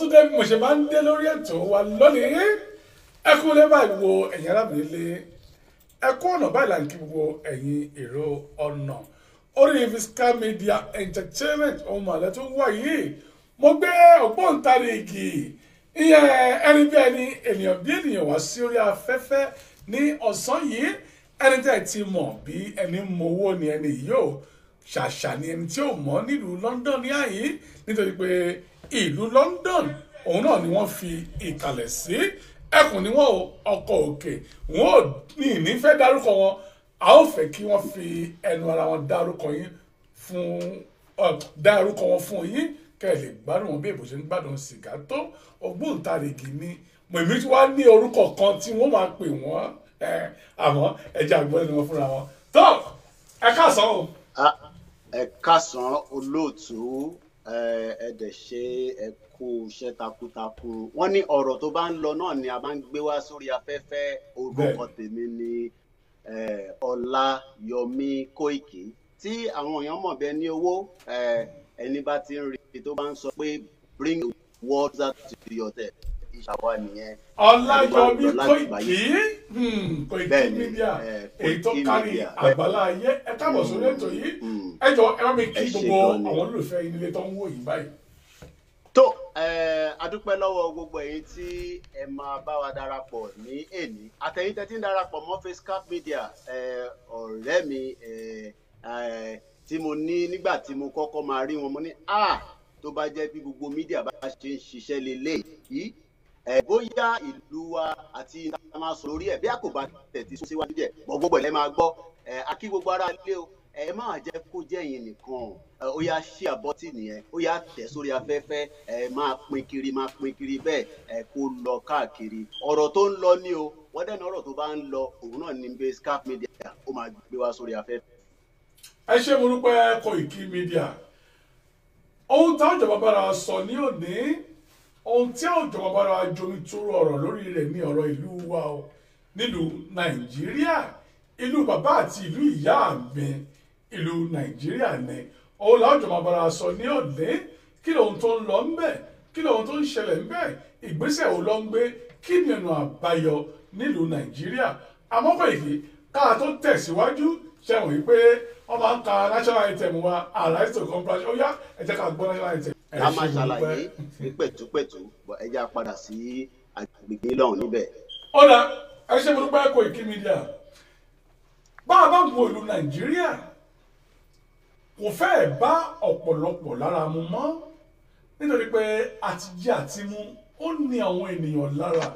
tún dé mo ṣe máa ń dé lórí ètò wa lónìí ẹ kú lé báyìí gbogbo ẹ̀yin arábìnrin lé ẹ kú ọ̀nà báyìí là ń kí gbogbo ẹ̀yin èrò ọ̀nà orí Visca Media Entertainment ohun màlẹ́ tó wà yìí mo gbé ògbóǹtarìgì ìyẹn ẹni bí ẹni ènìyàn bí ènìyàn wá sí orí afẹ́fẹ́ ní ọ̀sán yìí ẹni tẹ́ ti mọ̀ bí ẹni mowó ni ẹni yóò ṣàṣà ni ẹni tí ò mọ̀ nílùú London ní àyè nítorí pé ìlú London òun náà ni wọ́n fi ìkàlẹ̀ sí ẹkùn ni wọ́n ọkọ̀ òkè wọn ò ní ìnífẹ́ dárúkọ wọn a ó fẹ́ kí wọ́n fi ẹnu ara wọn dárúkọ wọn fún yín kẹ́ ẹ lè gbádùn wọn bí èbò ṣe ń gbádùn sìgá tó ògbóǹtarìgì ni mọ̀mí tí wàá ní orúkọ kan tí wọ́n máa pè wọ́n àmọ́ ẹja àgbọ̀n ni wọ́n fúnra wọn tó ẹ káàsán o. ẹ káàsán olóòtú ẹ dẹ̀ ṣe ẹ kú iṣẹ́ takuntakun wọ́n ní ọ̀rọ̀ tó bá ń lọ náà ni a máa ń gbé wá sórí afẹ́fẹ́ orúkọ tèmi ni Ọláyọmí Kóìkì tí àwọn èèyàn mọ̀ bẹ́ẹ̀ ní owó ẹni bá ti ń rí tó bá ń sọ pé bring water to your tap ìṣàwá nìyẹn. Ọláyọmí Kóìkì Kóìkì Media èyí tó kárí àgbàlá ayé ẹ káàbọ̀ sórí ètò yìí ẹ jọ ẹ bá mi kí gbogbo àwọn olùfẹ́ ilé tó ń wò yìí báyìí. tó adúpẹ́ lọ́wọ́ gbogbo èyí tí ẹ máa bá wa darapọ̀ ní èní àtẹ̀yìn tẹ́tí ń darapọ̀ mọ́ Visca Media ọ̀rẹ́ mi tí mo ní nígbà tí mo kọ́kọ́ máa rí wọn mo ní tó bá jẹ́ bí gbogbo mídíà bá ṣe ń ṣiṣẹ́ lélẹ̀ yìí bóyá ìlú wa àti máa sọ lórí ẹ̀ bí a kò bá tẹ̀tí sún síwájú díẹ̀ gbogbo ẹ̀ lẹ́ máa gbọ́ akí gbogbo ara ilé o ẹ máa jẹ́ kó jẹ́ yín nìkan ó yá ṣí àbọ́tì nìyẹn ó yá tẹ̀ sórí afẹ́fẹ́ máa pín kiri bẹ́ẹ̀ kó lọ káàkiri ọ̀rọ̀ tó ń lọ ní o wọ́n dẹ́nu ọ̀rọ̀ tó bá ń lọ òun náà ní Visca Media ó máa gbé wá sórí afẹ́fẹ́. ẹ ṣé mo dúpẹ́ Kóìkì Media ohun táwọn ìjọba bára sọ ní òní ohun tí àwọn ìjọba bára jomi tóró ọ̀rọ̀ lórí rẹ̀ ní ọ̀rọ̀ ìlú wa o nílùú Nàìjíríà ìlú bàbá àti ìlú ìyá mi ìlú Nàìjíríà ni òun làwọn ìjọba bára sọ ní òní kí lóhun tó ń lọ ń bẹ̀ kí lóhun tó ń ṣẹlẹ̀ ń bẹ̀ ìgbésẹ̀ wo ló ń gbé kí ni ọ̀nà àbáyọ nílùú Nàìjíríà àmọ́ Kóìkì káà tó tẹ̀síwájú ṣẹ̀wọ̀n yìí pé wọ́n máa ń ka national item wa arise to comprise ó yá ẹ jẹ́ ká gbọ́ national item. a máa ṣàlàyé ní pẹ̀tùpẹ̀tù ẹ jẹ́ padà sí agbègbè lọ́hùn níbẹ̀. ọ̀dà ẹ ṣé mo dúpẹ́ Kóìkì Media bá a bá wo ìlú Nàìjíríà kò fẹ́ẹ̀ bá ọ̀pọ̀lọpọ̀ lára mu mọ́ nítorí pé àtijẹ àtimú ó ní àwọn ènìyàn lára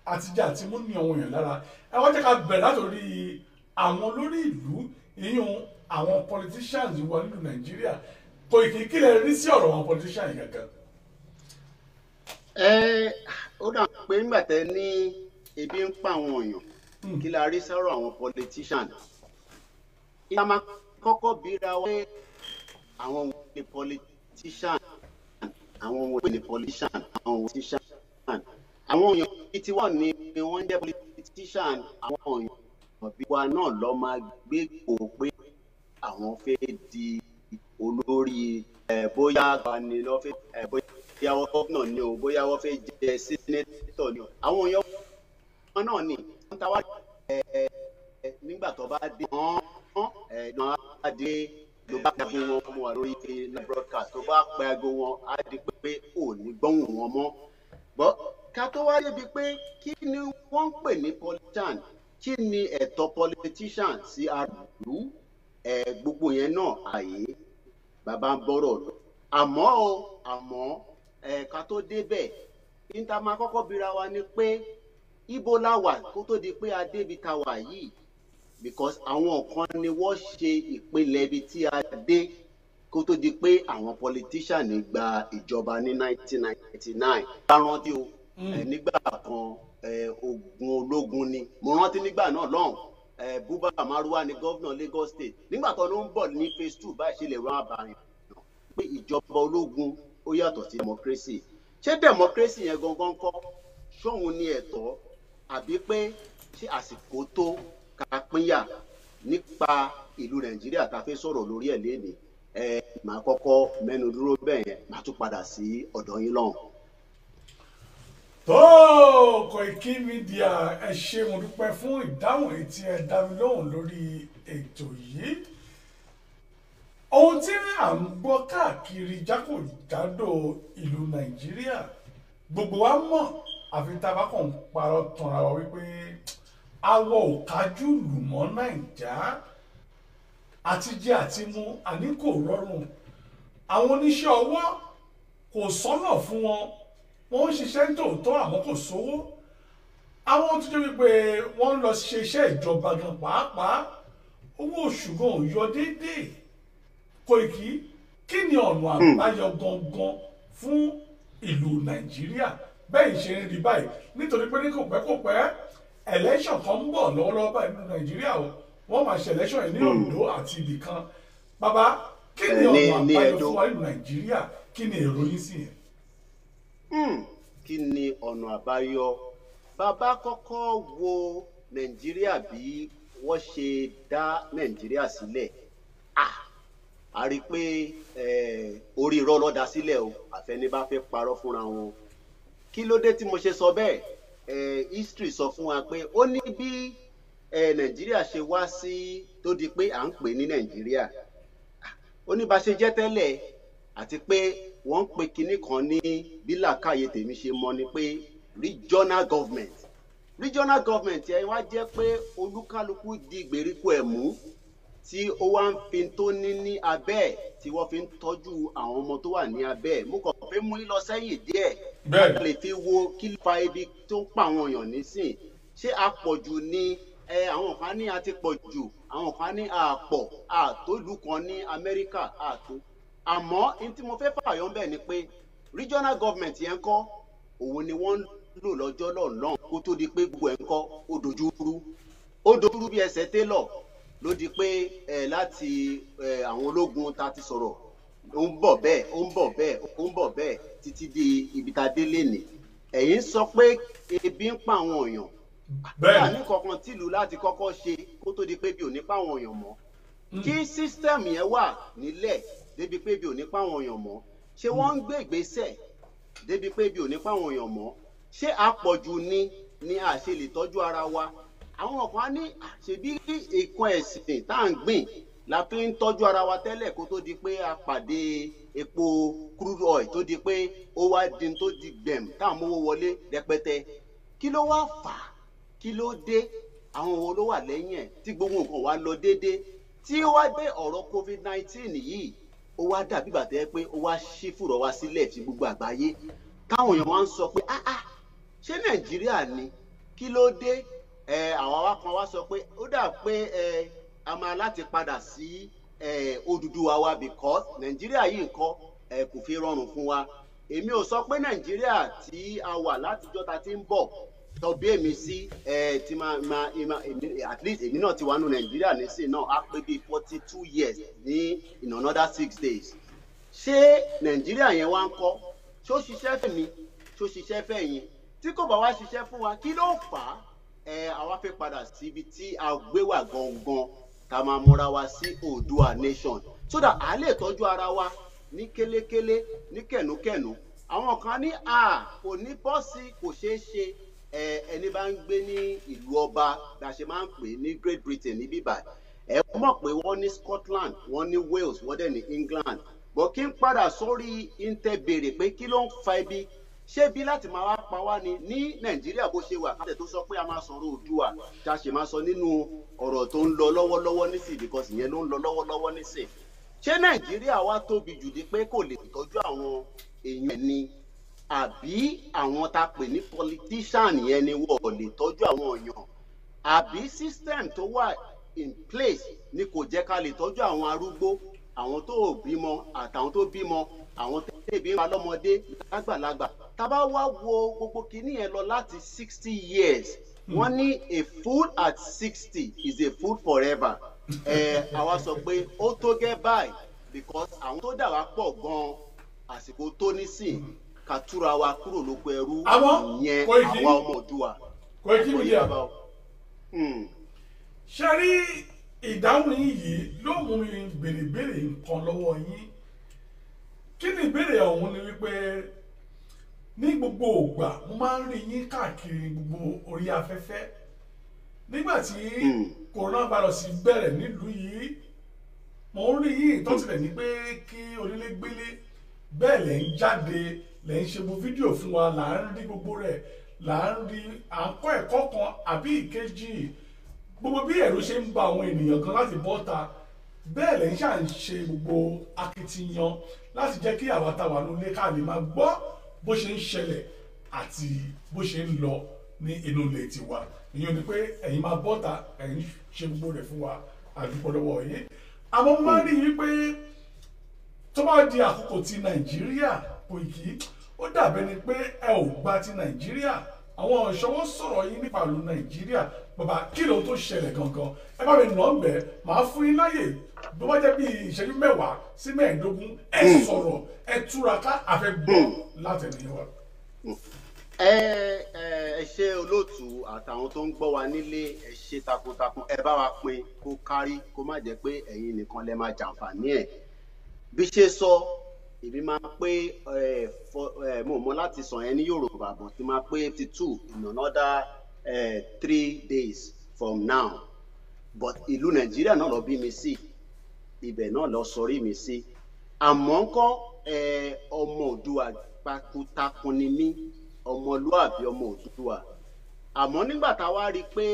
àtijẹ àtimú ní àwọn èèyàn lára ẹ wá jẹ́ ká bẹ̀rẹ̀ látòrí àwọn olórí ìlú ìyún àwọn politicians wà nínú Nàìjíríà Kóìkì kí lẹ rí sí ọ̀rọ̀ àwọn politicians yìí gangan. ó dà pé nígbà tẹ́ ní ebi ń pa àwọn èèyàn kí la rí sọ̀rọ̀ àwọn politicians ìyá máa kọ́kọ́ bíra wọ́n àwọn wo ni politician àwọn wo ni politician àwọn politician àwọn èèyàn tí wọ́n ní wọ́n jẹ́ politician àwọn èèyàn bí wa náà lọ máa gbé kó pé àwọn fẹ́ di olórí bóyá àgbàni lọ fẹ́ bóyá wọ́n gómìnà ni o bóyá wọ́n fẹ́ jẹ sínétọ̀ ni o àwọn èèyàn wọn náà ni wọ́n ta wá nígbà tó bá dé náà á dé ló bá pẹ́ aago wọn wà lórí broadcast tó bá pẹ́ aago wọn á di pé ò ní gbóhùn wọn mọ́ bọ́ ká tó wáyé bíi pé kí ni wọ́n ń pè ní politician kí ni ẹ̀tọ́ politician sí àlù gbogbo yẹn náà àyè bàbá ń bọ̀rọ̀ lọ àmọ́ ká tó débẹ̀ níta máa kọ́kọ́ bira wa ni pé ibo la wà kó tó di pé a débi ta wà yìí because àwọn kan ni wọ́n ṣe ìpìlẹ̀ ibi tí a dé kó tó di pé àwọn politician gba ìjọba ní 1999 bá rántí o nígbà kan ogun ológun ni mo rántí nígbà náà lọ́hùn Buba Marwa ni gómìnà Lagos State nígbà tó ló ń bọ̀ ní phase 2 báyìí ṣe lè rán àbáyé pé ìjọba ológun ó yàtọ̀ sí democracy ṣé democracy yẹn gangan kọ́ ṣóhun ní ẹ̀tọ́ àbí pé ṣé àsìkò tó ká pínyà nípa ìlú Nàìjíríà tá a fẹ́ sọ̀rọ̀ lórí ẹ̀ lénìí màá kọ́kọ́ mẹ́nu dúró bẹ́ẹ̀ yẹn màá tún padà sí ọ̀dọ̀ yín lọ́hùn. tó Koiki Media ẹ ṣé mo dúpẹ́ fún ìdáhùn èyí tí ẹ dá mi lóhùn lórí ètò yìí. Ohun tí à ń gbọ́ káàkiri jákòjádò ìlú Nàìjíríà gbogbo wa mọ̀ àfi tá a bá kàn ń parọ́ tanra wa wípé awọ ò kájú lù mọ́ Nàìjà àti jẹ àti mu àní kò rọrùn. Àwọn oníṣẹ́ ọwọ́ kò sọ́nà fún wọn, wọ́n ń ṣiṣẹ́ tòótọ́ àmọ́ kò sówó. Àwọn tó jẹ́ wípé wọ́n ń lọ ṣe iṣẹ́ ìjọba gan pàápàá owó oṣù gan ò yọ déédéé. Koiki, kí ni ọ̀nà àbáyọ gangan fún ìlú Nàìjíríà bẹ́ẹ̀ ṣe ń rí báyìí nítorí pé ní kò pẹ́ election kan ń bọ̀ lọ́wọ́lọ́wọ́ báyìí nínú Nàìjíríà o wọ́n máa ṣe election yìí ní Ondo àti ibì kan. Bàbá, kí ni ọ̀nà àbáyọ fún wa nínú Nàìjíríà, kí ni èrò yín sí yẹn? Kí ni ọ̀nà àbáyọ? Bàbá kọ́kọ́ wo Nàìjíríà bí wọ́n ṣe dá Nàìjíríà sílẹ̀. A rí i pé orí irọ́ ló dá sílẹ̀ o, àfẹni bá fẹ́ parọ́ fúnra wọn. Kí ló dé tí mo ṣe sọ bẹ́ẹ̀? History sọ fún wa pé ó ní bí Nàìjíríà ṣe wá sí tó di pé à ń pè ní Nàìjíríà. Ó ní bá ṣe jẹ́ tẹ́lẹ̀ àti pé wọ́n ń pe kinní kan ní bí làákàyè tèmi ṣe mọ̀ ni pé regional government. Regional government yẹn wá jẹ́ pé olúkálukú di ìgbèríko ẹ̀ mú tí ó wá ń fi tó ní abẹ́ ẹ̀ tí wọ́n fi ń tọ́jú àwọn ọmọ tó wà ní abẹ́ ẹ̀. Mo kàn fẹ́ mú lọ sẹ́yìn díẹ̀ lè fi wo kí ló fa ibi tó ń pa àwọn èèyàn nísìn. Ṣé àpọ̀jù ni àwọn kan ní a ti pọ̀ jù, àwọn kan ní àpọ̀ àtòlù kan ní Amẹ́ríkà àtò. Àmọ́ ní tí mo fẹ́ fààyàn bẹ́ẹ̀ ni pé regional government yẹn kọ́ òun ni wọ́n ń lò lọ́jọ́ lọ́nà kó tó di pé gbogbo ẹ̀ ń kọ́ ó dojúrú bí ẹsẹ̀ télọ̀ ló di pé láti àwọn ológun ta ti sọ̀rọ̀ ó ń bọ̀ bẹ́ẹ̀ títí di ibi tá a dé lénìí. Ẹ̀yin sọ pé ebi ń pa àwọn èèyàn bẹ́ẹ̀ ní kankan tìlú láti kọ́kọ́ ṣe kó tó di pé bí ò ní pa àwọn èèyàn mọ́. Kí sísítẹ́ẹ̀mù yẹn wà nílẹ̀ débi pé bí ò ní pa àwọn èèyàn mọ́. Ṣé wọ́n ń gbé ìgbésẹ̀ débi pé bí ò ní pa àwọn èèyàn mọ́? Ṣé àpọ̀jù ni a ṣe lè tọ́jú ara wa? Àwọn kan ní ṣebí nǹkan ẹ̀sìn tá à ń gbìn la fi ń tọ́jú ara wa tẹ́lẹ̀ kó tó di pé a pàdé epo crude oil tó di pé ó wá di tó di gbẹ̀m tá à ń mówó wọlé rẹpẹtẹ. Kí ló wá fà á? Kí ló dé? Àwọn wo ló wà lẹ́yìn ẹ̀ tí gbogbo nǹkan wá lọ déédéé? Tí ó wá dé ọ̀rọ̀ COVID-19 yìí ó wá dàbí bàtẹ́ pé ó wá ṣí fùrọ̀ wá sílẹ̀ tí gbogbo àgbáyé táwọn èèyàn wá ń sọ pé ṣé Nàìjíríà ni? Kí ló dé? Àwọn wa kan wá sọ pé ó dà pé a máa láti padà sí Odùduwà wa because Nàìjíríà yìí nǹkan kò fi rọrùn fún wa. Èmi ò sọ pé Nàìjíríà tí a wà látijọ́ ta ti ń bọ̀ tọ́bí èmi sí ti at least èmi náà ti wà nù Nàìjíríà nísìn náà á pé bíi 42 years ní in another 6 days. Ṣé Nàìjíríà yẹn wá ń kọ́? Ṣó ṣiṣẹ́ fẹ́ mi? Ṣó ṣiṣẹ́ fẹ́ yín? Tí kò bá wá ṣiṣẹ́ fún wa kí ló fà á? Àwa fẹ́ padà síbi tí a gbé wà gangan ká máa múra wa sí Oòduà nation so that a lè tọ́jú ara wa ní kélékélé ní kẹ̀núkẹ̀nú. Àwọn kan ní kò ní bọ́ọ̀sì kò ṣeé ṣe ẹni bá ń gbé ní ìlú ọba bí a ṣe máa ń pè ní Great Britain ní bíbá ẹ mọ̀ pé wọ́n ní Scotland wọ́n ní Wales wọ́n dẹ̀ ní England bọ̀ kí n padà sórí intẹ béèrè pé kí ló ń fa ibi ṣé bí láti máa wá pa wá ní Nàìjíríà bó ṣe wà káṣẹ tó sọ pé a máa sọ̀rọ̀ Oòduà tá a ṣe máa sọ nínú ọ̀rọ̀ tó ń lọ lọ́wọ́lọ́wọ́ nísìn because ìyẹn ló ń lọ lọ́wọ́lọ́wọ́ nísìn. Ṣé Nàìjíríà wá tóbi jù dé pé kò lè tọ́jú àwọn èèyàn ni àbí àwọn tá a pè ní politician yẹn ni wọ́n lè tọ́jú àwọn èèyàn àbí system tó wà in place ni kò jẹ́ ká lè tọ́jú àwọn arúgbó àwọn tó bímọ àtàwọn tó bímọ àwọn tẹ̀bí ń pa lọ́mọdé lágbàlagbà tá bá wá wo gbogbo kìíní yẹn lọ láti 60 years wọ́n ní a fool at 60 is a fool forever. Àwa sọ pé ó tó gẹ́ báyìí because àwọn tó dà wá pọ̀ gan-an àsìkò tó nísìn ká túra wa kúrò lóko ẹrú ìyẹn àwa ọmọ Oòduà. Koiki Media ṣe rí ìdáhùn yìí ló mú mi béèrè nǹkan lọ́wọ́ yín. Kí ni ìbéèrè ọ̀hún ni wípé ní gbogbo ògbà mo máa ń rí yín káàkiri gbogbo orí afẹ́fẹ́ nígbà tí coronavirus bẹ̀rẹ̀ nílùú yìí mo ń rí yín tó tilẹ̀ ní pé kí onílé gbélé bẹ́ẹ̀ lẹ̀ ń jáde lẹ̀ ń ṣe gbogbo fídíò fún wa là ń rí gbogbo rẹ̀ là ń rí à ń kọ́ ẹ̀kọ́ kan àbí ìkejì gbogbo bí ẹ̀rù ṣe ń ba àwọn ènìyàn kan láti bọ́ta bẹ́ẹ̀ lẹ̀ ń ṣà ń ṣe gbogbo akitiyan láti jẹ́ kí àwa táwa nílé ká lè máa gbọ́ bó ṣe ń ṣẹlẹ̀ àti bó ṣe ń lọ ní inú ilé tiwa ìyẹn ni pé ẹ̀yin máa bọ́ta ẹ̀yin ṣe gbogbo rẹ̀ fún wa àdúgbò lọ́wọ́ yìí àmọ́ mo máa ń rí i pé tó bá di àkókò ti Nàìjíríà Koiki ó dàbẹ́ ni pé ẹ ò gba ti Nàìjíríà àwọn ìṣọwọ́ sọ̀rọ̀ yín nípa ìlú Nàìjíríà bàbá kí ló tó ṣẹlẹ̀ gangan ẹ bá mi nà ń bẹ̀ máa fún yín láyè bó bá jẹ́ bí ìṣẹ́jú 10 sí 15 ẹ sọ̀rọ̀ ẹ túraká àfẹ́gbọ́ látẹ̀lẹ́yìn wa. ẹ ṣe olóòtú àtàwọn tó ń gbọ́ wa nílé ẹ ṣe takuntakun ẹ bá wa pín kó kárí kó má jẹ́ pé ẹ̀yin nìkan lẹ máa jàǹfààní ẹ̀ bí ṣe sọ èmi máa pé mo mọ̀ láti sọ yẹn ní Yorùbá bọ̀ tí máa pé 52 in another 3 days from now but ìlú Nàìjíríà náà lọ bí mi sí ibẹ̀ náà lọ sọrí mi sí àmọ́ ńkọ́ ọmọ Oòduà takuntakun ni mí ọmọlúàbí ọmọ Oòduà àmọ́ nígbà tá a wá rí i pé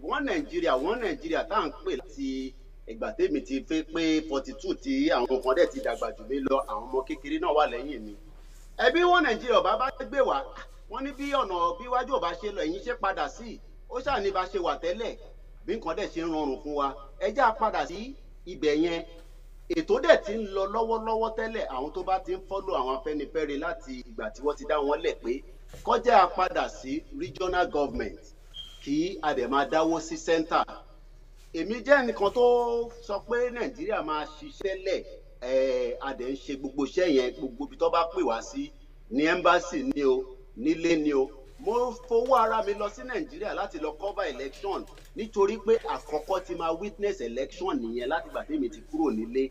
wọ́n Nàìjíríà tá à ń pè láti ìgbà tèmi ti fẹ́ pé 42 tí àwọn kan dẹ̀ ti dàgbà jù mí lọ àwọn ọmọ kékeré náà wà lẹ́yìn mi ẹbí wọn Nàìjíríà ọba bá gbé wá wọ́n ní bí ọ̀nà bí wájú ọba ṣe lọ ẹ̀yìn ṣe padà sí ó ṣáà ní bá ṣe wà tẹ́lẹ̀ bí nǹkan dẹ̀ ṣe ń rọrùn fún wa ẹ jẹ́ á padà sí ibẹ̀ yẹn ètò dẹ̀ ti ń lọ lọ́wọ́lọ́wọ́ tẹ́lẹ̀ àwọn tó bá ti ń fọ́lò àwọn Afẹ́nifẹ́re láti ìgbà tí wọ́n ti dá wọn lẹ̀ pé kọjá á padà sí regional government kí a dẹ̀ máa dáwó sí center èmi jẹ́ nìkan tó sọ pé Nàìjíríà máa ṣiṣẹ́ lẹ̀ a dẹ̀ ń ṣe gbogbo iṣẹ́ yẹn gbogbo ibi tó bá pè wá sí ní embassy ni o nílé ni o mo fowó ara mi lọ sí Nàìjíríà láti lọ cover election nítorí pé àkọ́kọ́ ti máa witness election nìyẹn láti gbà tèmi ti kúrò nílé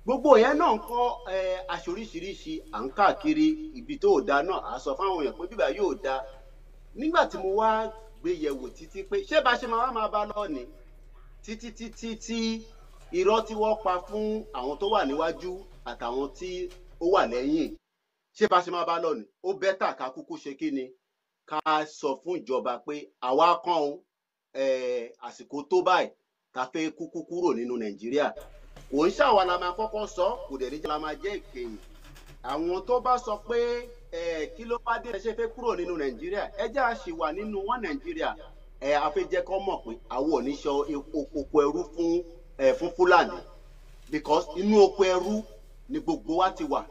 gbogbo yẹn náà ń kọ́ aṣoríṣiríṣi à ń káàkiri ibi tó da náà à sọ fáwọn èèyàn pé bíbá yóò da nígbà tí mo wá gbé yẹ̀wò títí pé ṣé bá ṣe máa bá lọ ni títí tí irọ́ tí wọ́n pa fún àwọn tó wà níwájú àtàwọn tí ó wà lẹ́yìn ṣé bá ṣe máa bá lọ ni ó bẹ́tà ká kúkú ṣe kí ni ká sọ fún ìjọba pé àwa kan àsìkò tó báyìí ká fẹ́ kúkú kúrò nínú Nàìjíríà kò ń ṣàwa la máa kọ́kọ́ sọ kò dẹ̀ níjà la máa jẹ́ ìkẹyìn àwọn tó bá sọ pé kí ló bá dé ẹ ṣe fẹ́ kúrò nínú Nàìjíríà ẹ jẹ́ a ṣì wà nínú wọn Nàìjíríà a fẹ́ jẹ́ kó mọ̀ pé àwọn ò ní ṣe oko ẹrú fún Fúlàní because inú oko ẹrú ni gbogbo wa ti wà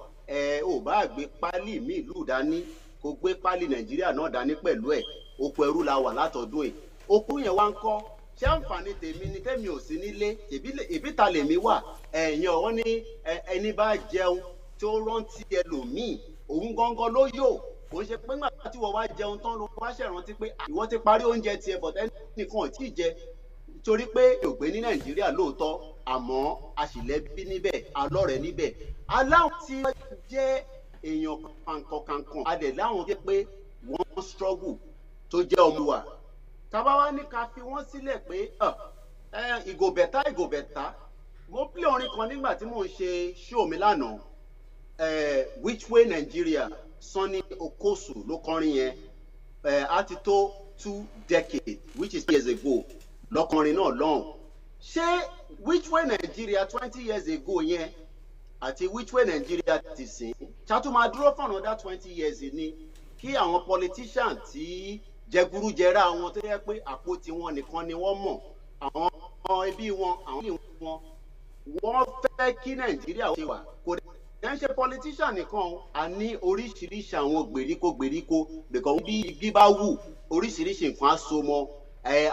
ò bá gbé pálí mi ìlú dání kó gbé pálí Nàìjíríà náà dání pẹ̀lú ẹ̀ oko ẹrú la wà látọdún ẹ̀ oko yẹn wá ń kọ́ ṣé àǹfààní tèmi ni tèmi ò sí nílé ìbíta lèmi wà ẹ̀yìn ọ̀wọ́n ní ẹni bá jẹun tí ó rántí ẹlòmíì òun gangan ló yò kò ń ṣe pé nígbà tí wọ́n wá jẹun tán ló wá ṣèrántí pé ìwọ ti parí oúnjẹ tiẹ̀ bọ̀ ẹnìkan ò tí ì jẹ torí pé ògbé ní Nàìjíríà lóòótọ́ àmọ́ àṣìlẹ́bí níbẹ̀ alọ́rẹ̀ níbẹ̀ aláwọn tí wọ́n jẹ́ èèyàn kankan adẹ̀ láwọn jẹ́ pé wọ́n struggle tó jẹ́ ọmọ wa tábà wá ní ká fi wọ́n sílẹ̀ pé ìgò bẹ̀tà mo play orin kan nígbà tí mò ń ṣe show mi lánàá Which Way Nigeria Sunny Okosu ló kọrin yẹn á ti tó 2 decades which is years ago lọ́kọrin náà lọ́hùn ṣé Which Way Nigeria 20 years ago yẹn àti Which Way Nigeria ti sìn ṣàtúmọ̀ dúró for another 20 years ni kí àwọn politician tí jẹgúrújẹrá wọn tó yẹ pé àpò tiwọn nìkan ni wọ́n mọ̀ àwọn ẹbí wọn àwọn ilé wọn wọ́n fẹ́ kí Nàìjíríà ṣe wà kò dé ń ṣe politician nìkan a ní oríṣiríṣi àwọn gbèríko because bí igi bá wù oríṣiríṣi nǹkan á so mọ́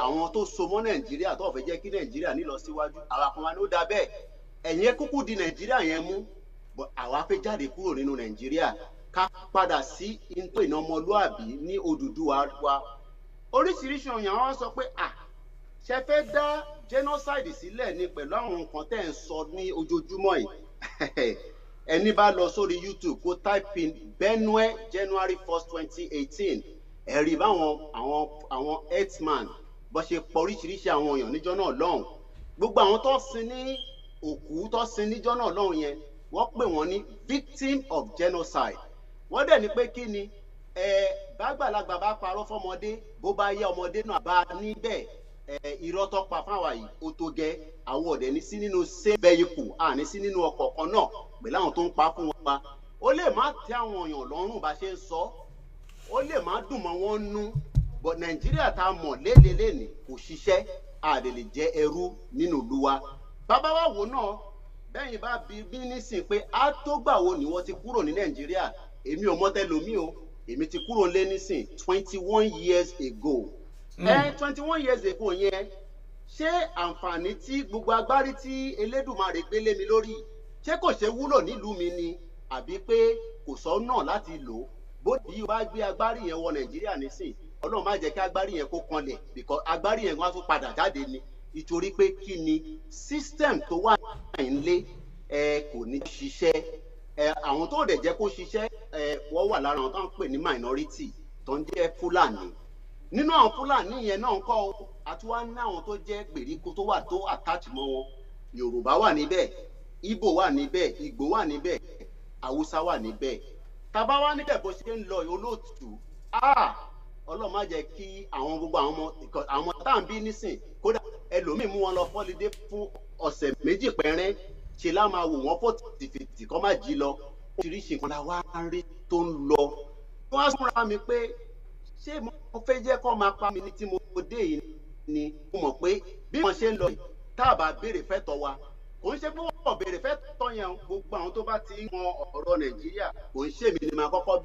àwọn tó so mọ́ Nàìjíríà tó fẹ́ jẹ́ kí Nàìjíríà ní lọ síwájú àwa kan wa ló dá bẹ́ẹ̀ ẹ̀yin kúkú di Nàìjíríà yẹn mú àwa fẹ́ jáde kúrò nínú Nàìjíríà ká padà sí into ìnàmọlúàbí ní Odùduwà wa oríṣiríṣi òyìn àwọn sọ pé ṣe fẹ́ dá genocide sílẹ̀ ni pẹ̀lú àwọn nǹkan tẹ́ ń sọ ní ojoojúmọ́ yìí ẹni bá lọ sórí YouTube kó type in Benue January 1st 2018 ẹ̀rí báwọn àwọn herdsman bó ṣe pọ̀ oríṣiríṣi àwọn èèyàn níjọ́ náà lọ́hùn gbogbo àwọn tó sin ní òkú tó sin níjọ́ náà lọ́hùn yẹn wọ́n pè wọ́n ní victim of genocide wọ́n dẹ̀ ní pé kí ni bàgbàlagbà bá parọ́ fọmọdé bó bá yẹ ọmọdé náà bá níbẹ̀ irọ́ tó pa fáwa yìí ó tó gẹ́ àwọn ọ̀dẹ̀ ní sí nínú same vehicle àní sí nínú ọkọ̀ kan náà pẹ̀lú àwọn tó ń pa fún wa ó lè má tẹ́ àwọn èèyàn lọ́rùn bá ṣe ń sọ ó lè má dùn mọ́ wọn nú but Nàìjíríà tá a mọ̀ lélẹ́lẹ́ni kò ṣiṣẹ́ àdè lè jẹ́ ẹrú nínú ìlú wa bàbá wa wò náà bẹ́yìn bá bí nísìn pé á tó gbà wo ni wọ́n ti kúrò ní Nàìjíríà èmi ò mọ̀ tẹ́lómi o èmi ti kúrò lé nísìn 21 years ago 21 years ago yẹn ṣé àǹfààní tí gbogbo agbárí tí Elédùmarè gbélé mi lórí ṣé kò ṣe wúlò nílùú mi ni àbí pé kò sọ́nà láti lò bó bí o bá gbé agbárí yẹn wọ Nàìjíríà nísìn Ọlọ́run má jẹ́ kí agbárí yẹn kó kanlẹ̀ because agbárí yẹn wá tún padà jáde ni ìtorí pé kí ni system tó wà nílé kò ní ṣiṣẹ́ àwọn tó dẹ̀ jẹ́ kó ṣiṣẹ́ wọ́n wà lára àwọn tó ń pè ní minority tó ń jẹ́ Fúlàní nínú àwọn Fúlàní yẹn náà ń kọ́ àti wá ní àwọn tó jẹ́ gbèríko tó wà tó attach mọ́ wọn Yorùbá wà níbẹ̀ Ìgbò wà níbẹ̀ Ìgbò wà níbẹ̀ Haúsá wà níbẹ̀ tàbá wá níbẹ̀ bó ṣe ń lọ olóòtú Ọlọ́run má jẹ́ kí àwọn gbogbo àwọn tá à ń bí nísìn kódà ẹlòmíì mú wọn lọ fọ́lidé fún ọ̀sẹ̀ méjì pẹ́rẹ́ ṣe lá máa wò wọ́n fò tìfìtì kọ́ má jí lọ oríṣiríṣi nǹkan la wá ń rí tó ń lọ. wọ́n á súnra mi pé ṣé mo fẹ́ jẹ́ kó máa pa mi ní tí mo dé yìí ni mo mọ̀ pé bí wọ́n ṣe ń lọ yìí tá a bá béèrè fẹ́tọ̀ wa kò ń ṣe pé wọ́n béèrè fẹ́tọ̀ yẹn gbogbo àwọn tó bá ti ń mọ ọ̀rọ̀ Nàìjíríà kò ń ṣèmi ni máa kọ́kọ́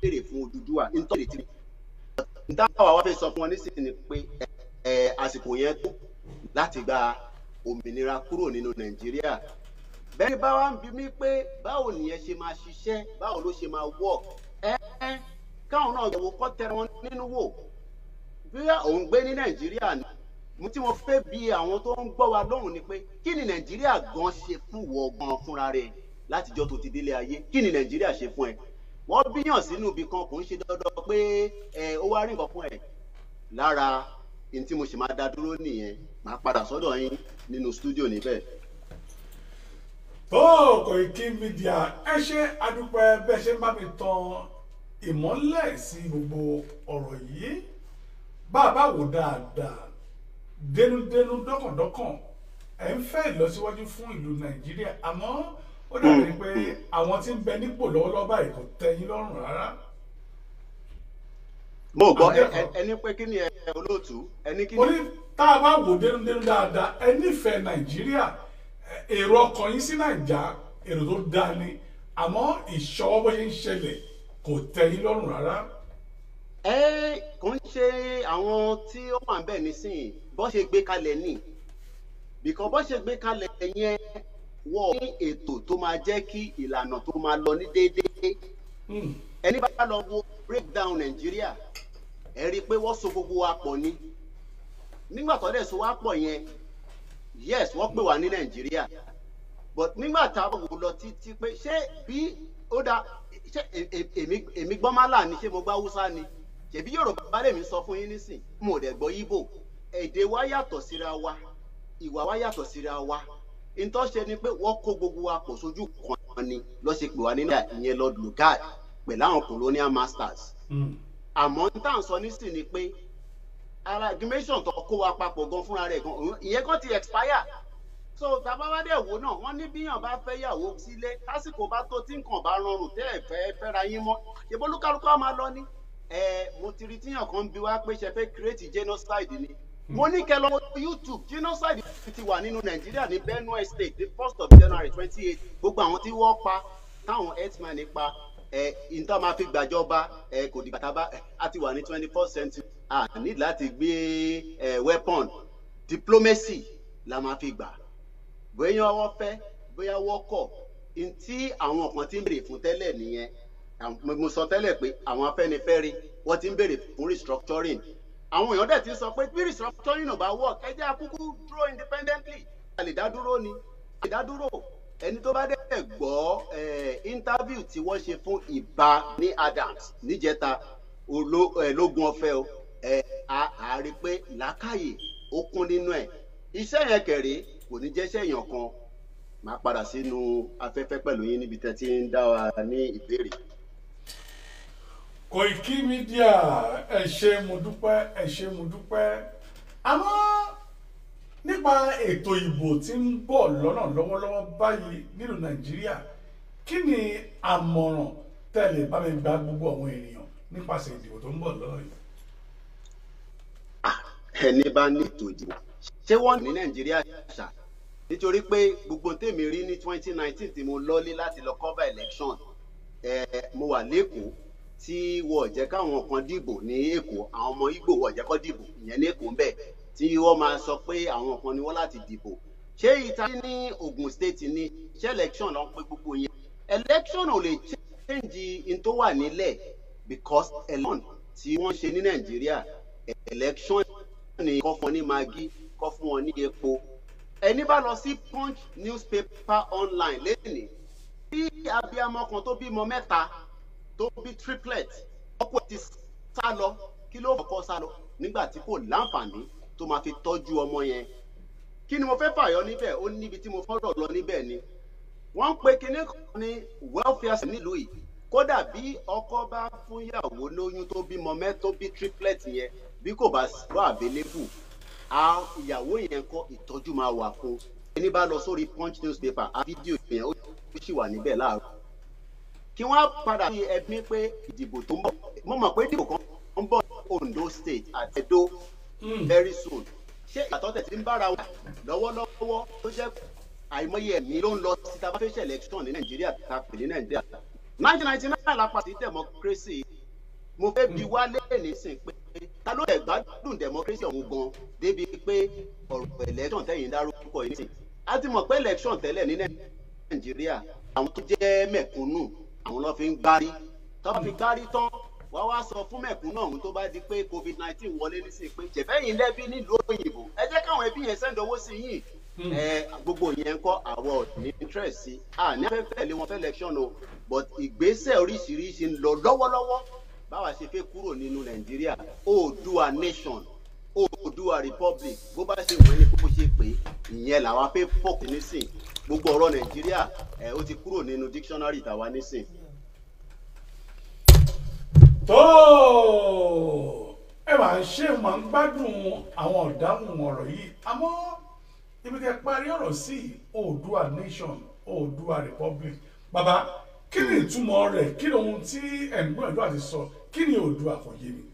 béèrè fún Odùduwà nítorí tí táwa wá fẹ́ sọ fún wọn nísìnyí ni pé àsìkò yẹn tó láti gba òmìnira kúrò nínú Nàìjíríà bẹ́ẹ̀ bá wá ń bi mí pé báwo nìyẹn ṣe máa ṣiṣẹ́ báwo ló ṣe máa wọ̀ káwọn náà yẹ̀wò kọ́ tẹ̀rẹ̀ wọn nínú wò bí òun gbé ní Nàìjíríà ni mo tí mo fẹ́ bi àwọn tó ń gbọ́ wa lóhùn ni pé kí ni Nàìjíríà gan ṣe fún wọ gan fúnra rẹ̀ látijọ́ tó ti délé ayé kí ni Nàìjíríà ṣe fún ẹ wọ́n bíyàn sínú ibì kan kò ń ṣe dandan pé ó wá rí nǹkan fún ẹ lára ní tí mo ṣe máa dá dúró nìyẹn máa padà sọ́dọ̀ yín nínú stúdíò níbẹ̀. Koiki Media ẹ ṣe adúpẹ́ bẹ́ẹ̀ ṣe ń bá mi tan ìmọ́lẹ̀ sí gbogbo ọ̀rọ̀ yìí bá a bá wò dáadáa dénúdénú dọ́kàndọ́kàn ẹ̀ ń fẹ́ ìlọsíwájú fún ìlú Nàìjíríà àmọ́ ó dàbí pé àwọn tí ń bẹ nípò lọ́wọ́lọ́wọ́ báyìí kò tẹ́yìn lọ́rùn rárá. mo gbọ́ ẹni pé kí ni olóòtú ẹni kí ni. orí tá a bá wò dénúdénú dáadáa ẹ nífẹ̀ẹ́ Nàìjíríà èrò ọkàn yín sí Nàìjà èrò tó dáa ni àmọ́ ìṣọwọ́ bó ṣe ń ṣẹlẹ̀ kò tẹ́yìn lọ́rùn rárá. kò ń ṣe àwọn tí ó wà ń bẹ̀ nísìnyí bó ṣe gbé kalẹ̀ ní bìkan bó ṣe gbé kalẹ̀ yẹn wọ́n ní ètò tó máa jẹ́ kí ìlànà tó máa lọ ní déédéé ẹni bá lọ wo breakdown Nàìjíríà ẹ rí i pé wọ́n so gbogbo wa pọ̀ ni nígbà tó dẹ̀ so wa pọ̀ yẹn yes wọ́n pè wá ní Nàìjíríà but nígbà tá a wò lọ títí pé ṣé bí ó dá ṣé èmi gbọ́ málà ni ṣé mo gbọ́ Haúsá ni ṣèbí Yorùbá lèmi sọ fún yín nísìn mo dẹ̀ gbọ́ Ìgbò èdè wa yàtọ̀ síra wa ìwà wa yàtọ̀ síra wa ìtọ́ṣe ni pé wọ́n kó gbogbo wa pọ̀ sójú kan ni lọ́ ṣe pè wá nínú ìyẹn Lord Lugard pẹ̀lú àwọn colonial masters. àmọ́ n tà ń sọ nísìn ni pé amalgamation tó kó wa papọ̀ gan fúnra rẹ̀ gan ìyẹn kan ti expire. so bàbá wa dẹ̀ wò náà wọ́n ní bíyàn bá fẹ́ yàwó sílé lásìkò bá tó tí nǹkan bá rọrùn tẹ́ ẹ̀ fẹ́ fẹ́ra yín mọ́ ṣèbó olúkálùkù á máa lọ ní. mo ti rí tíyàn kan bí wá pé ṣe fẹ́ create genocide ni. mo ní kẹ́ lọ YouTube genocide ti wà nínú Nàìjíríà ní Benue State the 1st of January 28 gbogbo àwọn tí wọ́n pa táwọn herdsmen nípa ìtàn máa fi gbàjọba kò dìgbà tábà á ti wà ní 21st century a ní láti gbé weapon diplomacy la máa fi gbà bóyá wọ́n fẹ́ bóyá wọ́n kọ̀ ntí àwọn kan ti ń béèrè fún tẹ́lẹ̀ nìyẹn mo sọ tẹ́lẹ̀ pé àwọn Afẹ́nifẹ́re wọ́n ti ń béèrè fún restructuring àwọn èèyàn dẹ̀ ti sọ pé bí restructuring ò bá work ẹ jẹ́ àkúkú dúró independently a lè dá dúró ni a lè dá dúró ẹni tó bá dẹ̀ gbọ́ interview tí wọ́n ṣe fún Ìbà ní Adams níjẹta lógún ọ̀fẹ́ o a rí pé làákàyè ó kún nínú ẹ̀ iṣẹ́ yẹn kẹ̀rẹ́ kò ní jẹ́ iṣẹ́ èèyàn kan máa padà sínú afẹ́fẹ́ pẹ̀lú yín níbi tẹ́ ti ń dá wa ní ìbéèrè. Koiki Media ẹ ṣé mo dúpẹ́ àmọ́ nípa ètò ìbò tí ń bọ̀ lọ́nà lọ́wọ́lọ́wọ́ báyìí nílùú Nàìjíríà kí ni àmọ̀ràn tẹ́lẹ̀ bá mi gba gbogbo àwọn ènìyàn nípasẹ̀ ìdìbò tó ń bọ̀ lọ́wọ́ yìí. ẹni bá ní ètò ìdìbò ṣé wọ́n ní Nàìjíríà ṣá nítorí pé gbogbo tèmi rí ní 2019 tí mo lọ́lé láti lọ cover election mo wà lẹ́kọ̀ọ́ tí wọ́n jẹ́ káwọn kan dìbò ní Èkó àwọn ọmọ Ìgbò wọ́n jẹ́ kó dìbò ìyẹn ní Èkó ń bẹ̀ tí wọ́n máa sọ pé àwọn kan ni wọ́n láti dìbò ṣé ìta ní Ògùn state ni ṣé election ló ń pè gbogbo yẹn election ò lè change in tó wà nílẹ̀ because election tí wọ́n ṣe ní Nàìjíríà election ni kọ́ fún wọn ní maggi kọ́ fún wọn ní epo ẹni bá lọ sí Punch newspaper online lẹ́nìí bí abiyamọ kan tó bímọ mẹ́ta tó bí triplet ọkọ ti sá lọ kí ló kọ́kọ́ sá lọ nígbà tí kò láǹfààní tó máa fi tọ́jú ọmọ yẹn kí ni mo fẹ́ fàyọ níbẹ̀ ó níbi tí mo fọ́rọ̀ lọ níbẹ̀ ni wọ́n ń pe kinní kan ní welfare nílùú yìí kódà bí ọkọ bá fún ìyàwó lóyún tó bímọ tó bí triplet yẹn bí kò bá wà available ìyàwó yẹn kọ́ ìtọ́jú máa wà fún ẹni bá lọ sórí Punch newspaper fídíò yẹn ó sì wà níbẹ̀ láàárọ̀ kí wọ́n padà sí ẹbí pé ìdìbò tó ń bọ̀ mo mọ̀ pé ìdìbò kan ń bọ̀ Ondo state àti Edo very soon ṣé ìyàtọ̀ tẹ̀ tí ń bára wọn lọ́wọ́lọ́wọ́ tó jẹ́ àìmọye ẹ̀mí ló ń lọ sí tá a bá fẹ́ ṣe election ní Nàìjíríà tá a pè ní Nàìjíríà 1999 la pàṣẹ democracy mo fẹ́ bi wá lẹ́yìn nísìn pé ta ló ẹ̀ gbádùn democracy ọ̀hún gan débi pé ọ̀rọ̀ election tẹ̀yìn dárúkọ yìí nísìn a ti mọ̀ pé election tẹ́lẹ̀ ní Nàìjíríà àwọn tó jẹ́ mẹ̀kúnnù àwọn ló fi ń gbárí tó bá fi gbárí tán wá wá sọ fún mẹ̀kúnnù ọ̀hún tó bá di pé COVID-19 wọlé nísìn pé ṣèfẹ́yìn lẹ́bí nílùú òyìnbó ẹ jẹ́ káwọn ẹbí yẹn send owó sí yìí gbogbo yẹn kọ́ àwọn ní interest sí ní afẹ́fẹ́ lé wọn fẹ́ election o but ìgbésẹ̀ oríṣiríṣi ń lọ lọ́wọ́lọ́wọ́ báwa ṣe fẹ́ kúrò nínú Nàìjíríà Oòduà nation Oòduà republic bó bá ṣe wọ́n ní kó ṣe pé ìyẹn làwa fẹ́ fọ́ọ̀kì nísìn gbogbo ọ̀rọ̀ Nàìjíríà ó ti kúrò nínú dictionary tàwa nísìn. tó ẹ máa ń gbádùn àwọn ọ̀dáhùn ọ̀rọ̀ yìí àmọ́ ibi tẹ́ parí ọ̀rọ̀ sí Oòduà nation Oòduà republic bàbá kí ni ìtumọ̀ rẹ̀ kí ni ohun tí ẹ̀gbọ́n ẹ̀dọ́ àti sọ kí ni Oòduà kò yé mi.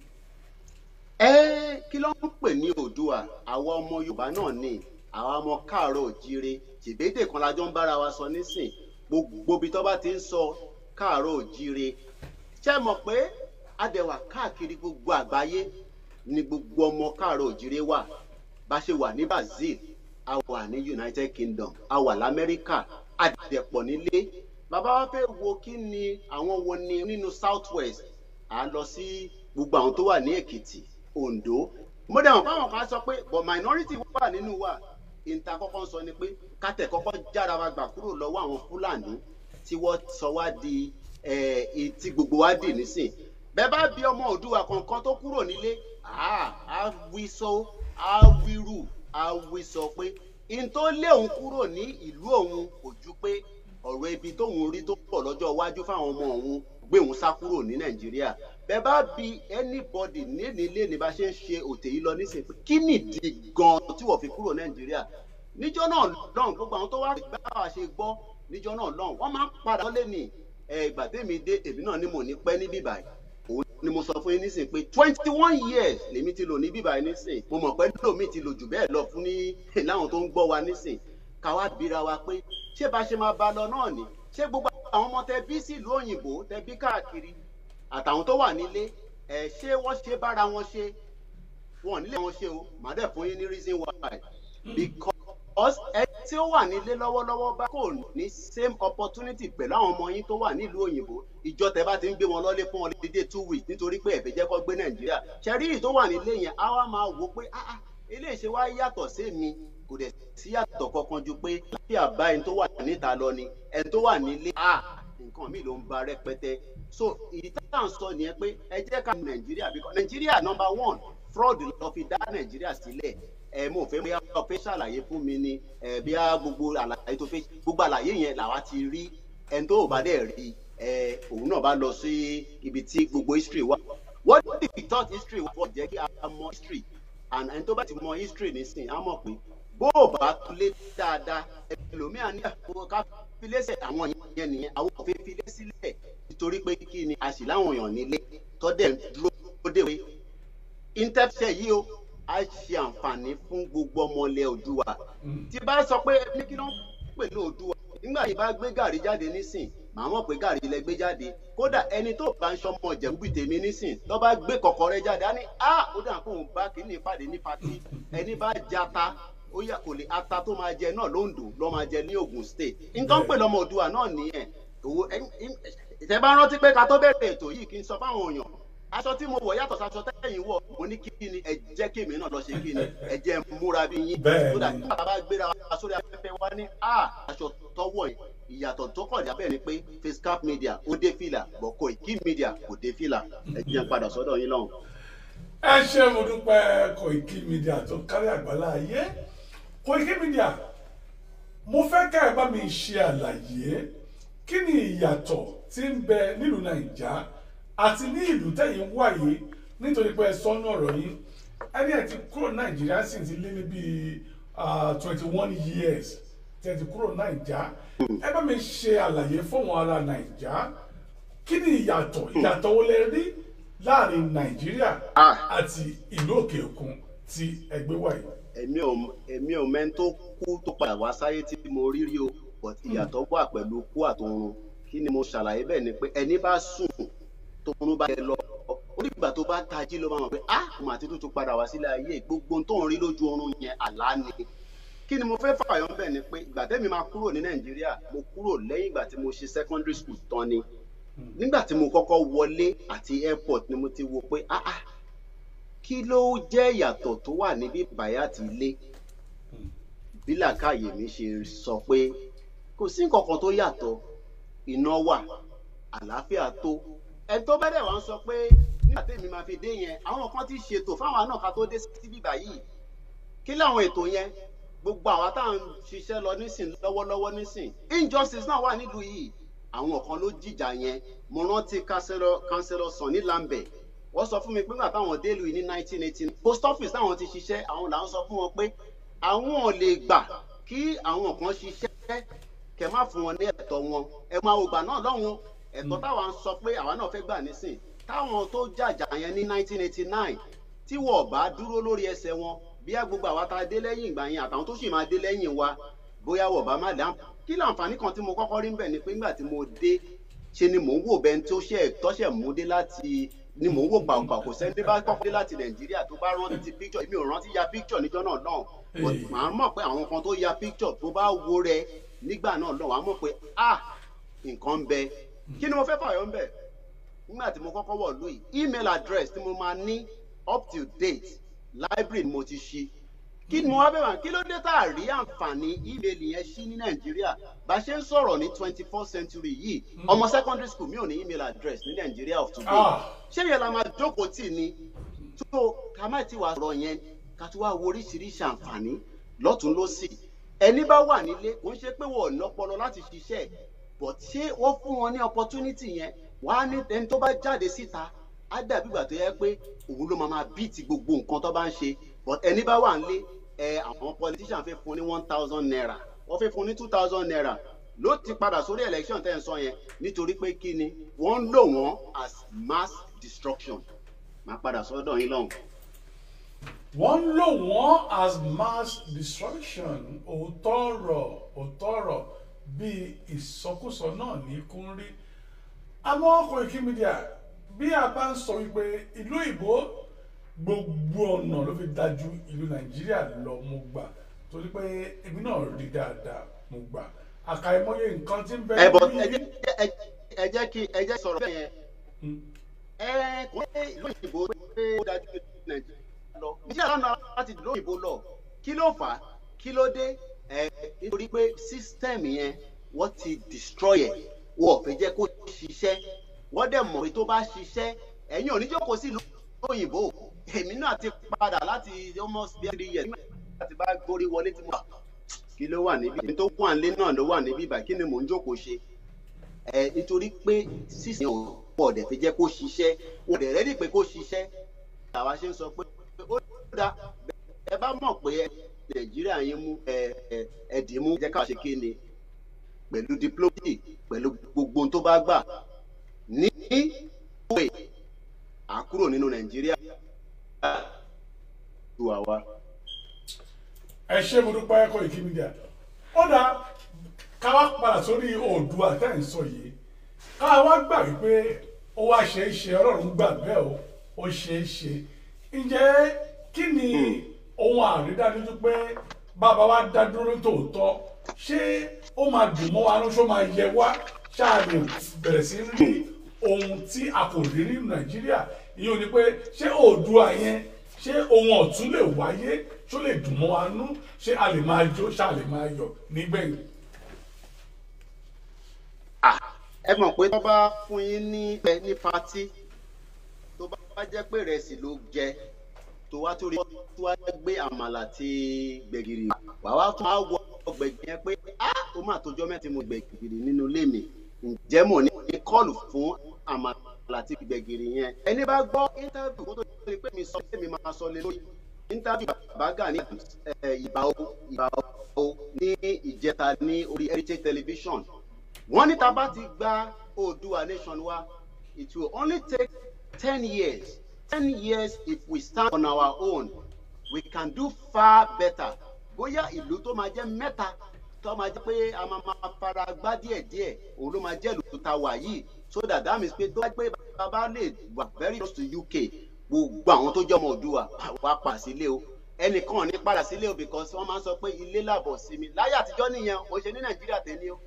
kí ló ń pè ní Oòduà àwa ọmọ Yorùbá náà ni àwa ọmọ káàárọ̀ òjíire tìbédè kan la jọ ń bára wa sọ nísìn gbogbo ibi tó bá ti ń sọ káàárọ̀ òjíire ṣé mọ̀ pé adẹ̀wà káàkiri gbogbo àgbáyé ni gbogbo ọmọ káàárọ̀ òjíire wà bá ṣe wà ní Brazil a wà ní United Kingdom a wà l'Amẹ́ríkà àdẹ̀pọ̀ nílé bàbá wa fẹ́ wo kí ni àwọn wo ni nínú South West à lọ sí gbogbo àwọn tó wà ní Èkìtì Ondo mo dẹ̀ mọ̀ fáwọn kan sọ pé but minority wà nínú wa ìta kọ́kọ́ sọ ni pé kátẹ̀ kọ́kọ́ jára wa gbà kúrò lọ́wọ́ àwọn Fúlàní tí wọ́n sọ wá di tí gbogbo wa dì nísìn bẹ́ẹ̀ bá bí ọmọ Oòduà kankan tó kúrò nílé á wí sọ á wíru á wí sọ pé in tó lé òun kúrò ní ìlú òun kò ju pé ọ̀rọ̀ ibi tóun rí tó pọ̀ lọ́jọ́ iwájú fáwọn ọmọ òun gbé òun sá kúrò ní Nàìjíríà bẹ́ẹ̀ bá bi anybody nílé ní bá ṣe ń ṣe òtè yìí lọ nísìnyí pé kí nìdí gan-an tí wọ́n fi kúrò Nàìjíríà níjọ́ náà lọ́hùn gbogbo àwọn tó wá gbá wa ṣe gbọ́ níjọ́ náà lọ́hùn wọ́n máa ń padà wọlé ní ìgbà tèmi dé èmi náà ni mò ní pẹ́ ní bíbáyìí òun ni mo sọ fún yín nísìnyí pé 21 years lèmi ti lò ní bíbáyìí nísìnyí mo mọ̀ pé lómi ti lò jù bẹ́ẹ̀ lọ fún ní láwọn tó ń gbọ́ wa nísìnyí káwá bíra wa pé ṣé bá ṣe máa bá lọ náà ni ṣé gbogbo àwọn ọmọ tẹ bí sílùú òyìnbó tẹ bí káàkiri àtàwọn tó wà nílé ṣé wọ́n ṣe bára wọn ṣe wọn nílé wọn ṣe o màá dẹ̀ fún yín ní reason why because ẹ tí ó wà nílé lọ́wọ́lọ́wọ́ bá kò ní same opportunity pẹ̀lú àwọn ọmọ yín tó wà nílùú òyìnbó ìjọ tẹ bá ti ń gbé wọn lọ́lé fún holiday 2 weeks nítorí pé ẹ̀fẹ̀ jẹ́ kó gbé Nàìjíríà ṣẹ́rí tó wà nílé yẹn á wá máa wò pé ilé ìṣe wa yàtọ̀ sí mi kò dẹ̀ sí yàtọ̀ kankan ju pé bí àbá ẹni tó wà níta lọ ni ẹni tó wà nílé nǹkan mi ló ń ba rẹpẹtẹ. So ìdí tá à ń sọ nìyẹn pé ẹ jẹ́ ká Nàìjíríà because Nàìjíríà number one fraud ló fi dá Nàìjíríà sílẹ̀. Mo fẹ́ bí a fẹ́ ṣàlàyé fún mi ni bí a gbogbo àlàyé tó fẹ́ gbogbo àlàyé yẹn làwa ti rí ẹni tó bá dẹ̀ rí òun náà bá lọ sí ibi tí gbogbo history wà. What if we thought history was jẹ́ kí a mọ history and ẹni tó bá ti mọ history nísìn á mọ̀ pé bó o bá tún lé dáadáa ẹlòmíà ní ká fi lẹ́sẹ̀ àwọn yẹn nìyẹn àwọn kò fi lé sílẹ̀ nítorí pé kí ni a sì láwọn èèyàn nílé tọ́dẹ̀ dúró dé pé intercept yìí o a ṣe àǹfààní fún gbogbo ọmọ ilẹ̀ Oòduà. Tí bá sọ pé ní kí ló ń pè ní Oòduà nígbà yìí bá gbé gàrí jáde nísìn màá mọ̀ pé gàrí lẹ gbé jáde kódà ẹni tó bá ń ṣọmọ Ìjẹ̀bú tèmi nísìn tó bá gbé kọ̀kọ̀rẹ́ jáde á ní ó dà kó òun bá kí ní ìpàdé ní pati ẹni bá jata ó yà kò lè ata tó máa jẹ náà l'Oǹdó ló máa jẹ ní Ògùn state nǹkan pè lọ́mọ Oòduà náà nìyẹn. Ìtẹ́ bá rántí pé ká tó bẹ̀rẹ̀ ètò yìí kí n sọ fáwọn èèyàn aṣọ tí mo wọ̀ yàtọ̀ sáṣọ tẹ́yìn wọ̀ mo ní kí ni ẹ jẹ́ kí èmi náà lọ ṣe kí ni ẹ jẹ́ múra bí yín tó dà nígbà bá gbéra wa sórí afẹ́fẹ́ wa ní aṣọ tọwọ́ ìyàtọ̀ tó kọ̀ jábẹ́ ni pé Facecap Media ó dé fìlà bọ̀ Koiki Media kò dé fìlà ẹ jẹ́ padà sọ́dọ̀ yín lọ́hùn. ẹ ṣé mo dúpẹ́ Koiki Media tó kárí àgbálá ayé. Koiki Media mo fẹ́ ká ẹ bá mi ṣe àlàyé kí ni ìyàtọ̀ tí ń bẹ nílùú Nàìjíríà àti ní ìlú tẹ̀yìn wáyé nítorí pé ẹ sọ́nù ọ̀rọ̀ yìí ẹni ẹ̀ ti kúrò Nàìjíríà sì ti lé ní bíi 21 years tẹ̀ ti kúrò Nàìjíríà ẹ bá mi ṣe àlàyé fún wọn ará Nàìjíríà kí ni ìyàtọ̀ wo lẹ rí láàrin Nàìjíríà àti ìlú òkè òkun tí ẹgbẹ́ wáyé. èmi ò mẹ́ni tó kú tó padà wá sáyé tí mo rí rí o but ìyàtọ̀ wà pẹ̀lú kú àtọ̀run kí ni mo ṣàlàyé bẹ́ẹ̀ ni pé ẹni bá sùn tóun bá yẹ lọ onígbà tó bá tají ló máa mọ̀ pé mo àti tuntun padà wá sílé ayé gbogbo tó ń rí lójú oorun yẹn àlá ni. Kí ni mo fẹ́ fààyàn bẹ́ẹ̀ ni pé ìgbà tẹ́mi máa kúrò ní Nàìjíríà mo kúrò lẹ́yìn ìgbà tí mo ṣe secondary school tán ni. Nígbà tí mo kọ́kọ́ wọlé àti airport ni mo ti wo pé kí ló jẹ́ ìyàtọ̀ tó wà níbí bàyá àti ilé. Bí làákàyè mi ṣe sọ pé kò sí nǹkan kan tó yàtọ̀ iná wà àlàáfíà tó. Ẹni tó bẹ́ẹ̀ wá ń sọ pé nígbà tẹ́mi máa fi dé yẹn àwọn kan ti ṣètò fáwọn náà ká tó dé sí bíbá yìí. Kí láwọn ètò yẹn gbogbo àwa tá à ń ṣiṣẹ́ lọ nísìn lọ́wọ́lọ́wọ́ nísìn injustice náà wà nílùú yìí àwọn kan ló jìjà yẹn. Mo rántí councillor Sunny Lambert wọ́n sọ fún mi pé nígbà táwọn dé ìlú yìí ní 1918 post office táwọn ti ṣiṣẹ́ àwọn là ń sọ fún wọn pé àwọn ò lè gbà kí àwọn kan ṣiṣẹ́ kẹ má fún wọn ní ẹ̀tọ́ wọn. Ẹ máa wò gbà náà lọ́hùn ẹ̀tọ́ táwa ń sọ pé àwa náà fẹ́ gbà nísìn táwọn tó jàjà yẹn ní 1989 tí wọ́n bá dúró lórí ẹsẹ̀ wọn bí a gbogbo àwa tá a dé lẹ́yìn ìgbà yẹn àtàwọn tó sì máa dé lẹ́yìn wa bóyá wọ́n bá má dá. Kí láǹfààní kan tí mo kọ́kọ́ rí ń bẹ̀ ni pé nígbà tí mo dé ṣe ni mò ń wò bẹ́ẹ̀ tọ́ṣẹ̀ mú dé láti ni mò ń wò pàápàá kò sẹ́ni bá kọ́kọ́ dé láti Nàìjíríà tó bá rántí picture èmi ò rántí ya picture níjọ́ náà náà but màá mọ̀ pé àwọn kan tó ya picture tó bá wo rẹ nígbà náà náà wàá mọ̀ pé nǹkan ń bẹ. Kí ni mo fẹ́ fààyàn ń bẹ̀ nígbà tí mo kọ́kọ́ wọ̀ lóyè email address tí mo máa ní up to date library ni mo ti ṣí. Kí ni mo wá bẹ̀rẹ̀ kí ló dé tá a rí àǹfààní email yẹn ṣí ní Nàìjíríà bá ṣe ń sọ̀rọ̀ ní 21st century yìí ọmọ secondary school mi ò ní email address ní Nàìjíríà of today. Ṣé yẹn la máa jókòó tì ní tó ká má ti wá sọ̀rọ̀ yẹn ká tún wá wo oríṣiríṣi àǹfààní lọ́tún lọ́sì. Ẹni bá wà nílé kò ń ṣe pé wọ́n ò lọ́pọlọ láti ṣiṣẹ́ but ṣé wọ́n fún wọn ní opportunity yẹn wàá ní ẹni tó bá jáde síta á dàbí ìgbà tó yẹ pé òun ló máa bíìtì gbogbo nǹkan tó bá ń ṣe but ẹni bá wà nílé àwọn politician fẹ́ fún ní 1,000 naira wọ́n fẹ́ fún ní 2,000 naira ló ti padà sórí election tẹ́ ń sọ yẹn nítorí pé kí ni wọ́n ń lò wọ́n as mass destruction. Máa padà sọ́dọ̀ yín lọ́hùn. Wọ́n ń lò wọ́n as mass destruction. Òótọ́ ọ̀rọ̀ bí ìsọkúsọ náà ní kún rí. Àmọ́ Koiki Media bí a bá ń sọ wípé ìlú ìbò gbogbo ọ̀nà ló fi dájú ìlú Nàìjíríà lọ mo gbà torí pé èmi náà rí dáadáa mo gbà àkàìmọye nǹkan tí ń bẹ. ẹ jẹ́ sọ̀rọ̀ bẹ́ẹ̀ yẹn kò ní ìlú ìbò pé ó dájú ìlú Nàìjíríà lọ Nàìjíríà lánàá láti ìlú òyìnbó lọ kí ló fà á kí ló dé nítorí pé system yẹn wọ́n ti destroy ẹ̀ wọ́n ò fẹ́ jẹ́ kó ṣiṣẹ́ wọ́n dẹ̀ mọ̀ pé tó bá ṣiṣẹ́ ẹ̀yin ò ní jókòó sí ìlú òyìnbó èmi náà ti padà láti almost 3 years láti bá gbórí wọlé tí mo wà kí ló wà níbí tó kún àlé náà ló wà níbí báyìí kí ni mò ń jókòó ṣe nítorí pé sísè yẹn ò pọ̀ dẹ̀ fi jẹ́ kó ṣiṣẹ́ wọ́n dẹ̀ rẹ́dí pé kó ṣiṣẹ́ àwa ṣe ń sọ pé ó dá ẹ bá mọ̀ pé Nàìjíríà yín mú ẹ̀dínmú jẹ́ ká ṣe kí ni pẹ̀lú diplomacy pẹ̀lú gbogbo tó bá gbà ní ìwé àkúrò nínú Nàìjíríà ju àwa. ẹ ṣé mo dúpẹ́ Koiki Media ó dá ká wá padà sórí Oòduà tẹ́ ń sọ yìí ká wá gbà wípé ó wá ṣe é ṣe Ọlọ́run gbà bẹ́ẹ̀ ó ṣe é ṣe ǹjẹ́ kí ni ohun àrídájú pé bàbá wa dá dúró tòótọ́ ṣé ó máa dùn mọ́ wa ló ṣó máa yẹ wá ṣáà lè bẹ̀rẹ̀ sí rí ohun tí a kò rí ní Nàìjíríà ìyẹn ò ní pé ṣé Oòduà yẹn ṣé ohun ọ̀tún lè wáyé ṣó lè dùn mọ́ wa nú ṣé a lè máa jó ṣáà lè máa yọ̀ nígbẹ̀yìn. ẹ mọ̀ pé tó bá fún yín ní patí tó bá jẹ́ pé ìrẹsì ló jẹ tó wá tó rí tó wá gbé àmàlà àti gbẹ̀gìrì wà wá tún á wọ gbẹ̀gìrì yẹn pé ó mà tójọ́ mẹ́tí mo gbẹ̀gìrì nínú ilé mi ǹjẹ́ mo ní kọ́ọ̀lù fún àmàlà àti gbẹ̀gìrì yẹn ẹni bá gbọ́ íńtábìù kó tó rí pé mi sọ pé mi máa sọ lé lórí íńtábìù bàbá Gani ìbà o ní ìjẹta ní orí Heritage Television wọ́n ní tá bá ti gba Oòduà nation wa it will only take 10 years. 10 years if we stand on our own we can do far better bóyá ìlú tó máa jẹ́ mẹ́ta tó máa jẹ́ pé a máa fara gbá díẹ̀díẹ̀ òun ló máa jẹ́ ìlú tá wà yìí so that means pé tó bá gbé bàbá lè wà very close to UK gbogbo àwọn tó jẹ́ ọmọ Oòduà wá padà sílé o ẹnìkan ní padà sílé o because wọ́n máa ń sọ pé ilé làbọ̀ sí mi láyé àtijọ́ nìyẹn ó ṣe ní Nàìjíríà tẹ́ni o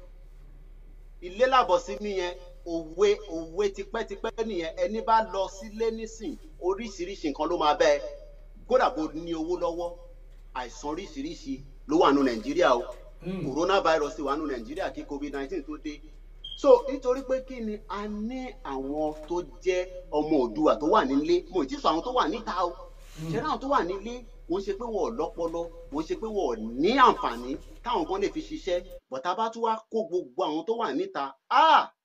ilé làbọ̀ sí mi yẹn òwe tipẹ́tipẹ́ nìyẹn ẹni bá lọ sílé nísìn oríṣiríṣi nǹkan ló máa bẹ́ẹ̀ kódà bó ní owó lọ́wọ́ àìsàn oríṣiríṣi ló wà nù Nàìjíríà o coronavirus wà nù Nàìjíríà kí COVID-19 tó dé so nítorí pé kí ni a ní àwọn tó jẹ́ ọmọ Oòduà tó wà nílé mo ti sọ àwọn tó wà níta o ṣẹlẹ àwọn tó wà nílé wọ́n ṣe pé wọ́n lọ́pọlọ wọ́n ṣe pé wọ́n ní àǹfààní táwọn kan lè fi ṣiṣẹ́ bọ̀tá bá tún wá kó gbogbo àwọn tó wà níta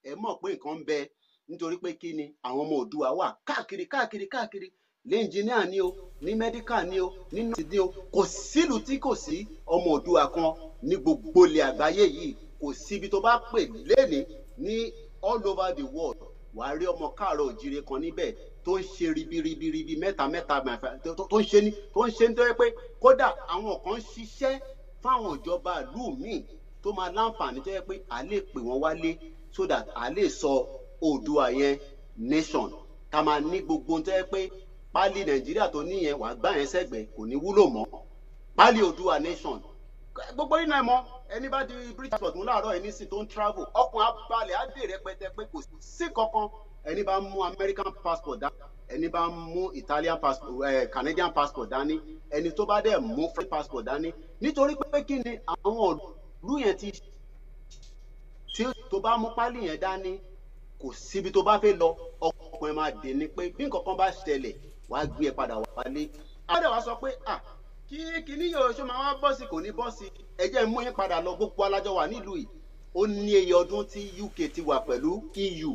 ẹ mọ̀ pé nǹkan ń bẹ nítorí pé kí ni àwọn ọmọ Oòduà wà káàkiri ní engineer ni o ní medical ni o ní nurse ni o kò sílùú tí kò sí ọmọ Oòduà kan ní gbogbo ilẹ̀ àgbáyé yìí kò síbi tó bá pè léni ní all over the world wàá rí ọmọ káàárọ̀ òjíire kan níbẹ̀ tó ń ṣe ribiribi mẹ́ta tó ń ṣe nítorí pé kódà àwọn kan ń ṣiṣẹ́ fáwọn ìjọba ìlú míì tó máa láǹfààní tó yẹ pé a lè pè wọ́n wálé so that a lè sọ Oòduà yẹn nation ká máa ní gbogbo tó yẹ pé pálí Nàìjíríà tó níyẹn wàá gbá yẹn sẹ́gbẹ̀ẹ́ kò ní wúlò mọ́ pálí Oòduà nation gbogbo nínú ẹ mọ̀ ẹni bá di British passport mú láàárọ̀ ẹni sì tó ń travel ọkùnrin abalẹ̀ á dè rẹpẹtẹ pé kò sí kankan ẹni bá mú American passport dání ẹni bá mú Italian passport Canadian passport dání ẹni tó bá dẹ̀ mú French passport dání nítorí pé kí ni àwọn ìlú yẹn tí tó bá mú pálí yẹn dání kò síbi tó bá fẹ́ lọ ọkùnrin máa dè ní pé bí nǹkan kan bá ṣẹlẹ̀ wàá gbé ẹ padà wálé àwọn ẹ̀dẹ̀ wá sọ pé kí kíní yóò ṣe máa wá bọ́ọ̀sì kò ní bọ́ọ̀sì ẹ jẹ́ mú yín padà lọ gbogbo alájọ wà nílùú yìí ó ní iye ọdún tí UK ti wà pẹ̀lú EU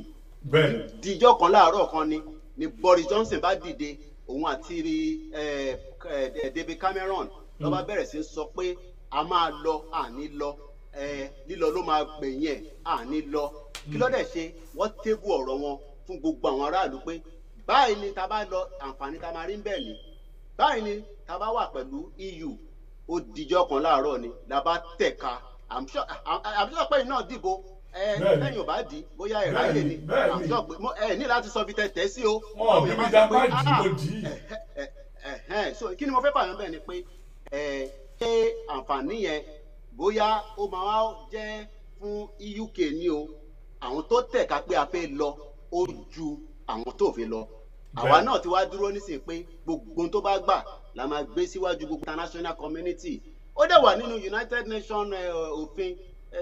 díjọ́ kan láàárọ̀ kan ni Boris Johnson bá dìde òun àti David Cameron ló bá bẹ̀rẹ̀ sí sọ pé a máa lọ àní lọ lílọ ló máa gbẹ̀yìn ẹ̀ àní lọ kí ló dẹ̀ ṣe wọ́n tébù ọ̀rọ̀ wọn fún gbogbo àwọn aráàlú pé báyìí ni tá bá lọ àǹfààní tá máa rí ń bẹ̀ ni báyìí ni tá bá wà pẹ̀lú EU ó dijọ́ kan láàárọ̀ ni la bá tẹ̀ka I'm sure pé iná dìbò lẹ́yìn ò bá dì bóyá ẹ̀rọ ayé ni I'm sure pé ní láti sọ bí tẹ̀ sí o. wọn bí mi dá báàgì ló dì í. so kí ni mo fẹ́ fààyàn bẹ́ẹ̀ ni pé ṣé àǹfààní yẹn bóyá ó máa wá jẹ́ fún UK ni o àwọn tó tẹ̀ka pé a fẹ́ lọ ó ju àwọn tó fẹ́ lọ àwa náà ti wá dúró nísìnyí pé gbogbo tó bá gbà la máa gbé síwájú gbogbo international community. Ó dẹ̀ wà nínú United Nations òfin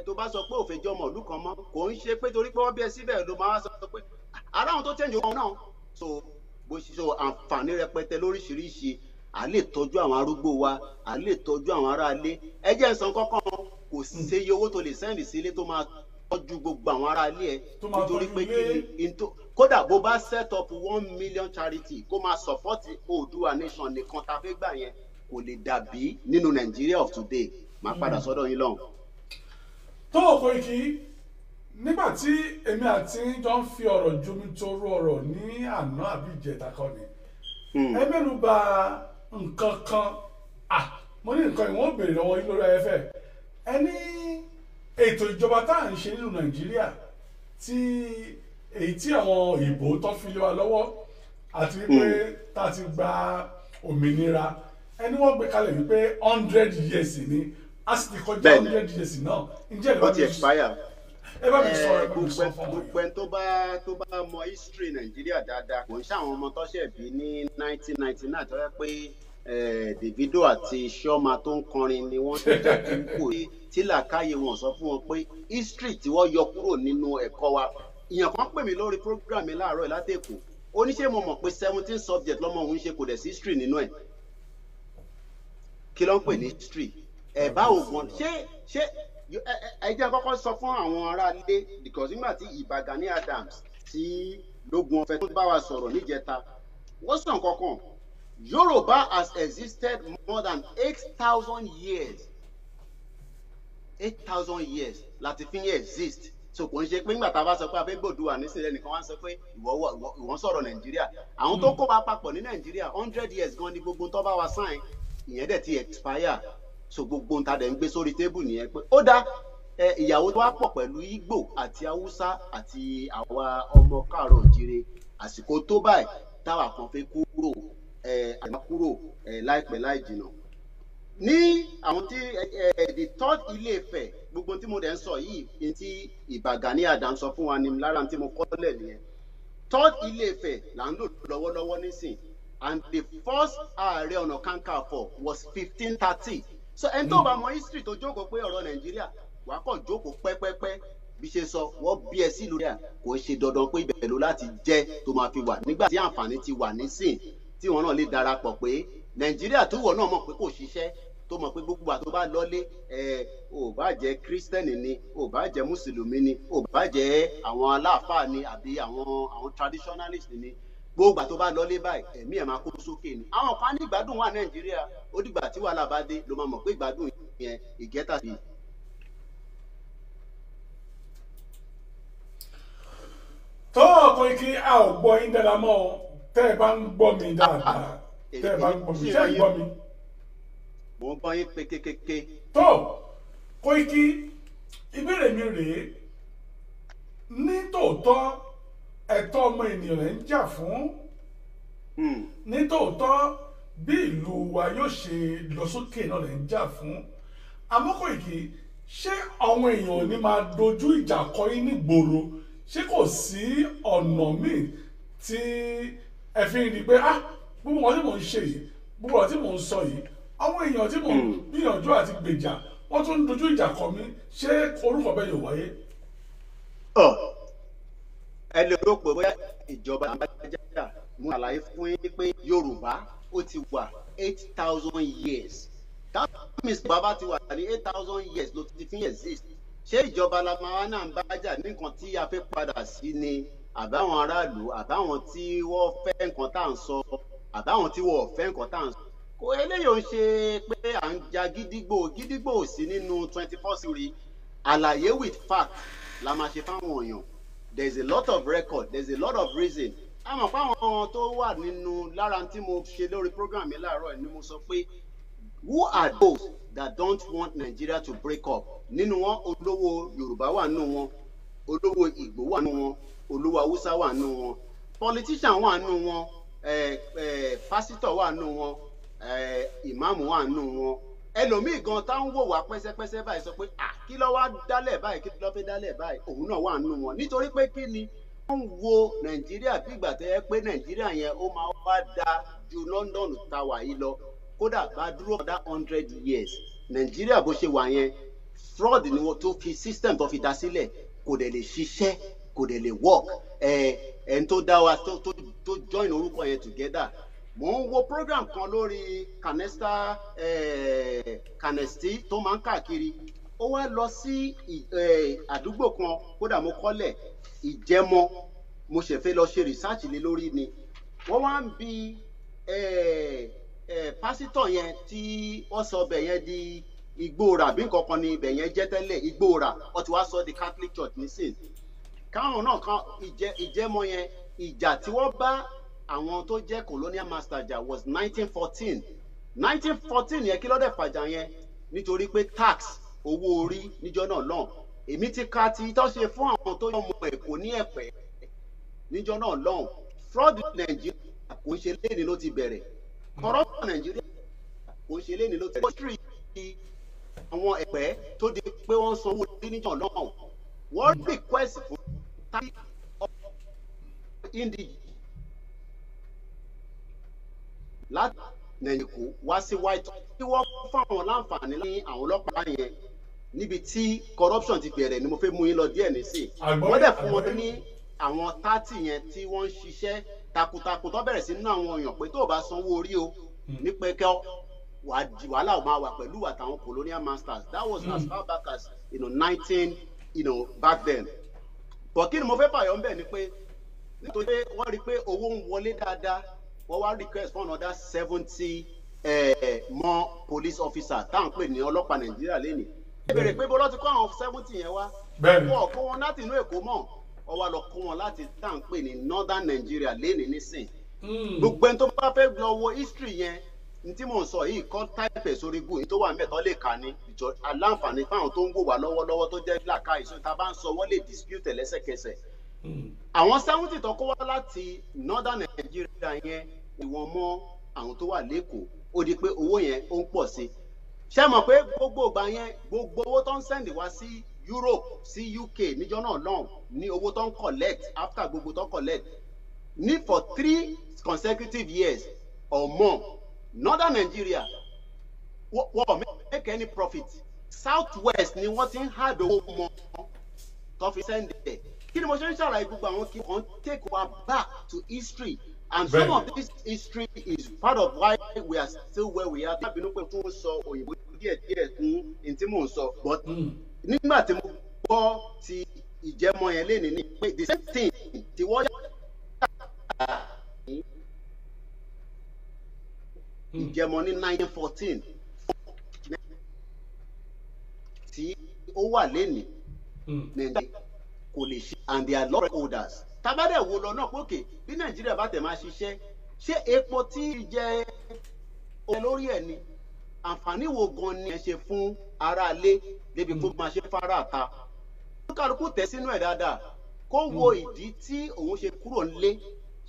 tó bá sọ pé òfin jọmọ ìlú kan mọ́ kò ń ṣe pé torí pé wọ́n bí ẹ síbẹ̀ ló máa sọ pé ara àwọn tó change wọn náà. So bó ṣe sọ àǹfààní rẹpẹtẹ lóríṣiríṣi, à lè tọ́jú àwọn arúgbó wa, à lè tọ́jú àwọn aráalé. Ẹ jẹ́ nsàn kankan kò séye owó tó lè sẹ́ndì sílé tó máa tọ́jú gbogbo àwọn aráalé ẹ nítorí pé kí ni kódà bó bá set up 1 million charity kó máa support Oòduà nation nìkan tá a fẹ́ gbà yẹn kò lè dàbí nínú Nigeria of today. Máa padà sọ́dọ̀ yín lọ́hùn. tó o Koiki nígbà tí èmi àti jọ ń fi ọ̀rọ̀ jomitoro ọ̀rọ̀ ní àná àbí ìjẹta kan ni ẹ mẹ́nu bà nǹkan kan mo ní nǹkan ìwọ̀n béèrè lọ́wọ́ yín lórí ayẹfẹ́ ẹ ní ètò ìjọba tá à ń ṣe nínú Nàìjíríà tí èyí tí àwọn òyìnbó tó fi lé wa lọ́wọ́ àti wípé tá a ti gba òmìnira ẹni wọ́n gbé kalẹ̀ wípé 100 years ni a sì ti kọjá 100 years náà ǹjẹ́ ìlú ti expire. ẹ bá mi sọ gbogbo ẹni tó bá mọ history Nàìjíríà dáadáa kò ń ṣe àwọn ọmọ tó ṣẹ̀ bí ní 1999 tó yẹ pé Davido àti Chioma tó ń kọrin ni wọ́n tó jà kúkú tí làákàyè wọn sọ fún wọn pé history tí wọ́n yọ kúrò nínú ẹ̀kọ́ wa. Ìyàn kan pè mí lórí program mi láàárọ̀ láti Èkó ó ní ṣé mo mọ̀ pé 17 subject lọ́mọ òun ṣe kò dẹ̀ sí history nínú ẹ̀. Kí ló ń pè ní history? Báwo gan ṣé ẹ jẹ́ kọ́kọ́ sọ fún àwọn aráalé because nígbà tí Ìbà Gani Adams tí lógun ọ̀fẹ́ tó bá wa sọ̀rọ̀ níjẹta wọ́n sàn kankan Yorùbá has existed more than 8,000 years 8,000 years láti fi ń exist. So kò ń ṣe pé nígbà tá a bá sọ pé a fẹ́ gbòdúwà nísìnyẹn nìkan wá ń sọ pé ìwọ sọ̀rọ̀ Nàìjíríà àwọn tó kó wa papọ̀ ní Nàìjíríà 100 years gan ni gbogbo tó bá wa sign ìyẹn dẹ̀ ti expire. So gbogbo ń ta dẹ̀ ń gbé sórí tébù nìyẹn pé ó dá ìyàwó tó wá pọ̀ pẹ̀lú Ìgbò àti Haúsá àti àwa ọmọ káàárọ̀ òjìrè àsìkò tó báyìí táwa kan fẹ́ kúrò àmọ́ láìpẹ́ láì jìnnà. Ní àwọn tí the third Ilé-Ifẹ̀ gbogbo tí mo dẹ̀ ń sọ yìí ní tí Ìbà Gani Adams sọ fún wa ní lára tí mo kọ́lẹ̀ nìyẹn. Third Ilé-Ifẹ̀ là ń lò lọ́wọ́lọ́wọ́ nísìn and the first Ààrẹ Ọ̀nà Kakanfò was 1530. So ẹni tó bá mọ history tó jókòó pé ọ̀rọ̀ Nàìjíríà wà á kàn jókòó pẹ́pẹ́pẹ́ bí ṣe sọ wọ́n bí ẹ sí lórí à kò ṣe dandan pé ibẹ̀ ló láti jẹ́ tó máa fi wà nígbà tí àǹfààní ti wà nísìn tí wọn náà lè darapọ̀ pé Nàìjíríà tó wọ̀ náà mọ̀ pé kò ṣiṣẹ́ tó mọ̀ pé gbogbo àti tó bá lọ́lé ò bá jẹ́ kírísítẹ́nì ni ò bá jẹ́ mùsùlùmí ni ò bá jẹ́ àwọn aláàfáà ni àbí àwọn traditionalist ni gbogbo àti tó bá lọ́lé báyìí ẹ̀mí ẹ̀ máa kó sókè ni. Àwọn kan ní ìgbádùn wà Nàìjíríà ó dìgbà tí wàhálà bá dé ló máa mọ̀ pé ìgbádùn yẹn ìgẹ́ta sí. tó Koiki a ò gbọ́ yín dára mọ́ ọ tẹ́ ẹ bá ń gbọ́ mi dáadáa tẹ́ ẹ bá ń gbọ́ mi ṣé ẹ gbọ́ mi. mo ń bọ́ yín pé kékeré. tó Koiki ìbéèrè mi rèé ní tòótọ́ ẹ̀tọ́ ọmọ ènìyàn rẹ̀ ń jà fún ní tòótọ́ bí ìlú wa yóò ṣe lọ sókè náà rẹ̀ ń jà fún àmọ́ Koiki ṣé àwọn èèyàn ò ní máa dojú ìjà kọ yín nígboro ṣé kò sí ọ̀nà míì tí ẹ fi ń rí i pé gbogbo wọn tí mò ń ṣe yìí gbogbo wọn tí mò ń sọ yìí àwọn èèyàn tí mò ń gbìyànjú àti gbèjà wọ́n tún ń dojú ìjà kọ mí ṣé orúkọ bẹ́ẹ̀ yóò wáyé. ẹ lè rò pé bóyá ìjọba àbájáde mú àlàyé fún yín pé Yorùbá ó ti wà 8,000 years that means bàbá ti wà ní 8,000 years ló ti fi exist. Ṣé ìjọba la máa náà ń bájà ní nǹkan tí a fẹ́ padà sí ni àbáwọn aráàlú àbáwọn tí wọ́n fẹ́ nǹkan tá à ń sọ àbáwọn tí wọ́n fẹ́ nǹkan tá à ń sọ. Kò eléyìí ò ń ṣe pé à ń ja gídígbò ò sí nínú 21st century. Àlàyé with fact la máa ṣe fáwọn èèyàn. There is a lot of record, there is a lot of reason. Àmọ́ fáwọn tó wà nínú lára tí mo ṣe lórí program mi láàárọ̀ ni mo sọ pé who are those that don't want Nigeria to break up? Nínú wọn olówó Yorùbá wà nínú wọn, olówó Ìgbò wà nínú wọn, olówó Haúsá wà nínú wọn, politician wà nínú wọn, pásítọ̀ wà nínú wọn, ìmáàmù wà nínú wọn. Ẹlòmíì gan tá ń wò wá pẹ́sẹ́pẹ́sẹ́ báyìí sọ pé kí ló wá dálẹ̀ báyìí kí ló fẹ́ dálẹ̀ báyìí òun náà wà nínú wọn nítorí pé kí ni wọ́n ń wo Nàìjíríà bí ìgbà tó yẹ pé Nàìjíríà yẹn ó máa wá da ju London táwa yìí lọ kódà bá dúró for that 100 years nàìjíríà bó ṣe wà yẹn fraud ni wọ́n tó fi system tó fi dá sílẹ̀ kò dẹ̀ lè ṣiṣẹ́ kò dẹ̀ lè work ẹni tó dá wa tó join orúkọ yẹn together. Mo ń wo program kan lórí Canesti tó máa ń káàkiri ó wá lọ sí àdúgbò kan kódà mo kọ́lẹ̀ Ìjẹmọ mo ṣe fẹ́ lọ ṣe research lé lórí ni wọ́n wá ń bi pásítọ̀ yẹn tí wọ́n sọ bẹ̀ yẹn di Igbóòrà bí nǹkan kan ni ibẹ̀ yẹn jẹ́ tẹ́lẹ̀ Igbóòrà wọ́n ti wá sọ di Catholic Church nísìn káwọn náà kan Ìjẹmọ yẹn ìjà tí wọ́n bá àwọn tó jẹ́ colonial master jà was 1914 yẹn kí ló dé fàjà yẹn nítorí pé tax owó orí níjọ́ náà lọ́n èmi ti ka ti tó ṣe fún àwọn tó yọ ọmọ Èkó ní Ẹ̀pẹ́ níjọ́ náà lọ́n fraud Nàìjíríà kò ń ṣe léni ló ti bẹ̀rẹ̀ corruption Nàìjíríà kò ń ṣe léni ló ti bẹ̀rẹ̀ àwọn Ẹ̀pẹ́ tó di pé wọ́n sanwó orí níjọ́ náà wọ́n request fún tax indigene láti Nàìjíríà wá sí White tí wọ́n fáwọn láǹfààní ní àwọn ọlọ́pàá yẹn níbi tí corruption ti bẹ̀rẹ̀ ni mo fẹ́ mú yín lọ díẹ̀ nísìn wọ́n dẹ̀ fún wọn ní àwọn 30 yẹn tí wọ́n ń ṣiṣẹ́ takuntakun tó bẹ̀rẹ̀ sí nínú àwọn èèyàn pé tó o bá sanwó orí o ní pẹ́kẹ́ wàhálà ò máa wà pẹ̀lú àtàwọn colonial masters that was as far back as 19 back then. But kí ni mo fẹ́ fàyọ̀ ń bẹ̀ ni pé nítorí pé wọ́n rí i pé owó ń wọlé dáadáa wọ́n wá request for another 70 more police officers tá à ń pè ní ọlọ́pàá Nàìjíríà lẹ́nìí. ẹ bèrè pé bọ́lá ti kó àwọn 70 yẹn wá wọ́n kó wọn láti inú Èkó mọ̀ ọ wá lọ kó wọn láti tá à ń pè ní northern Nigeria lẹ́nìí nísìn. gbogbo ẹni tó bá fẹ́ lọ wo history yẹn ní tí mò ń sọ yìí kọ́ táìpẹ̀ sórí gùn tó wà mẹ́tọ́ lè kà ní ìjọ aláǹfààní fáwọn tó ń wò wá lọ́wọ́lọ́wọ́ tó jẹ́ làkà ìṣó tá a bá ń sọ wọ́n lè dispute lẹ́sẹ̀kẹsẹ̀. àwọn 70 tó kó wá láti northern Nigeria yẹn ìwọ̀n mọ́ àwọn tó wà lẹ́kọ̀ọ́ ó di pé owó yẹn ó ń pọ̀ sí. ṣé mọ̀ pé gbogbo ìgbà yẹn gbogbo owó tó ń sẹ́ndì wá sí Europe sí UK níjọ́ náà lọ́hùn ní owó tó ń collect after gbogbo tó ń collect ní for 3 consecutive years or more northern Nigeria wọ́n make any profit southwest ni wọ́n ti ń hard owó mọ́ tó fi sẹ́ndì ẹ̀. Kí ni mo ṣe ń ṣàlàyé gbogbo àwọn kí wọ́n take our back to history. And some of this history is part of why we are still where we are. Tábí inú pé fún sọ òyìnbó díẹ̀ fún ní tí mò ń sọ. But nígbà tí mo gbọ́ ti Ìjẹmọ yẹn lénìí ní pé the same thing ti wọ́n yà Ìjẹmọ ní 1914 tí ó wà lénìí Nàìjíríà kò lè ṣe and they are law holders. Tabadẹ wo lọ náà pókè bí Nàìjíríà bá tẹ̀ máa ṣiṣẹ́ ṣé epo tí jẹ́ olórí ẹ̀ ni àǹfààní wo gan ni ẹ ṣe fún aráalé débi kó máa ṣe fara ta. Kálukú tẹ̀ sínú ẹ̀ dáadáa kó wo ìdí tí òun ṣe kúrò nílé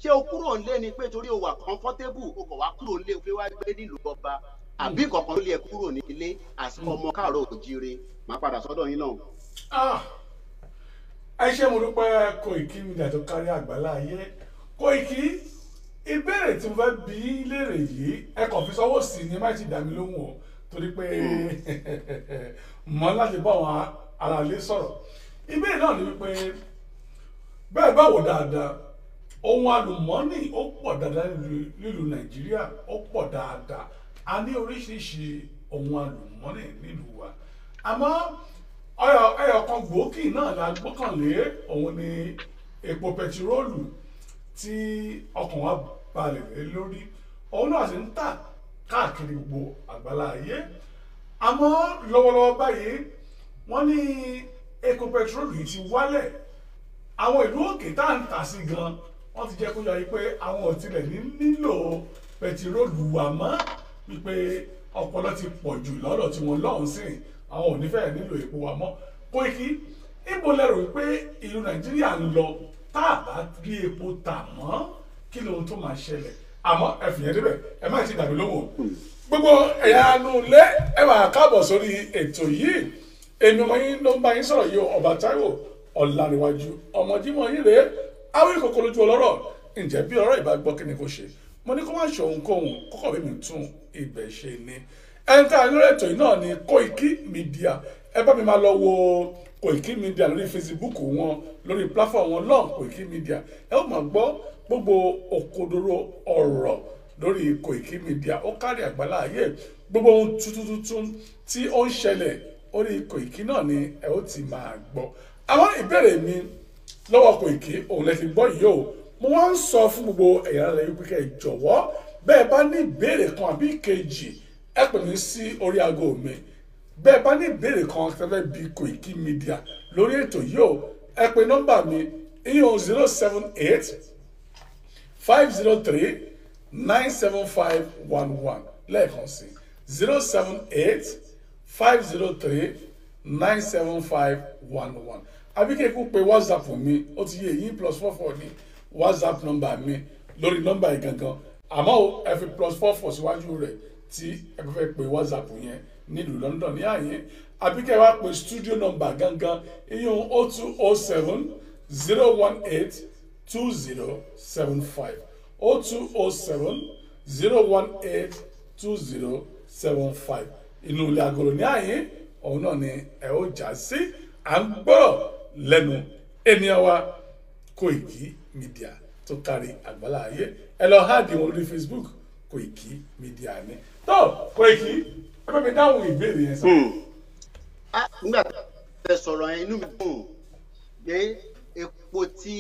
ṣé o kúrò nílé ni pé torí o wà comfortable o kò wá kúrò nílé o fẹ́ wá gbé nílùú ọba àbí kankan ló lé ẹ kúrò nílé àsìkò ọmọ káàárọ̀ òjíire máa padà sọ́dọ̀ yín náà. Ẹ ṣé mo dúpẹ́ Koiki Media tó kárí àgbálá ayé. Koiki ìbéèrè tí mo fẹ́ bi léèrè yìí ẹ kàn fi sọ́wọ́ sí ni má ti dá mi lóhùn o torí pé mọ́ láti bá àwọn aráalé sọ̀rọ̀. Ìbéèrè náà ni wípé bẹ́ẹ̀ bá wò dáadáa ohun àlùmọ́ọ́nì ó pọ̀ dáadáa nílùú Nàìjíríà ó pọ̀ dáadáa a ní oríṣiríṣi ohun àlùmọ́ọ́nì nílùú wa àmọ́ ẹyọ kan gbòógì náà la gbọ́kànlé òun ni epo pẹtiróòlù tí ọkàn wa balẹ̀ lé lórí òun náà sì ń tà káàkiri gbogbo àgbálá ayé àmọ́ lọ́wọ́lọ́wọ́ báyìí wọ́n ní epo pẹtiróòlù yìí ti wálẹ̀ àwọn ìlú òkè tá à ń tà sí gan wọ́n ti jẹ́ kó yọ pé àwọn ò tilẹ̀ nílò pẹtiróòlù wa mọ́ wípé ọpọlọ ti pọ̀ jù lọ́dọ̀ tí wọ́n lọ́hùn sí àwọn ò ní fẹ́ nílò epo wa mọ́. Koiki ibo lẹ rò pé ìlú Nàìjíríà ń lọ tá a bá rí epo tà mọ́ kí lóhun tó máa ṣẹlẹ̀ àmọ́ ẹ fìyẹn débẹ̀ ẹ má ti dàbí lóhùn gbogbo ẹ̀yà anú ilé ẹ máa káàbọ̀ sórí ètò yìí èmi ọmọ yín ló ń bá yín sọ̀rọ̀ yìí Ọba Táíwò Ọláníwájú ọmọ Jímọ̀ yín rèé àwọn ìkòkò lójú ọlọ́rọ̀ ǹjẹ́ bí ọ̀rọ̀ ìbá gbọ́ kí ni kò ṣe mo ní kó má ṣe ohunkóhun kókò bí mi tún ibẹ̀ ṣe ni ẹni tá a lórí ètò yìí náà ni Koiki Media ẹ bá mi máa lọ wo Koiki Media lórí Facebook wọn lórí platform wọn náà Koiki Media ẹ ó máa gbọ́ gbogbo òkodoro ọ̀rọ̀ lórí Koiki Media ó kárí àgbálá ayé gbogbo ohun tuntun tí ó ń ṣẹlẹ̀ orí Koiki náà ni ẹ ó ti máa gbọ́ àwọn ìbéèrè mi lọ́wọ́ Koiki òun lẹ ti gbọ́ yìí o mo wá ń sọ fún gbogbo ẹ̀yà rẹ̀ wípé kẹ́ ẹ jọ̀wọ́ bẹ́ẹ̀ bá ní ìbéèrè kan àbí ìkejì ẹ pè mí sí orí aago mi bẹ́ẹ̀ bá ní ìbéèrè kan tẹ́fẹ́ bí Koiki Media lórí ètò yìí o ẹ pè nọ́mbà mi ìyẹn 078 503 97511 lẹ́ẹ̀kan sí 078 503 97511 àbí kí ẹ kú pé WhatsApp mi ó ti yé yín +44 ní WhatsApp nọ́mbà mi lórí nọ́mbà yìí gangan àmọ́ ẹ fi +44 síwájú rẹ̀ tí ẹ bá fẹ́ pé WhatsApp yẹn nílùú London ní àyè àbí kí ẹ wá pé studio nọ́mbà gangan ìyẹn 0207 018 2075 0207 018 2075 inú ilé agolo ní àyè òun náà ni ẹ ó já sí à ń gbọ́ lẹ́nu ènìyàn wa Koiki Media tó kárí àgbálá ayé ẹ lọ háàdì wọn lórí Facebook Koiki Media ni tó Koiki ẹ bá mi dáhùn ìbéèrè yẹn sọ. nígbà tẹ́ sọ̀rọ̀ yẹn inú mi dùn pé epo tí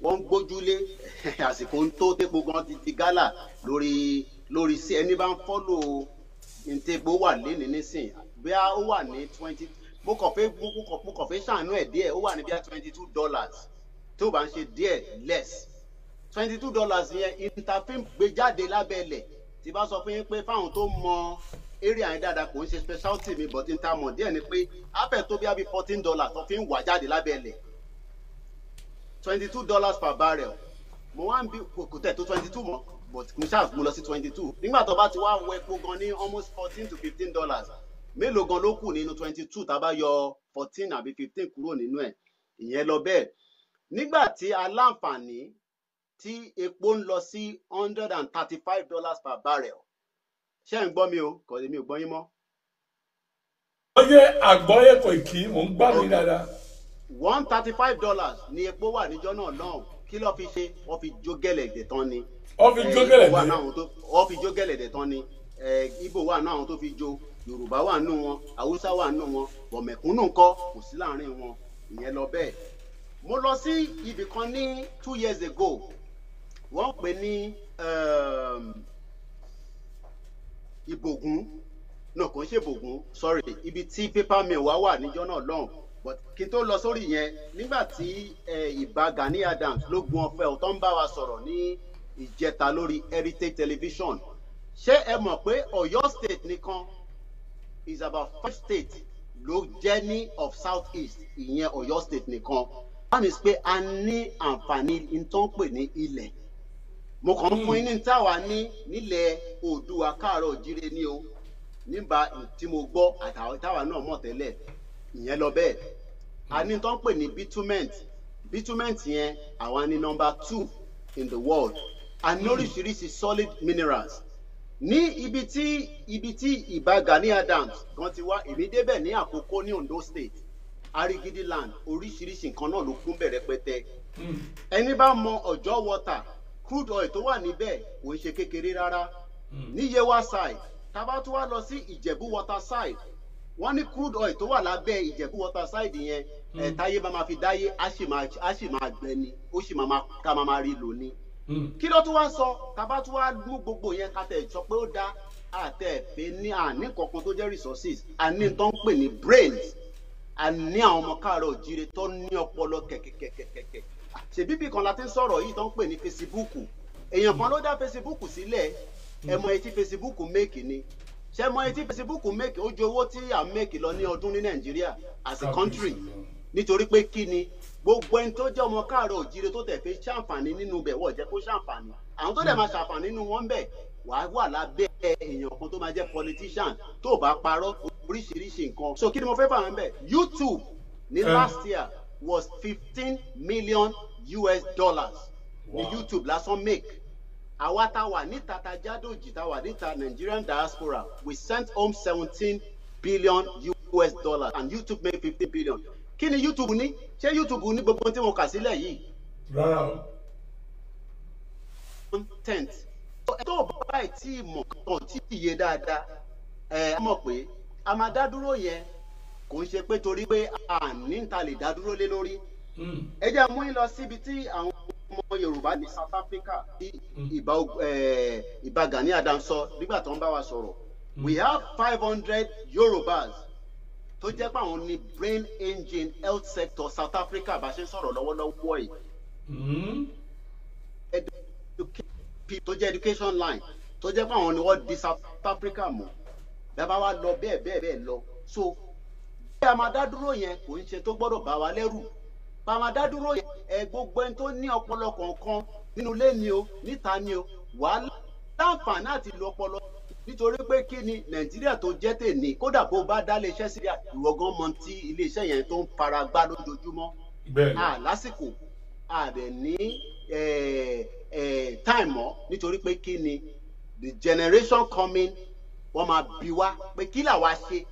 wọ́n ń gbójúlé àsìkò ń tó tépo gan ti di gálà lórí sí ẹni bá ń fọ́lò ntẹ́gbó wà léni nísìn bí ó wà ní 20 mo kàn fẹ́ ṣàánú ẹ̀ díẹ̀ ó wà ní bí i $22 tó bá ń ṣe díẹ̀ less $22 yẹn Interfilm gbé jáde lábẹ́lẹ̀ tí bá sọ fún yín pé fáwọn tó mọ area yẹn dáadáa kò ń ṣe specialty mi but n ta mọ̀ díẹ̀ ni pé afẹ́ tó bí i $14 tó fi ń wà jáde lábẹ́lẹ̀ $22 per barrel mo wá ń bí kò tẹ̀ tó 22 mọ́ but mo ṣáà mo lọ sí 22 nígbà tó bá ti wá wọ epo gan ní almost $14 to $15 mélòó gan ló kù nínú 22 tá a bá yọ 14 àbí 15 kúrò nínú ẹ̀ ìyẹn lọ bẹ́ẹ̀ nígbà tí aláǹfààní tí epo ń lọ sí $135 per barrel ṣé ń gbọ́ mi o kò lè mi ò gbọ́ yín mọ́. ó yẹ àgbọ́yé Koiki mò ń gbádùn yín dáadáa. $135 ni epo wà níjọ́ náà lọ́hùn kí ló fi ṣe wọ́n fi jó gẹ̀lẹ̀dẹ̀ tán ni. wọ́n fi jó gẹ̀lẹ̀dẹ̀. wọ́n fi jó gẹ̀lẹ̀dẹ̀ tán ni Ìgbò wà náà àwọn tó fi jó Yorùbá wà nù wọn Haúsá wà nù wọn bọ̀mẹ̀kúnnù ńkọ́ kò sí láàrin wọn ìyẹn lọ bẹ́ẹ̀. mo lọ sí ibì kan ní 2 years ago wọ́n pè ní Ìbògùn náà kò ń ṣe Ìbògùn sorry ibi tí paper mill wà níjọ́ náà lọ́hùn but kí n tó lọ sórí yẹn nígbà tí ìbá Gani Adams ló gun ọ̀fẹ́ ọ̀tọ́ ń bá wa sọ̀rọ̀ ní ìjẹta lórí Heritage Television ṣé ẹ mọ̀ pé Ọ̀yọ́ state nìkan is about 5 states ló jẹ́ ní of South East ìyẹn Ọ̀yọ́ state nìkan that means pé a ní àǹfààní ìtọ́npè ní ilẹ̀ mo kàn ń fún yín ní táwa ní nílẹ̀ Oòduà Káàárọ̀ Oòjíire ní o nígbà tí mo gbọ́ àtàwọn táwa náà mọ̀ tẹ́lẹ̀ ìyẹn lọ bẹ́ẹ̀ a ní tó ń pè ní bitument yẹn àwa ní number 2 in the world a ní oríṣiríṣi solid minerals ní ibi tí ìbá Gani Adams gan ti wá èmi débẹ̀ ní Àkókó ní Ondo State Arigidi land oríṣiríṣi nǹkan náà ló kún bẹ̀ rẹpẹtẹ ẹni bá mọ Ọ̀jọ́ water crude oil tó wà níbẹ̀ kò ń ṣe kékeré rárá ní Yewa side tá bá tún wá lọ sí Ìjẹ̀bú water side wọ́n ní crude oil tó wà lábẹ́ Ìjẹ̀bú water side yẹn táyé bá máa fi dáyé á sì máa gbẹ ni ó sì máa ká máa rí lò ní. kí ló tún wá sọ tábà tún wá mú gbogbo yẹn ká tẹ̀ sọ pé ó dá àtẹ̀fẹ́ ní àní kankan tó jẹ́ resources àní tó ń pè ní brains àní àwọn ọmọ Káàárọ̀ Oòjíire tó ní ọpọlọ kẹ̀kẹ̀kẹ̀kẹ̀kẹ̀ ṣèbíbí kan la ti ń sọ̀rọ̀ yìí tó ń pè ní Facebook èèyàn kan ló dá Facebook sílẹ̀ ẹ mọ etí Facebook make ni ṣe mọ etí Facebook make ó ju owó tí à ń make lọ ní ọdún ní Nàìjíríà as a country nítorí pé kí ni gbogbo ẹni tó jẹ́ ọmọ Káàárọ̀ Oòjíire tó tẹ̀ fẹ́ ṣàǹfààní nínú bẹ̀ wọ́n jẹ́ kó ṣàǹfààní àwọn tó dẹ̀ máa ṣàǹfààní nínú wọn bẹ̀ wàá wà lábẹ́ èèyàn kan tó máa jẹ́ politician tó bá parọ́ oríṣiríṣi nǹkan. So kí ni mo fẹ́ fà wọ́n bẹ̀ YouTube ní last year was $15 million ní YouTube lásán make àwa tá wà níta tá jádòjì tá wà níta Nigerian diaspora we sent home 17 billion US dollars and YouTube made 15 billion. Kí ni YouTube ní? Ṣé YouTube ní gbogbo tí mo kà sílẹ̀ yìí? Rárá o. Content. Tó bá ì tí mọ̀ kàn tí iye dáadáa a mọ̀ pé a máa dá dúró yẹn kò ń ṣe pé torí pé a ní ta lè dá dúró lé lórí. Ẹ jẹ́ mú yín lọ síbi tí àwọn ọmọ Yorùbá ní South Africa tí Ìbà Gani Adams sọ nígbà tó ń bá wa sọ̀rọ̀. We have 500 Yorùbás tó jẹ́ pé àwọn ní brain engine health sector South Africa bá ṣe ń sọ̀rọ̀ lọ́wọ́lọ́wọ́ yìí. Tó jẹ́ education line tó jẹ́ pé àwọn ni wọ́n di South Africa mọ̀ bẹ́ẹ̀ bá wa lọ bẹ́ẹ̀ lọ so bí a máa dá dúró yẹn kò ń ṣe tó gbọ́dọ̀ bá wa lẹ́rù bá a máa dá dúró yẹn gbogbo ẹni tó ní ọpọlọ kọ̀ọ̀kan nínú ilé ni o níta ni o wà á láǹfààní àti lo ọpọlọ nítorí pé kí ni Nàìjíríà tó jẹ́ tèmi kódà bó bá dá iléeṣẹ́ sílẹ̀ ìwọ̀gán mọ tí iléeṣẹ́ yẹn tó ń fara gbá lójoojúmọ́ lásìkò àdẹ̀ ní time mọ́ nítorí pé kí ni the generation coming wọ́n máa bi wá pé kí làwa ṣe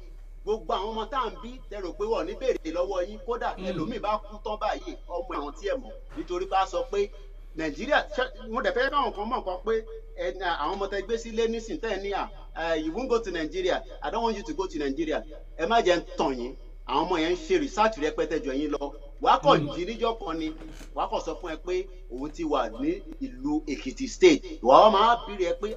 gbogbo àwọn ọmọ tá à ń bí tẹrò pé wọ́n ní béèrè lọ́wọ́ yín kódà ẹlòmíì bá kú tán báyìí ọmọ ẹ̀wọ̀n tí ẹ̀ mọ̀ nítorí pé a sọ pé Nàìjíríà mo dẹ̀ fẹ́ káwọn kan mọ̀ nǹkan pé àwọn ọmọ tẹ gbé sílé nísìnyí tẹ́ ẹ̀ ní you won't go to Nigeria I don't want you to go to Nigeria ẹ má jẹ́ ń tàn yín àwọn ọmọ yẹn ń ṣe research rẹpẹtẹ jọ yín lọ wàá kọ̀ jí níjọ́ kan ni wàá kọ̀ sọ fún ẹ pé òun ti wà ní ìlú Èkìtì state ìwà wọn máa bìrì ẹ pé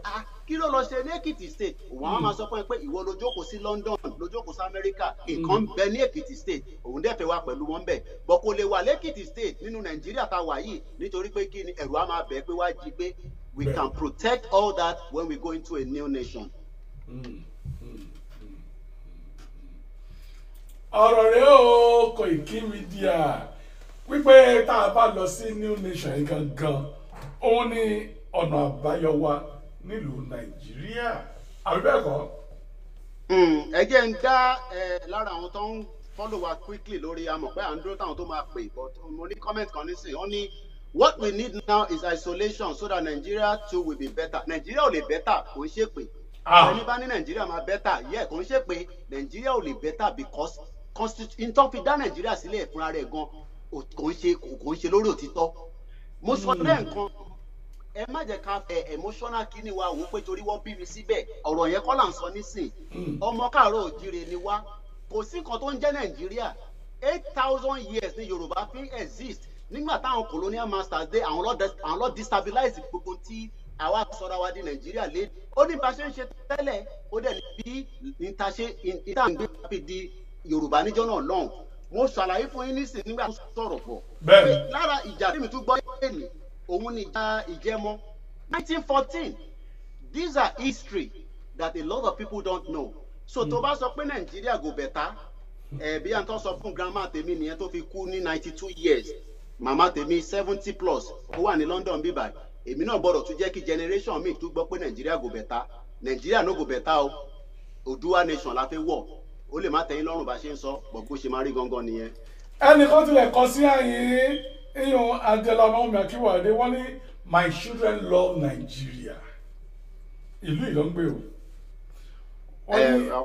kí ló lọ ṣe ní Èkìtì state òun àwọn máa sọ fún ẹ pé ìwọ ló jókòó sí London ló jókòó sí America nǹkan bẹ ní Èkìtì state òun dẹ̀ fẹ́ wá pẹ̀lú wọn bẹ̀ bọ́ kò lè wà lẹ́kìtì state nínú Nàìjíríà tá a wà yìí nítorí pé kí ni ẹ̀rù á máa bẹ̀ pé wá jí pé we can protect all that when we go into a new nation. ọ̀rọ̀ rẹ̀ ó Koiki Media wípé tá a bá lọ sí new nation yìí gangan òun ni ọ̀nà àbáyọ wa nílùú Nàìjíríà àbí bẹ́ẹ̀ kọ́. ẹ jẹ́ ń dá lára àwọn tó ń follow wa quickly lórí amọ̀ pé à ń dúró táwọn tó máa pè but mo ní comment kan nísìnyí wọ́n ní what we need now is isolation so that Nigeria too will be better. Nigeria ò lè better kò ń ṣe pé ẹni bá ní Nigeria máa better yẹ kò ń ṣe pé Nigeria ò lè better because constitution tó fi dá Nàìjíríà sílẹ̀ fúnra rẹ̀ gan kò ń ṣe lórí òtítọ́ mo sọ bẹ́ẹ̀ nǹkan ẹ má jẹ́ ká fẹ́ emotional kíní wa wò pé torí wọ́n bí mi síbẹ̀ ọ̀rọ̀ yẹn kọ́ là ń sọ nísìn ọmọ káàárọ̀ òjíire ni wá kò sí nǹkan tó ń jẹ́ Nàìjíríà 8,000 years ní Yorùbá fi exist nígbà táwọn colonial masters dé àwọn lọ destabilize gbogbo tí àwa sọra wa di Nàìjíríà lé ó ní bá ṣe ń ṣe tẹ́lẹ̀ ó dẹ̀ ní bí níta ń gbé fi di Yorùbá níjọ́ náà lọ́hùn mo ṣàlàyé fún yín nísìn nígbà tó sọ̀rọ̀ pọ̀ pé lára ìjà tí mi tún gbọ́ èmi òun ni ìjà Ìjẹ̀mọ́ 1914 these are history that a lot of people don't know so tó bá sọ pé Nàìjíríà go better bí à ń tọ́ sọ fún grandma tèmi nìyẹn tó fi kú ní 92 years màmá tèmi 70 plus ó wà ní London bíbá èmi náà gbọ́dọ̀ tún jẹ́ kí generation mi tún gbọ́ pé Nàìjíríà go better Nàìjíríà no go better o Oòduà nation la fẹ́ wọ̀ ó lè má tẹ́yìn lọ́rùn bá ṣe ń sọ bọ̀ bó ṣe máa rí gangan nìyẹn. ẹnìkan tilẹ̀ kọ sí àyè èèyàn Adéọlá Ọmọwùmí Akínwádé wọ́n ní my children love Nigeria ìlú ìlọ́ngbé o.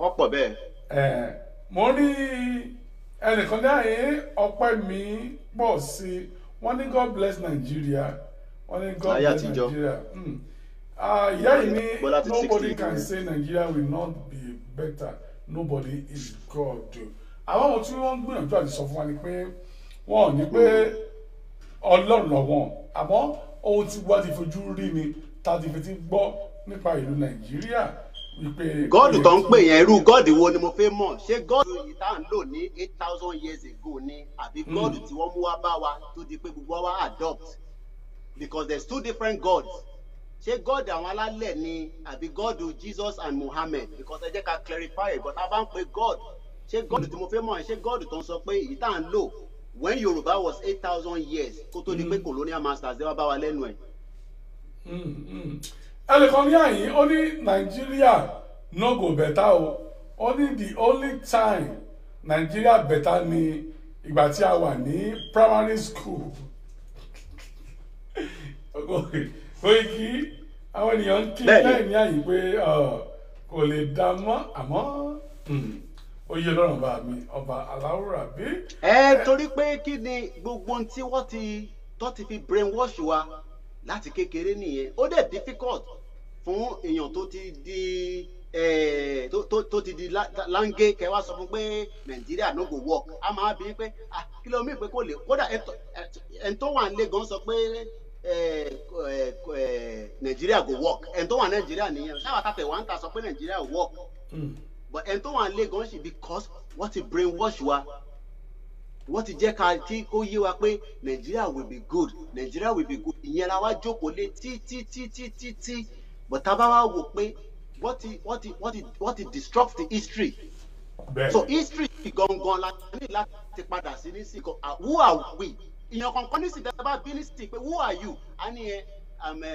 ọ̀pọ̀ bẹ́ẹ̀. mo rí ẹnìkan ní àyè ọpẹ́ mi pọ̀ sí wọ́n ní God bless Nigeria wọ́n ní God bless Nigeria. ìyá yìí ní nobody can say Nigeria will not be better. Nobody is God. Àwọn ohun tí wọ́n ń gbìyànjú àti sọ fún wa ni pé wọ́n ò ní pé Ọlọ́run lọ́wọ́n àmọ́ ohun tí wọ́n ti fojú rí ni tá a ti fi ti gbọ́ nípa ìlú Nàìjíríà wípé. God tó ń pè yẹn irú God wo ni mo fẹ́ mọ̀ ṣé God yìí tá à ń lò ní 8,000 years ago ni àbí God tí wọ́n mú wá bá wa tó di pé gbogbo wa adopt because there's two different gods. Ṣé God àwọn alálẹ̀ ni àbí God Jesus and Muhammad because ẹ jẹ́ ká clarify but a bá ń pe God ṣé God tí mo fẹ́ mọ̀ ṣé God tó ń sọ pé èyí tá à ń lò when Yorùbá was 8,000 years kó tó di pé colonial masters ẹ wá bá wa lẹ́nu ẹ̀. ẹnìkan ní àyín ó ní Nigeria no go better o ó ní the only time Nigeria better ni ìgbà tí a wà ní primary school. Koiki àwọn ènìyàn ń kí lẹ́yìn ní àyè pé kò lè dá mọ́ àmọ́ oyè lọ́rùn bá mi ọba aláwòrán bí. torí pé kí ni gbogbo ohun tí wọ́n ti fi brainwash wa láti kékeré nìyẹn ó dẹ̀ difficult fún èèyàn tó ti di tó ti di láńgé kẹ wá sọ fún pé nàìjíríà no go work a máa bí pé kí ló mí pé kò lè kódà ẹni tó wà nílé gan sọ pé nàìjíríà go work ẹni tó wà nàìjíríà nìyẹn ṣáà tàtẹ̀ wá ń ta sọ pé nàìjíríà work but ẹni tó wà nílé gan ṣe because wọ́n ti brainwash wa wọ́n ti jẹ́ ká tí ó yé wa pé nàìjíríà will be good nàìjíríà will be good ìyẹn la wá jókòó lé tí but tá a bá wá wò pé wọ́n ti destruct the history so history gangan la ní láti padà sí ní sìkò who are we ìyẹn kankan ní sìkò tẹ́ bá bí ní sìkò pé who are you a ní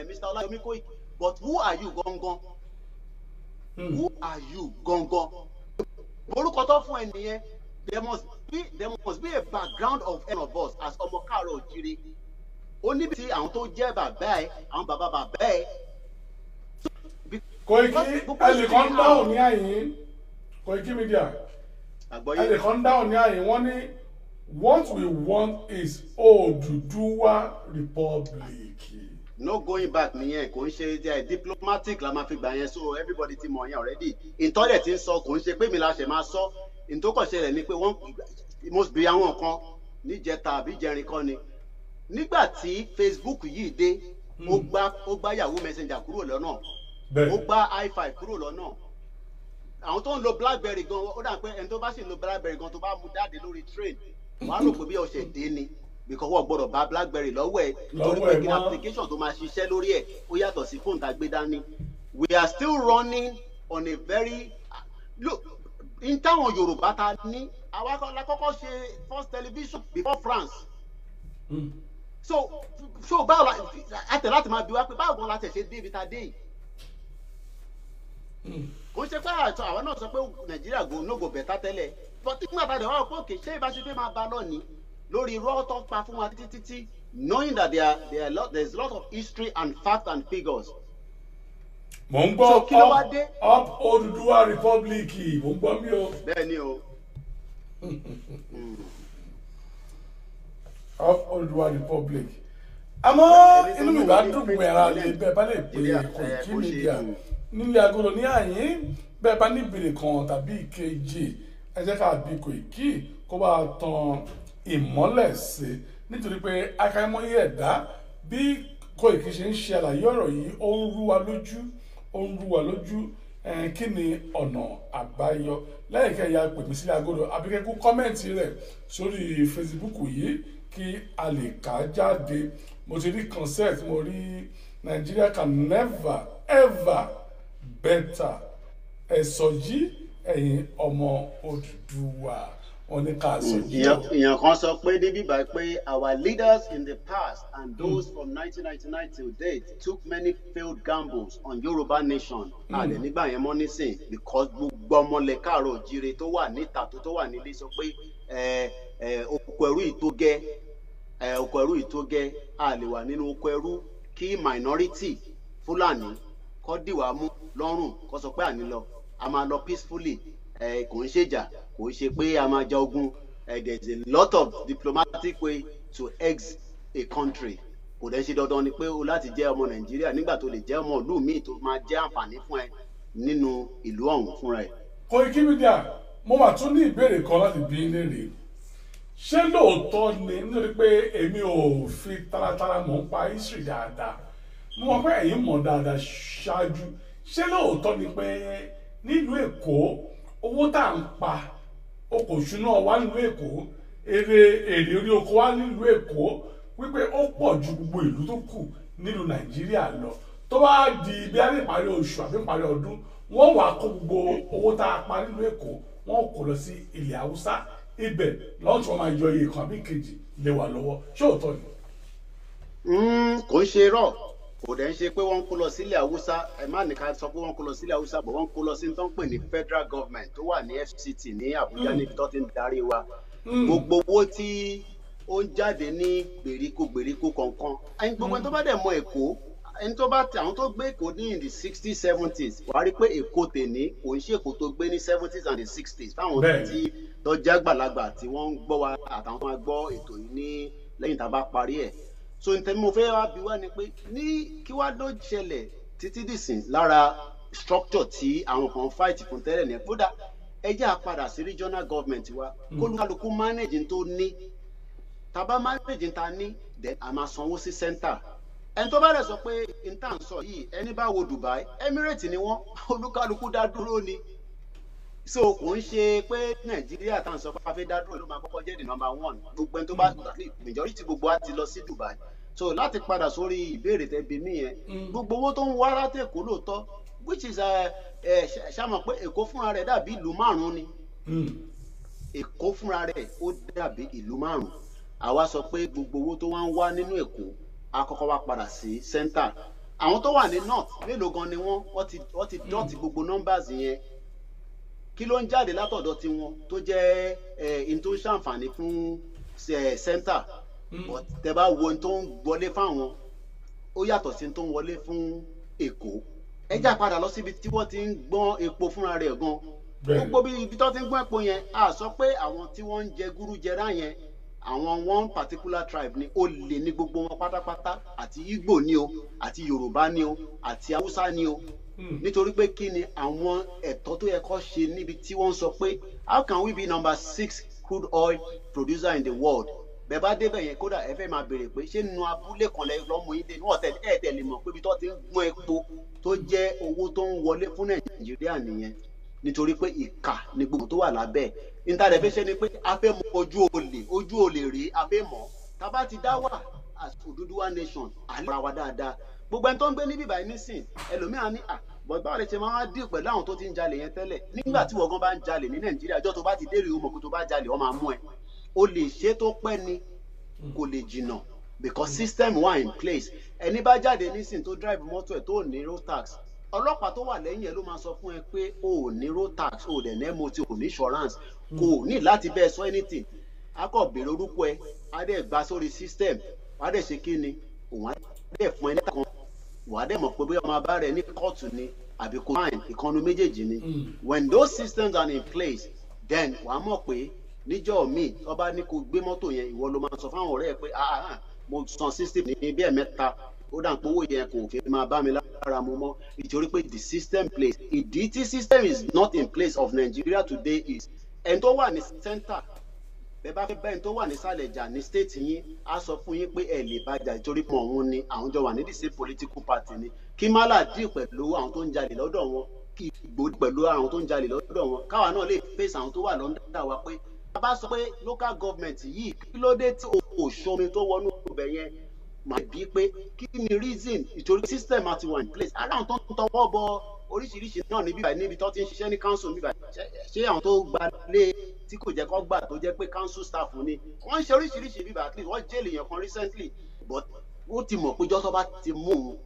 Mr. Olayomi Koiki but who are you gangan who are you gangan orúkọ tó fún ẹ nìyẹn there must be a background of any of us as ọmọ káàárọ̀ oòjíire ó níbi tí àwọn tó jẹ́ bàbá ẹ àwọn bàbá ẹ. Koiki ẹnìkan dáhùn ní àyín Koiki Media ẹnìkan dáhùn ní àyín wọ́n ní what we want is Oduduwa Republic. No going back nìyẹn kò ń ṣe diplomatic la máa fi gbà yẹn so everybody ti mọ̀ yẹn already ìtọ́lẹ̀ ti ń sọ kò ń ṣe pé mi la ṣe máa sọ ìtòkọ̀ṣẹlẹ̀ ni pé wọ́n most bí àwọn kan níjẹta àbí jẹrin kan ni nígbà tí Facebook yìí dé ó gbá Yahoo Messenger kúrò lọ́nà ó gbá i5 kúrò lọ́nà àwọn tó ń lo BlackBerry gan ó dà pé ẹni tó bá sì ń lo BlackBerry gan tó bá mú jáde lórí train wàá rò pé bí ọ̀sẹ̀ dé ni because wọ́n gbọ́dọ̀ bá BlackBerry lọ́wọ́ ẹ̀ torí pé kí application tó máa ṣiṣẹ́ lórí ẹ̀ ó yàtọ̀ sí fóònù tá a gbé dání we are still running on a very look in táwọn Yorùbá ta ní àwa la kọ́kọ́ ṣe first television before France so báwo la àtẹ̀ láti máa bí wá pé báwo gan la tẹ̀ ṣe dé ibi tá a dé yìí kò ṣe pé àwọn náà sọ pé Nàìjíríà go no go better tẹ́lẹ̀ but nígbà tá a dẹ̀ wá pé òkè ṣé ibà ṣe fẹ́ máa bá lọ́ọ̀ni lórí irọ́ tó pa fún wa títí knowing that there is a lot of history and facts and figures. Mo ń gbọ́ up Oduduwa Republic mo ń gbọ́ mi o. Bẹ́ẹ̀ni o. Up Oduduwa Republic. Àmọ́ inú mi bá dùn mí ara lè bẹ́ẹ̀ bá lè pè Koiki Media nílé agolo ní àyín bẹ́ẹ̀ bá ní ìbéèrè kan tàbí ìkejì ẹ jẹ́ ká bí Koiki kó bá tan ìmọ́lẹ̀ sí nítorí pé akáyémọ́yé ẹ̀dá bí Koiki ṣe ń ṣe àlàyé ọ̀rọ̀ yìí ó ń rú wa lójú kí ni ọ̀nà àbáyọ lẹ́yìn kẹ́yà pè mí sílé agodo àbíkẹ́kù kọ́mẹ́ǹtì rẹ̀ sórí Facebook yìí kí a lè kà á jáde mo ti rí concept mo rí Nigeria can never ever better ẹ̀sọ̀jí ẹ̀yin ọmọ Odùduwà wọn ní ká sọ̀jí. èèyàn kan sọ pé níbí báyìí pé our leaders in the past and those from 1999 till date took many failed gambles on Yoruba nation. àlẹ́ nígbà yẹn mọ́ nísìn because gbogbo ọmọlẹ̀ káàárọ̀ òjíire tó wà níta tó wà nílé sọ pé oko ẹrú yìí tó gẹ́ a lè wà nínú oko ẹrú kí minority Fúlàní kọ́ dìwà mú lọ́rùn kọ́ sọ pé àní lọ a máa lọ peacefully kò ń ṣèjà kò ń ṣe pé a máa ja ogun there is a lot of diplomatic way to exit a country kò dẹ̀ ṣe dandan ni pé o láti jẹ́ ọmọ Nàìjíríà nígbà tó lè jẹ́ ọmọ ìlú míì tó máa jẹ́ àǹfààní fún ẹ nínú ìlú ọ̀hún fúnra ẹ̀. Koiki Media mo mà tún ní ìbéèrè kan láti bí léèrè ṣé lóòótọ́ ni nítorí pé èmi ò fi taratara mọ̀ ń pa history dáadáa mo mọ̀ pé ẹ̀yin mọ̀ dáadáa ṣáájú ṣé lóòótọ́ ni pé nílùú Èkó owó tá à ń pa ọkọ̀ òṣùnà wa nílùú Èkó èrè orí oko wa nílùú Èkó wípé ó pọ̀ ju gbogbo ìlú tó kù nílùú Nàìjíríà lọ tó bá di bí a lè parí oṣù àbí parí ọdún wọ́n wá kó gbogbo owó tá a pa nílùú Èkó wọ́n kó lọ sí ilẹ̀ Haúsá ibẹ̀ lọ́wọ́ tí wọ́n máa yọ iye kan àbí kejì lé wa lọ́wọ́ ṣé òótọ́ ni. kò ń ṣe rọ kò dẹ̀ ń ṣe pé wọ́n ń kó lọ sílẹ̀ Haúsá ẹ má ní ká sọ pé wọ́n ń kó lọ sílẹ̀ Haúsá bọ̀ wọ́n ń kó lọ sí tó ń pè ní federal government tó wà ní FCT ní Àbújá níbi tó ti ń darí wa gbogbo owó tí ó ń jáde ní gbèríko kọ̀ọ̀kan gbogbo tó bá dẹ̀ mọ Èkó ẹni tó bá àwọn tó gbé Èkó ní in the 60s 70s wàá rí pé Èkó tèní kò ń ṣe Èkó tó gbé ní 70s and the 60s fáwọn tí tó jẹ́ àgbàlagbà tí wọ́n ń gbọ́ wa àtàwọn máa gbọ́ ètò yìí ní lẹ́yìn tá a bá parí ẹ̀. So n tẹ́mi mo fẹ́ wá bí wá ni pé ní kí wá ló ṣẹlẹ̀ títí dìsìn lára structure tí àwọn kan fight fún tẹ́lẹ̀ ní kódà ẹ jẹ́ àpadà sí regional government wa kólúkálukú manage tó ní tàbá manage ta ní then a máa sanwó sí center. Ẹni tó bá rẹ̀ sọ pé intan sọ yìí ẹni bá wo Dubai Emirates ni wọ́n olúkálukú dá dúró ni so kò ń ṣe pé Nàìjíríà tá à ń sọ pé a fẹ́ dá dúró ló máa kọ́kọ́ jẹ́ the number one gbogbo ẹni tó bá majority gbogbo á ti lọ sí Dubai. So láti padà sórí ìbéèrè tẹ́ bi mí yẹn gbogbo owó tó ń wá láti Èkó lóòótọ́ which is ṣàmọ̀ pé Èkó fúnra rẹ̀ dàbí ìlú márùn-ún ni Èkó fúnra rẹ̀ ó dàbí ìlú márùn-ún àwa sọ pé gbogbo owó tó wá ń wá nínú Èkó àkọ́kọ́ wá padà sí center. Àwọn tó wà ní north mélòó gan ni wọ́n ti dọ́ọ̀tì gbogbo numbers yẹn kí ló ń jáde látọ̀dọ̀ tiwọn tó jẹ́ in tó ń ṣàǹfààní fún center but tẹ́ bá wo in tó ń wọlé fáwọn ó yàtọ̀ sí in tó ń wọlé fún Èkó. Ẹ já padà lọ síbi tí wọ́n ti ń gbọ́n epo fúnra rẹ̀ gan gbogbo bí ibi tó ti ń gbọ́n epo yẹn a sọ pé àwọn tí wọ́n ń jẹ gúrú jẹrá yẹn àwọn one particular tribe ni ó lè ní gbogbo wọn pátápátá àti Ìgbò ni o àti Yorùbá ni o àti Haúsá ni o nítorí pé kí ni àwọn ẹ̀tọ́ tó yẹ kó ṣe níbi tí wọ́n sọ pé how can we be number 6 crude oil producer in the world bẹ́ẹ̀ bá débẹ̀ yẹn kódà ẹ fẹ́ máa béèrè pé ṣé nínú abúlé kan lọ́mọ yín dé ní ọ̀tẹ̀lẹ̀ mọ̀ pé ibi tó ti ń gbọ́n epo tó jẹ́ owó tó ń wọlé fún Nàìjíríà nìyẹn nítorí pé ìkà ni gbogbo tó wà lábẹ́ ìtàdé fẹ́ ṣe ni pé a fẹ́ mọ ojú olè rí a fẹ́ mọ̀ tá bá ti dá wà as Odùduwà nation àlera wa dáadáa gbogbo ẹni tó ń gbé níbí báyìí nísìn ẹlòmíràn ní bọ̀ báwo lè ṣe máa dì pẹ̀lú àwọn tó ti ń jalè yẹn tẹ́lẹ̀ nígbà tí wọ́n gan bá ń jalè ní Nàìjíríà ọjọ́ tó bá ti dérè o mọ̀ kó tó bá jalè wọ́n máa mú ẹ o lè ṣe tó pẹ́ ni kò lè jìnnà because system wà in place ẹni bá jáde nísìn tó drive mọ́tò ẹ̀ tó ní road tax ọlọ́pàá tó wà lẹ́yìn ẹ̀ ló máa sọ fún ẹ pé o ò ní road tax o ò dẹ̀ ní MOT o ò ní insurance kò ní láti bẹ́ẹ̀ sọ anything a kò béèrè orúkọ ẹ a dẹ̀ gba sórí system wàá dẹ̀ ṣe kí ni òun á dẹ̀ fún ẹ ní kan wàá dẹ̀ mọ̀ pé bóyá ọmọ bá rẹ ní kóòtù ni àbí kò fine ìkànnì méjèèjì ni when those systems are in place then wàá mọ̀ pé níjọ́ míì ọba ní kó gbé mọ́tò yẹn ìwọ ló máa sọ fáwọn ọ̀rẹ́ ẹ pé mo san system ní bí ẹ̀mẹ́ta ó dà pé owó yẹn kò fi máa bá mi lára mu mọ́ nítorí pé the system place ìdí tí system is not in place of Nigeria today is ẹni tó wà ní center bẹ́ẹ̀ bá fẹ́ bẹ́ẹ̀ tó wà nísàlẹ̀ jà ní state yín á sọ fún yín pé ẹ lè bàjà nítorí pé òun ni àwọn jọ wà ní the same political party ni kí málà dín pẹ̀lú àwọn tó ń jalè lọ́dọ̀ wọn kí Ìgbò pẹ̀lú àwọn tó ń jalè lọ́dọ̀ wọn káwa náà lè face àwọn tó wà lọ́dọ̀ wa pé a bá sọ pé local government yìí kí ló dé tí o ṣomi tó wọnú ibẹ̀ yẹn máa bí pé kí ni reason ìtorí system àti wà in place ara àwọn tó ń tọwọ́ bọ oríṣiríṣi náà níbi tó ti ń ṣiṣẹ́ ní council níbí ṣé àwọn tó gba lé tí kò jẹ́ kó gbà tó jẹ́ pé council staff ni wọ́n ń ṣe oríṣiríṣi bíbá at least wọ́n jẹ́lì yẹn kan recently but ó ti mọ̀ pé jọ́sọ́ bá ti mú un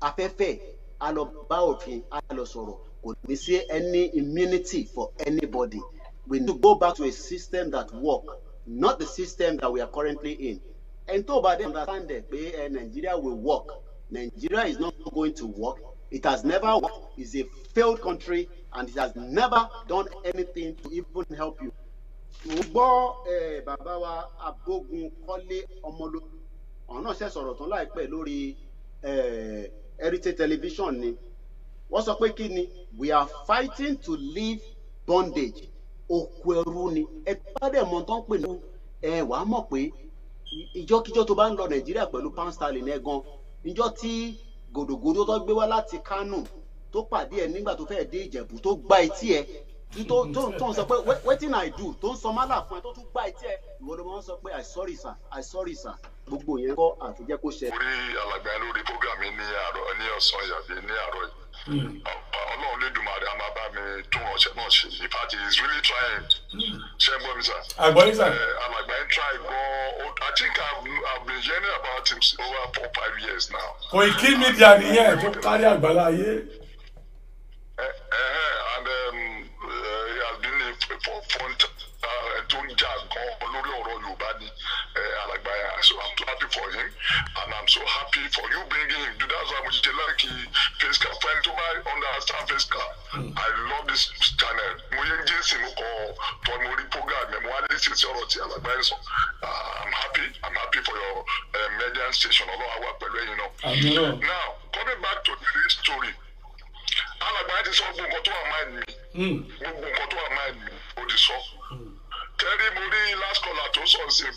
afẹ́fẹ́ a lọ bá òfin a lọ sọ̀rọ̀ kò ní sí any immunity for anybody we need to go back to a system that work not the system that we are currently in. And to understand that Nigeria will work. Nigeria is not going to work. It has never worked. It's a failed country and it has never done anything to even help you. Gbọ́ bàbá wa Abógun Kọ́lé Ọmọlú ọ̀nà ṣe sọ̀rọ̀ tán láìpẹ́ lórí Heritage Television ni wọ́n sọ pé kí ni we are fighting to leave bondage òkú ẹrú ni ẹ bá dẹ̀ mọ̀ tán pè ní wàá mọ̀ pé ìjọ́kíjọ́ tó bá ń lọ Nàìjíríà pẹ̀lú pound sterling ẹ̀ gan ìjọ́ tí gòdògòdò tó gbé wá láti Kánò tó pàdé ẹ nígbà tó fẹ́ẹ́ dé Ìjẹ̀bú tó gbá etí ẹ tó ń sọ pé wetin I do tó ń sọ málà fún ẹ tó tún gbá etí ẹ ìwọ ló máa ń sọ pé I sorry sir gbogbo yẹn kọ́ àtijẹ́ kó ṣe. orí alàgbà lórí program ní àárọ̀ ní ọ̀sán ìyàbí ní àárọ̀ yìí Ọlọ́run Olódùmarè a máa bá mi tún ọ̀sẹ̀ náà ṣe in fact he is really trying ṣe gbọ́ mi sir. àgbọ̀ yín sir. alàgbà yẹn try gan I think I've been hearing about him over 4-5 years now. Koiki Media nìyẹn tó kárí àgbàlá ayé. And he has been a forefront tó ń jà gan lórí ọ̀rọ̀ Yorùbá ni alàgbà yẹn. So I'm happy for him and I'm so happy for you bringing him. That's why mo ṣe like Facecap fún ẹni tó bá understand Facecap. I love this channel. Mo yẹ jẹ́sìn mo kọ́ for mo rí program ẹ̀ mo wá lè ṣe sí ọ̀rọ̀ tí alàgbà yẹn sọ. I'm happy for your media station. Ọlọ́run àwa pẹ̀lú ẹ̀yin náà. Now coming back to this story. Alàgbà yẹn ti sọ gbogbo nǹkan tó wà mind mi. Gbogbo nǹkan tó wà mind mi ó ti sọ. Tẹ́lí mo rí last caller tó sọ sí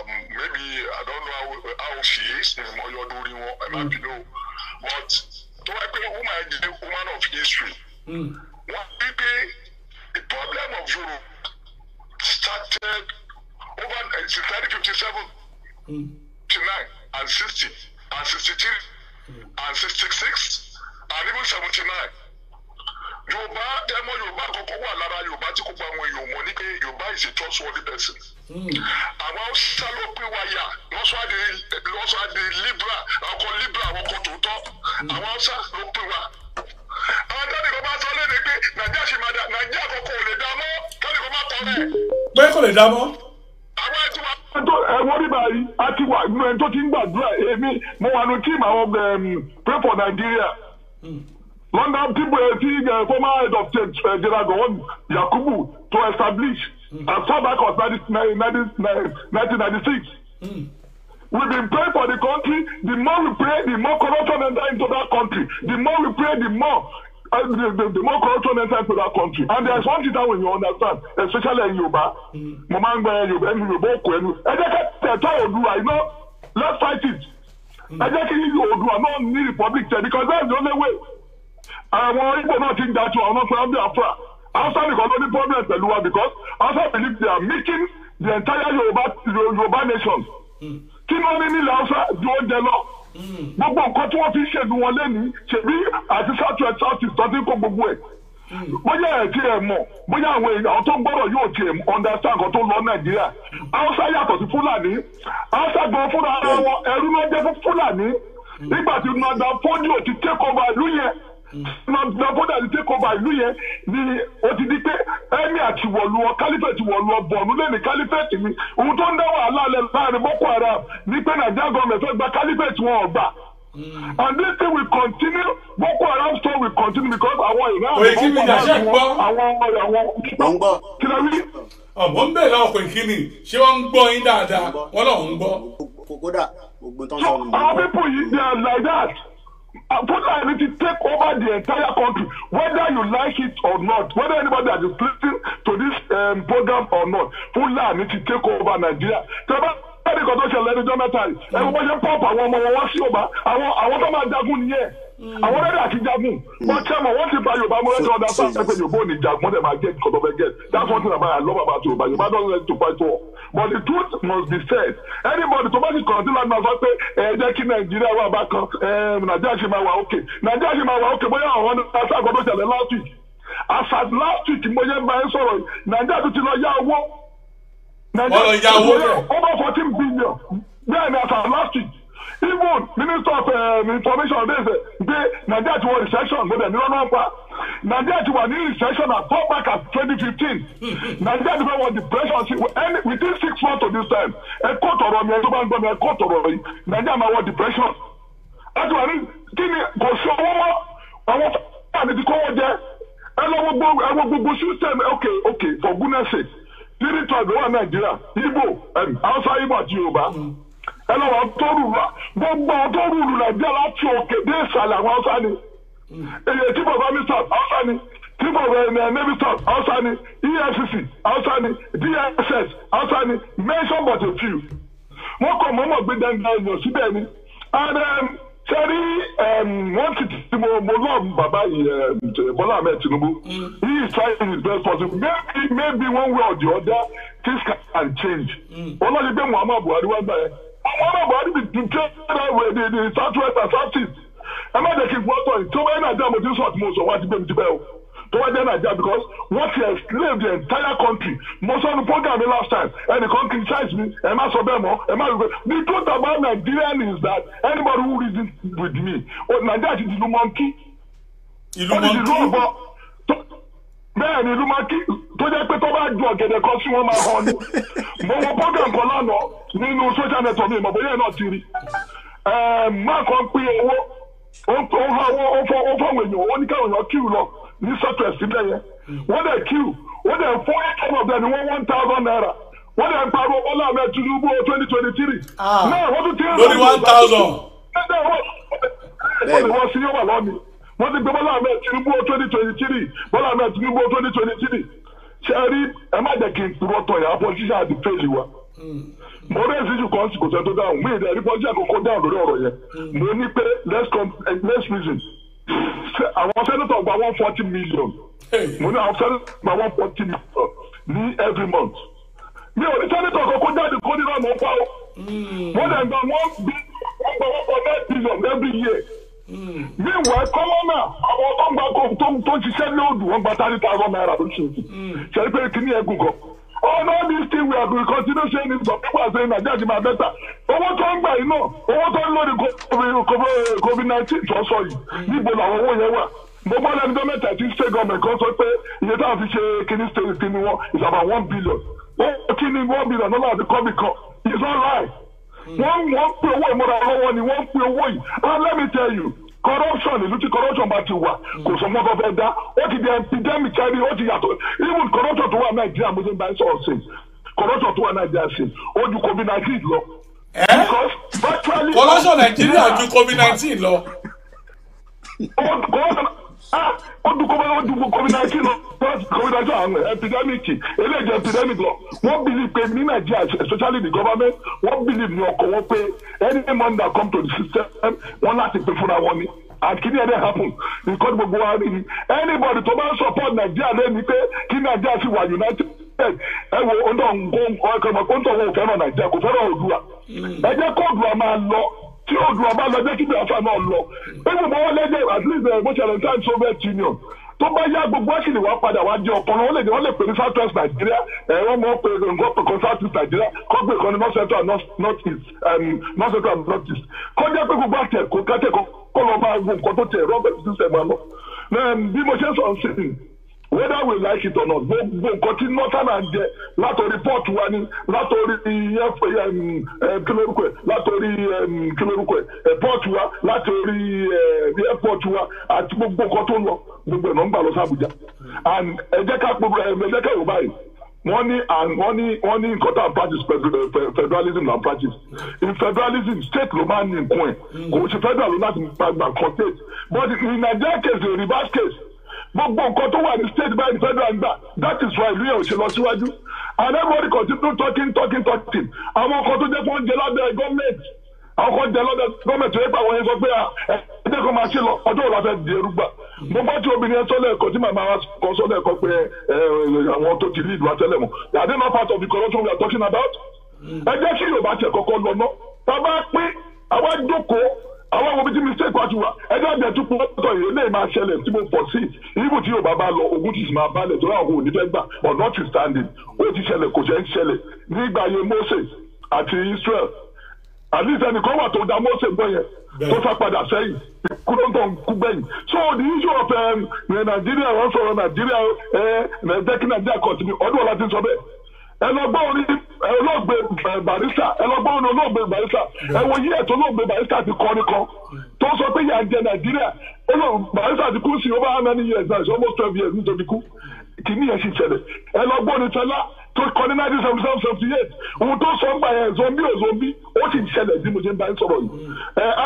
maybe I don't know how she is mo yọ lórí wọn ẹ má bínú but tó wáyé pé woman is a woman of history. Wọ́n wí pé the problem of Europe started over 1957, 59 and 60 and 63 and 66 and even 79. Yorùbá ẹmọ Yorùbá kọ́kọ́ wà lára Yorùbá tí kò gba àwọn èèyàn mọ̀ ní pé Yorùbá is a trustworthy person. Àwọn Hausa ló pín wa yà lọ́sọ̀ àdé Libra ọkọ̀ Libra àwọn ọkọ̀ tòótọ́ àwọn Hausa ló pín wa. Àwọn tẹ́lẹ̀ kan bá sọ lẹ́nu pé Nàìjíríà ṣì máa dá Nàìjíríà kọ̀ọ̀kan ò lè dá mọ́ tẹ́lẹ̀ kan bá tọ́ rẹ̀. Pé kò lè dá mọ́. Àwọn ẹtí wa. Ẹ̀wọ́n rí báyìí a ti wà nínú ẹni tó ti ń gbàdúrà èmi mo wà ní tíìmù àwọn Pray for Nigeria. London people former head of state General Gowon Yakubu to establish as far back as 1996. We've been praying for the country. The more we pray, the more corruption enter into that country. The more we pray, the more corruption enter into that country. And there's one thing that when you understand, especially in Yoruba, let's fight it. Yoruba not need republic because that's the only way. Àwọn Igbo náà ti ń dájú àwọn náà fún Biafra. Hausa nìkan ló ní problem pẹ̀lú wa because Hausa believe they are making the entire Yoruba nation. Kí ni wọ́n ní nílẹ̀ Hausa ju oúnjẹ lọ? Gbogbo nǹkan tí wọ́n fi ṣèlú wọn lẹ́nu ṣèbí àti south-west south-east tó ti ń kó gbogbo ẹ̀. Bóyá ẹ̀ tí ẹ̀ mọ̀ bóyá àwọn èèyàn tó gbọ́dọ̀ yóò ti understand nǹkan tó lọ Nàìjíríà. Hausa yàtọ̀ sí Fúlàní. Hausa gan fúnra wọn ẹrú ló jẹ́ fún Fúlàní. Nígbà tí Nana Fọ́díò ti take over ìlú yẹn. Nàbọ́dà ti take over ìlú yẹn ni ó ti di pé ẹ̀mí àti wọ̀lú ọ kálífẹ̀tì wọ̀lú ọ bọ̀ọ̀nù lẹ́nu kálífẹ̀tì ni ohun tó ń dá wàhálà lẹ̀ láàrin Boko Haram ní pé Nàìjíríà gọ́ọ̀mẹ̀ntì fẹ́ gba kálífẹ̀tì wọn ọ̀gbà. And this thing will continue. Boko Haram story will continue because àwọn ìran àwọn kí ló rí. Ọ̀bọ̀ ń bẹ̀rẹ̀ ọkọ̀ ìkíni ṣé wọ́n ń gbọ́ yín dáadáa wọ́n lọ́ọ̀ ń gbọ́. Kódà gbogbo tó ń sọ nù. Our people they are like that. Fulani to take over the entire country, whether you like it or not, whether anybody that is listening to this program or not, Fulani to take over Nigeria. Ẹni kan tó ṣẹlẹ̀ ní Jonathan, ẹni wọ́n ṣe ń pọ́ọ̀pù àwọn ọmọ wọn wá sí Yorùbá, àwọn tó máa jagun nìyẹn. Àwọn ọ̀rẹ́dẹ̀ àti jagun. Wọ́n tẹ́ mọ̀ wọ́n ti ba Yorùbá mọ́ ẹ̀ṣọ́ ọ̀dà sáà pé Yorùbá ò ní jagun, wọ́n máa get nǹkan tó fẹ́ get. That's one thing I love about Yorùbá. Yorùbá don't like to fight war. But the truth must be said. Anybody tó bá ti kọ̀ọ̀tì láti máa sọ pé ẹ jẹ́ kí Nàìjíríà wà bá kan, Nàìjíríà ṣe máa wà òkè. Nàìjíríà ṣe máa wà òkè bóyá àwọn ọ̀nà àṣàkọ̀ tó ṣẹlẹ̀ last week. As at last week mo yẹ máa ń sọ̀rọ̀ Nàìjíríà tó ti lọ yá owó. Nàìjíríà over 14 billion. Then as at last week. Even Minister of Information dey say Nigeria ti wọ recession mo dẹ̀ ní lọ́nà pa. Nigeria ti wà ní recession as far back as 2015. Nigeria ti fẹ́ wọ depression within 6 months of this time. Ẹ kó tọrọ mi ẹ tó bá ń gbọ́ mi ẹ kó tọrọ yìí. Nigeria máa wọ depression. Ẹ ti wà ní kí ni kò sí owó mọ́ àwọn fúlàní ti kówó jẹ. Ẹ lọ gbogbo system okay for goodness sake. 3 tribes wà Nigeria Igbo Hausa Igbo àti Yorùbá. Ẹlọ́wọ́ tó rúru gbogbo tó rúru Nàìjíríà láti òkè dé ìsàlẹ̀ àwọn Hausa ni. Èyí tí bàbá mi sọ̀rọ̀ Hausa ni, tí bàbá Navy sọ̀rọ̀ Hausa ni, EFCC Hausa ni, DSS Hausa ni, mention but a few. Wọ́n kọ̀ mọ́mọ́ gbé dandan èèyàn síbẹ̀ ni. And sẹ́rí wọ́n ti tí mo lọ́ọ̀ bàbá yìí Bọ́lá Ahmed Tinubu. He is trying his best possible. Maybe one way or the other things can change. Wọ́n lọ́ọ́ ní pé Muhammadu Buhari wá gbà yẹn. Àwọn ọmọ Buhari ti tẹ́ the south-west and south-east. Ẹ má jẹ́ kí n gbọ́ tọ̀ yìí. Tó bá yẹn Nàìjíríà mo ti sọ̀rọ̀ tí mo sọ wá ti gbé mi ti bẹ́ẹ̀ o. Tó wá jẹ́ Nàìjíríà because what he enslaved the entire country. Mo sọ ní program mi last time. Ẹnìkan criticize me. Ẹ má sọ bẹ́ẹ̀ mọ́. Ẹ má rí bẹ́ẹ̀. The truth about Nigeria is that anybody who reasons with me, Nàìjíríà ti di ìlú mọ́ńkì. Ìlú mọ́ńkì. Bẹ́ẹ̀ ni ìlú mọ́ńkì tó jẹ́ pé tó bá ju ọ̀gẹ̀dẹ̀ kan sí wọn máa hàn ní. Mo wo program kan lánàá nínú social network mi ìmọ̀ bóyá náà ti rí. Máa kan pín owó ó fọwọ́ èèyàn ó ní káwọn èèyàn kíù lọ ní southwest síbẹ̀ yẹn. Wọ́n dẹ̀ kíù wọ́n dẹ̀ fún ẹ̀kọ́ ọ̀bẹ ni wọ́n 1,000 naira. Wọ́n dẹ̀ ń pariwo Bọ́lá Ahmed Tinubu 2023. Náà wọ́n tún ti ń lórí 1,000. Wọ́n sì yóò wà lọ́ọ̀mì. Wọ́n ti gbé Bọ́lá Ahmed Tinubu 2023. Bọ́lá Ahmed Tinubu 2023. Ṣé ẹ rí ẹ má jẹ́ kí n purọ́ tọ̀ yà á politician àti fèsì wa. Mo rẹ́ ìsíjú kan sì kò sẹ́ tó dáhùn. Mi ìdẹ̀ rí politician kò dáhùn lórí ọ̀rọ̀ yẹn. Mo ní pé let's reason. Àwọn sẹ́nitọ̀ gba 140 million. Mo ní àwọn sẹ́nitọ̀ gba 140 million ní every month. Mi ò ní sẹ́nitọ̀ kan kó jáde kó nínú ọ̀nà ọ̀pá o. Wọ́n dẹ̀ gba 1.9 billion every year. Meanwhile, kọ́lọ́nà àwọn tó ń ṣiṣẹ́ lóòdù wọ́n gba 30,000 naira lóṣooṣù. Ṣèyí pé kí ni ẹ̀gùn kan. All these things we are going to continue saying it. Some people are saying Nigeria is my better. Owó tó ń gbà yìí náà, owó tó ń lórí COVID-19 tó sọ yìí. Níbo làwọn owó yẹn wà? Mo gbọ́ lẹ́nu gọ́ọ̀mẹ̀ntì àti state government kan sọ pé iye táwọn fi ṣe kíní state kíní wọn is about 1 billion. Ó kíní 1 billion náà láti kọ́ mi kan. It's all right. Wọ́n pè owó ìmúra lọ́wọ́ ni wọ́n pè owó yìí. And let me tell you, corruption ìlú tí corruption bá ti wà kò sọ mọ́tò fẹ́ dá ó ti di epidemic ẹni ó ti yàtọ̀ even corruption tó wà Nàìjíríà mo ṣe ń bá sọ̀rọ̀ sí corruption tó wà Nàìjíríà sí ó ju COVID-19 lọ. Because virtually corruption Nàìjíríà ju COVID-19 lọ. Ó ju COVID-19 lọ COVID-19 àwọn epidemic eléjì epidemic lọ wọ́n believe pé ní Nàìjíríà especially the government wọ́n believe ní ọkọ̀ wọn pé any money that come to the system wọ́n láti pay fúnra wọn ni and kí ni ẹ̀dẹ̀ happen nǹkan gbogbo wa rí ni anybody tó bá ń support Nàìjíríà lẹ́ni pé kí Nàìjíríà sì wà united ẹ wo ọ̀dọ̀ ọ̀kọ̀ọ̀kan ò fẹ́ràn Nàìjíríà kò fẹ́ràn Oòduà ẹ jẹ́ kó Oòduà máa lọ tí Oòduà bá lọ jẹ́ kí Biafra náà lọ ebi mo wọ́n lẹ́jẹ̀ at least mo ṣẹlẹ̀ time Soviet Union tó bá yá gbogbo ẹ̀sìn wá padà wá jẹ́ ọ̀pọ̀lọ́ wọ́n lè pè ní south west Nigeria wọ́n mọ̀ pé nǹkan pè kan south east Nigeria kọ́ pé kan ní north central north east north central and north east kọ́ jẹ́ pé gbogbo àtẹ̀kọ́ kátẹ́kọ́ kọ́ lọ bá gbogbo nǹkan tó tẹ̀ rọ́bẹ̀ tó ṣẹ̀ máa lọ. bí mo ṣe sọ sí whether we like it or not gbogbo nǹkan tí northern and jẹ látòrí port wa ni látòrí kílórúkọ port wa látòrí airport wa àti gbogbo nǹkan tó ń lọ gbogbo ẹ̀nà ń gbà lọ sí Àbújá and ẹ jẹ́ ká wò báyìí wọ́n ní nǹkan tá à ń practice federalism là ń practice in federalism state ló máa ń ní nǹkan ẹ̀ kò ṣe federal ló láti gbà kan state but in Nigeria case the reverse case gbogbo nǹkan tó wà ní state by the federal gbà that is why ìlú yẹn ò ṣe lọ síwájú and everybody continue talking àwọn nǹkan tó jẹ́ pé wọ́n jẹ lábẹ́ gọ́ọ̀mẹ̀ntì àwọn kan jẹ lọ́dọ̀ gọ́ọ̀mẹ̀ntì tó yẹ pé àwọn yẹn sọ pé ẹ̀jẹ̀ kan máa ṣe lọ ọjọ́ òun la fẹ́ di erúgbà mo gbọ́ tí obìnrin yẹn sọ́lẹ̀ ẹ̀kọ́ tí màmá wa kan sọ́lẹ̀ ẹ̀kọ́ pé àwọn tó ti lead wa tẹ́lẹ̀ mọ́ are they not part of the corruption we are talking about? ẹ jẹ́ kí Yorùbá tẹ̀ kọ́kọ́ lọ ná tá a bá pín àwa jókòó àwọn ọmọ bíi mistake wá ti wà ẹjọ́ àjẹ́ tó pọ̀ tọ̀ yìí lè máa ṣẹlẹ̀ tí mo pọ̀ sí ibù tí Yorùbá bá lọ ogun ti sì máa balẹ̀ tó láwọn òní fẹ́ gbà but notwithstanding ó ti ṣẹlẹ̀ kò ṣe ń ṣẹlẹ̀ nígbà ayé Moses àti Israel at least ẹnìkan wà tó da Moses gbọ́ yẹn tó sá padà sẹ́yìn kúrò tó ń kú gbẹ̀yìn so the issue of Nàìjíríà wọ́n sọ̀rọ̀ Nàìjíríà jẹ́ kí Nàìjíríà continue ọdún ọ̀la ti sọ bẹ́ẹ̀ ẹlọgbọ́n orí olóògbé Barrister ẹlọgbọ́n orí olóògbé Barrister ẹwọ yí ẹ̀tọ́ olóògbé Barrister ti kọ́ni kan tó sọ pé yà ń jẹ Nàìjíríà Barrister ti kú sí over how many years now it's almost 12 years nítorí kú kìíní yẹn sì ṣẹlẹ̀ ẹlọgbọ́n orí Fẹlá tó kọ́ ní 1977-78 ohun tó sọ ń gbà yẹn zombi ó sì ṣẹlẹ̀ bí mo ṣe ń bá ń sọ̀rọ̀ yìí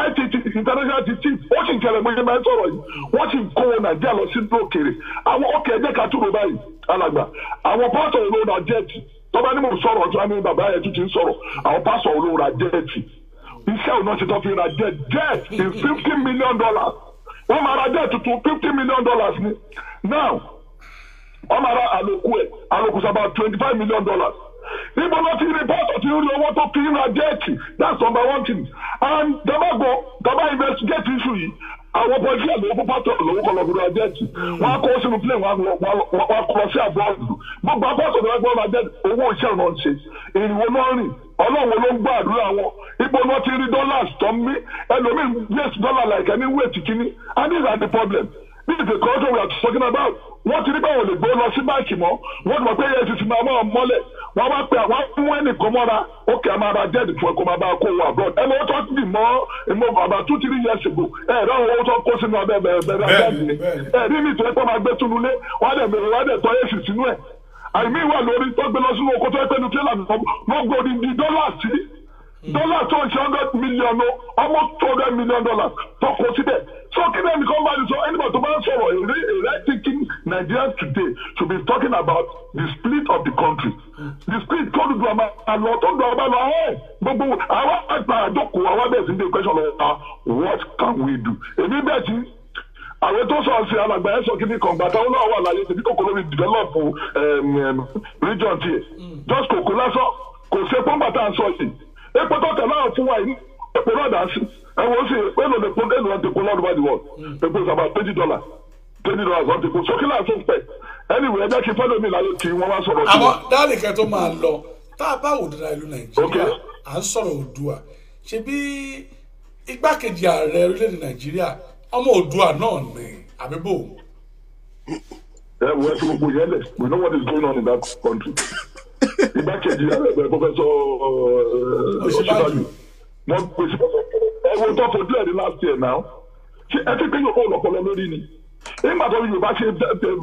ITT international ti ó sì ṣẹlẹ̀ mo ṣe ń bá ń sọ̀rọ̀ yìí wọ́n sì kó Nàìjíríà lọ sí òkèèrè àwọn òkè ẹ̀jẹ̀ ká túbọ̀ báyìí alàgbà àwọn pásọ̀ olóòrùn àjẹ́ẹ̀tì tọ́ba ní mo sọ̀rọ̀ ọjọ́ ní bàbá yẹn tún ti ń sọ̀rọ̀ àwọn pásọ̀ olóòrùn àjẹ́ẹ̀tì iṣẹ́ òun náà ṣe tó fi ra jet is $50 million wọ́n máa ra jet tuntun $50 million ni now wọ́n máa ra àlòkù sábà $25 million níbo ló ti rí pásọ̀ tí ń rí owó tó fi ń ra jet that's number one thing and dábàá investigate issue yìí àwọn pọ̀jù àlọ́ fún pátọ̀ lówó kan lọ́gbọ̀dọ̀ àjẹ́ẹ̀tì wọ́n á kó sínú plane wọ́n á kọ́ sí àbọ̀ọ̀dù gbogbo apọ́sọ̀ tó wọ́n máa jẹ́ owó iṣẹ́ ọ̀nà ṣe ìrìnwó náà rìn ọlọ́run ló ń gbọ́ àdúrà wọn ipò náà ti rí dollars tó ń mí ẹlòmíì waste dollar like any weight kìíní and these are the problem this is the culture we are talking about wọ́n ti ní báwọn lè gbé lọ sí báǹkì mọ́ wọ́n ti mọ̀ pé EFCC máa mọ́ mọ́lẹ̀ wọ́n wá pé àwọn mú ẹnìkan mọ́ra ókè a máa ra jẹ́ẹ̀dì fún ẹ̀kọ́ máa bá kó wọ abroad ẹ̀ lọ́wọ́ tó ti dì mọ́ about 2-3 years ago ráwọn owó tó kó sínú abẹ́ bẹ̀rẹ̀ àjáde rí mi tó ẹ̀kọ́ máa gbé túnú lé wọ́n á dẹ̀ tọ́ èsì sínú ẹ̀ àìmí wà lórí tó gbé lọ sínú oko tó ẹ̀kọ́ ní tẹ́lá wọ́n gbé odindi dọ́là sí dọ́là tó ń ṣe $100 million almost $200 million tó kó síbẹ̀. So kí ni ẹnìkan bá ní sọ anybody tó bá ń sọ̀rọ̀ a right thinking Nigerians today should be talking about the split of the country. The split tó dùdú àmà àlọ́ tó dùdú àmà lọ gbogbo àwọn àgbà àjọkò àwọn bẹ́ẹ̀ sí ní question lọ what can we do? Èmi bẹ́ẹ̀ tí àwọn tó sọ sí alàgbà ẹ̀ sọ kí ni kàn gbàtà ó náà wà láyé tèmi kòkó lórí develop region tiẹ̀ just kòkó lásán kò ṣe pọ́nbàtà sọ yìí epo tó tẹ̀ náà fún wa yìí epo náà dà sí ẹ wọ́n sì pé ló lè pọ́n dé lọ́ọ́ tẹ̀kọ́ lọ́dún bá di wọ́n epo is about $20 wọ́n tẹ̀kọ́ sókè náà tó ń pẹ̀ anyway ẹ jẹ́ kí fẹ́lẹ́ mi láyé kí wọ́n wá sọ̀rọ̀ sí i. àwọn dáàlì kan tó máa lọ tá a bá òdìdá ìlú Nàìjíríà à ń sọ̀rọ̀ Oòduà ṣe bí igbákejì ààrẹ orílẹ̀-èdè Nàìjíríà ọmọ Oòduà náà ní àbíbò. ẹ wo ẹ tí gbogbo yẹn lẹ we know what is going on in that country. igbákejì ààrẹ Professor Ọ̀ṣínbàjò wọ́n pèsè ẹ̀wọ̀n tó fojú ẹ̀ ní last year now ṣé ẹ ti pé yóò kó ọ̀pọ̀lọ lórí ni nígbà tó Yorùbá ṣe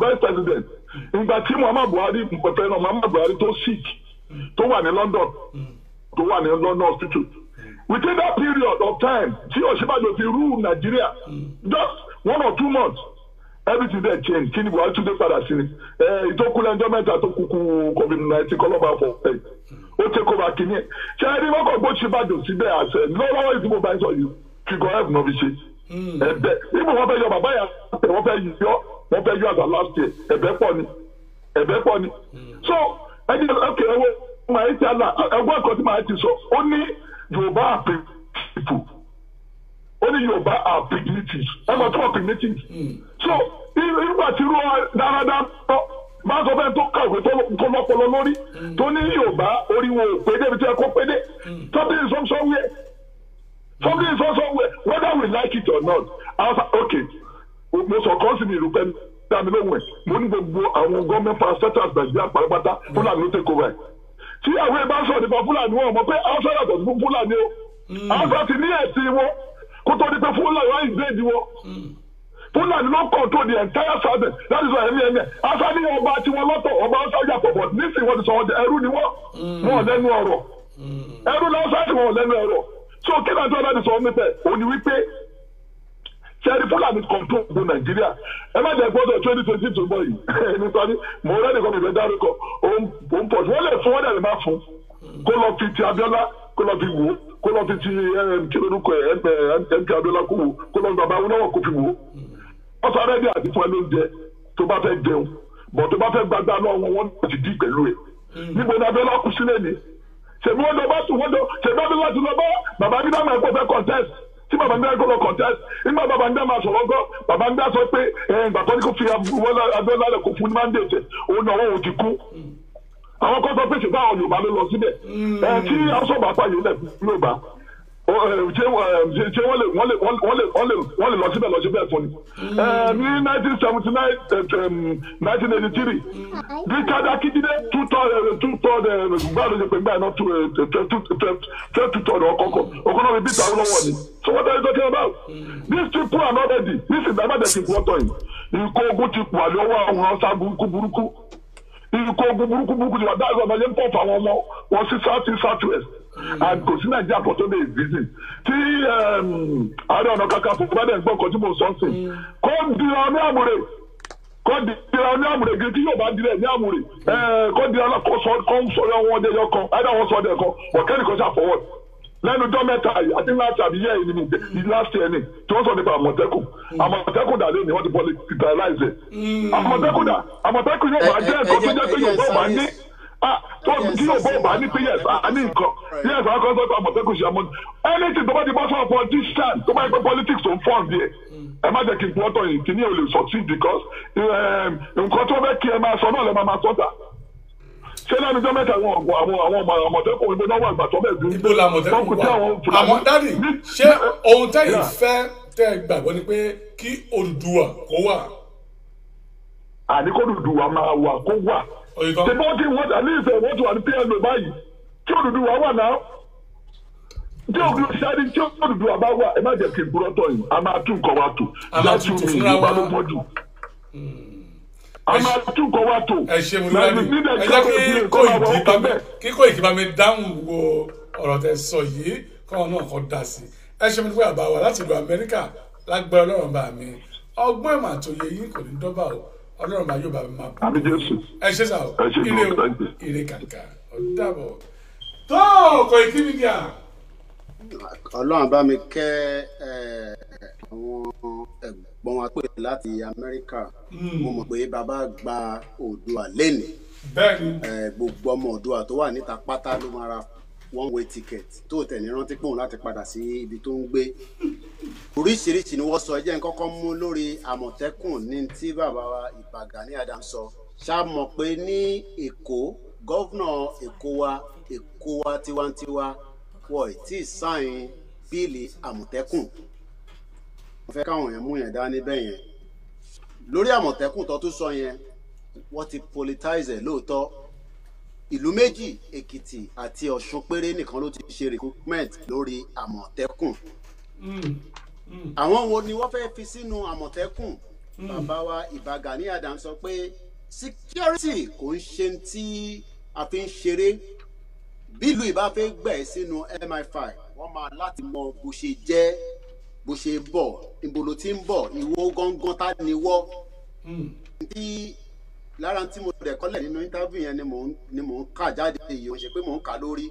vice president ìgbà tí Muhammadu Buhari tó sick tó wà ní London hospital within that period of time tí Ọ̀ṣínbàjò fi rule Nigeria just 1 or 2 months everything there change kí ni Buhari tún dé padà sí ni ìtókùnlẹ̀ ẹjọ́ mẹ́ta tó kúkú COVID-19 kọ́lọ́bà fọ́ ó tẹ́ kó bá kíní ẹ̀ ṣe é rí wọ́kọ̀ gbó Ọ̀ṣínbàjò síbẹ̀ àṣẹ lọ́wọ́ ìdìbò bá ń sọ yìí figure f náà fi ṣe ẹ̀bẹ̀ níbo wọ́n fẹ́ yọ bàbá yà wọ́n fẹ́ yọ àgbà last year ẹ̀bẹ̀ pọ̀ ni so ẹni ọkẹ ẹwọ máa ń ti àlà ẹgbẹ́ ẹ̀kọ́ tí máa ti sọ ó ní Yorùbá are people ó ní Yorùbá are primitive ẹgbẹ́ tó wà primitive so nígbà tí irú dáradára máa sọ fẹ́ tó kàwé tó lọ́pọlọ lórí tó ní Yorùbá orí wọn ò pé débi tí ẹ kó pé dé something is somewhere whether we like it or not okay mo sọ kọ́ńsì ní ìlú pẹ́ẹ́n dàbí lóhùn ẹ̀ mo ní gbogbo àwọn gọ́ọ̀mẹ̀ntì parastatals Nàìjíríà pátápátá Fúlàní ló take over ẹ̀ tí àwọn ìbá sọ̀rọ̀ nípa Fúlàní wọn mọ̀ pé Hausa yàtọ̀ sí Fúlàní o Hausa ti ní ẹ̀sìn wọn kó tó di pé Fúlàní wá invade wọn Fúlàní ló control the entire southern that is why ẹ̀mí Hausa ní ọba tí wọn lọ́tọ̀ ọba Hausa yàtọ̀ but nísìnyí wọ́n ti sọ ẹrú ni wọ́n lẹ́nu ọ̀rọ̀ ẹrú ni Hausa ti wọ́n lẹ́nu ọ̀rọ̀ so kí náà tí wọ́n bá ti sọ ọ́ nípẹ̀ òní wípé sẹ́ẹ̀rì Fúlàní control gbogbo Nàìjíríà ẹ má jẹ́ gbọ́dọ̀ 2020 tó bọ̀ yìí nítorí mo rẹ́ nìkan mi fẹ́ dárúkọ òun pọ̀ wọ́n lè fún wọ́n dẹ̀ lè má fún kó lọ fi ti Abíọ́lá kó lọ fi wò ó kó lọ fi ti kí lórúkọ MP Abíọ́lá kó wò ó kó lọ fi bàbá Awólọ́wọ̀ kó fi wò ó wọ́n sọ rẹ́dí àti fún ẹ lóúnjẹ tó bá fẹ́ jẹun bọ̀ tó bá fẹ́ gbàgbà lọ́wọ́ wọn ti dí pẹ̀lú ẹ̀ níbo ni Abíọ́lá kú sílẹ̀ ni ṣèbí wọ́n dọ̀ bá tún wọ́n dọ̀ ṣèbí Abíọ́lá ti lọ bá bàbá Abíọ́lá ẹ̀kọ́ fẹ́ contest tí bàbá ń dá ẹ̀kọ́ lọ contest nígbà bàbá ń dá máa sọ̀rọ̀ gbọ́ bàbá ń dá sọ pé ìgbà tó ní kó fi Abíọ́lá rẹ̀ kó fún ní mandate òun náà òun ti kú àwọn kan sọ pé ṣèbá àwọn Yorùbá ló lọ síbẹ̀ tí asọ́bà pa yìí lẹ̀ Yorùbá ṣé wọ́n lè lọ síbẹ̀ fún ni ní 1979 Richard Akindele two-third gbáàlú ṣe pé gbáà náà two-third ọkọ̀ náà bí tàwọn lọ́wọ́ ni so what are you talking about these people are not ready this is never the people wọ́tọ̀ yìí ikú ogun ti pọ̀ àlẹ́ ọwọ́ àwọn ọ̀sán burúkú ikú ogun burúkú ti wà dáhùn ọmọ yẹn ń pọ̀ fún àwọn ọmọ wọn sí south west and kò sí Nàìjíríà pọ̀ tó lè visit tí Ààrẹ Ọ̀nà Kakanfò bá dẹ̀ gbọ́ ọkọ̀ tí mo sọ sí kó dira ní àmúre gidi tí yóò bá dirẹ̀ ní àmúre kó dira kó ń sọ̀rọ̀ wọn ọdẹ yọ kan ẹ̀dá wọn sọ ọdẹ kan ọ̀kẹ́ni kan ṣàfọwọ́ lẹ́nu ọjọ́ mẹ́ta àti láti àbíyẹ́ yìí ní last year ni tí wọ́n sọ nípa Àmọ̀tẹ́kùn dà lé ní wọ́n ti politicize Àmọ̀tẹ́kùn yóò bá jẹ́ ẹ̀kọ́ tó jẹ́ pé yóò bá ní tí yóò bọ́ bá ní pé yes àní nǹkan yes àwọn kan sọ pé Àmọ̀tẹ́kùn ṣe anything tó bá ti bọ́ sọ politician tó bá yẹ pé politics tó ń fọ́n díẹ̀ ẹ má jẹ́ kí n pọ́tọ̀ yìí kí ní ò lè succeed because nǹkan tó fẹ́ kí ẹ máa sọ náà lẹ́ máa sọ́tà ṣé lẹ́nu jọ́ mẹ́ta àwọn Àmọ̀tẹ́kùn ìbò náà wà gbà tó bẹ̀ dùn. ibo la Àmọ̀tẹ́kùn wà àmọ́ dádì ṣé ohun tẹ́yìn fẹ́ tẹ́ gbàgbọ́ ni pé kí Oòduà kó wà. àní kó Odùduwà máa wà kó wà. ṣe bọ́ tí wọ́n at least wọ́n ti wà ní PLO báyìí tí Odùduwà wà náà tí Odùduwà bá wà ẹ má jẹ́ kí n gbúrọ́ tọ̀ yìí a máa tún nǹkan wa tò láti mi ìgbà ló pọ̀ jù a máa tún nǹkan wa tò. ẹ ṣe mo lọ́wọ́ ni ẹ jẹ́ kí Koiki bá mi dáhùn wo ọ̀rọ̀ tẹ́ sọ yìí kọ́ náà kọ́ dá sí ẹ ṣe mo ní pé àbá wa láti ìlú Amẹ́ríkà lágbára Ọlọ́run bá mi ọgbọ́n ìmọ̀ àtòyè yìí kò ní dọ́bà o Ọlọ́run bá yóò bá mi máa bọ̀ ẹ ṣe sá o ire o ire kàkà ọ̀dàbọ̀ tó Koiki Media. Ọlọ́run bá mi kẹ́ àwọn ẹ̀gbọ́n wa pè láti Amẹ́ríkà mo mọ̀ pé bàbá gba Oòduà lẹ́nu gbogbo ọmọ Oòduà tó wà níta pátá ló máa ra one way ticket tó tẹ̀ ní rántí pòun láti padà sí ibi tó ń gbé oríṣiríṣi ni wọ́n sọ ẹ jẹ́ n kọ́kọ́ mú lórí Àmọ̀tẹ́kùn ní tí bàbá wa Ìbà Gani Adams sọ ṣá mọ̀ pé ní Èkó gọ́vnà Èkó wa tiwantiwa wọ́n tí ì sáìn bíìlì Àmọ̀tẹ́kùn wọ́n fẹ́ káwọn yẹn mú yẹn dání bẹ́ẹ̀ yẹn lórí Àmọ̀tẹ́kùn tó tún sọ yẹn wọ́n ti politize ẹ̀ lóòótọ́ ìlú méjì Èkìtì àti Ọ̀ṣun péré nìkan ló ti ṣe recruitment lórí Àmọ̀tẹ́kùn àwọn wo ni wọ́n fẹ́ fi sínú Àmọ̀tẹ́kùn bàbá wa Ìbà Gani Adams sọ pé security kò ń ṣe tí a fi ń ṣeré bí ìlú ìbá fẹ́ gbẹ̀ sínú MI5 wọ́n máa láti mọ bó ṣe jẹ́ bó ṣe bọ̀ ibo ló ti ń bọ̀ ìwọ gángan tá ni wọ́ tí lára tí mo rẹ̀ kọ́lẹ̀ nínú interview yẹn ni mò ń kà jáde èyí wọ́n ṣe pé mò ń kà lórí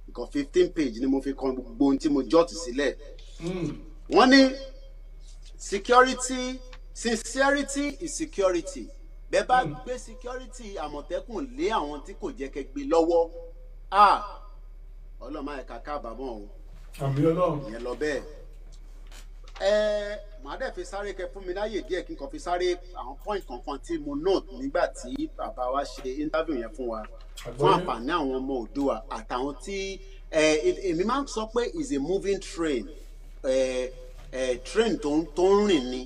nǹkan 15 page ni mo fi kan gbogbo ohun tí mo jot sílẹ̀ wọ́n ní sincerity is security bẹ́ẹ̀ bá gbé security Àmọ̀tẹ́kùn lé àwọn tí kò jẹ́ kẹ́ gbé lọ́wọ́ Ọlọ́run máa ẹ̀ka káàbàmọ́ o àmì Ọlọ́run ìyẹn lọ bẹ́ẹ̀ màá dẹ̀ fi sáré kẹ fún mi láyè díẹ̀ kí n kàn fi sáré àwọn point kankan tí mo note nígbà tí bàbá wa ṣe interview yẹn fún wa fún àǹfààní àwọn ọmọ Oòduà àtàwọn tí èmi máa ń sọ pé is a moving train train tó ń rìn ni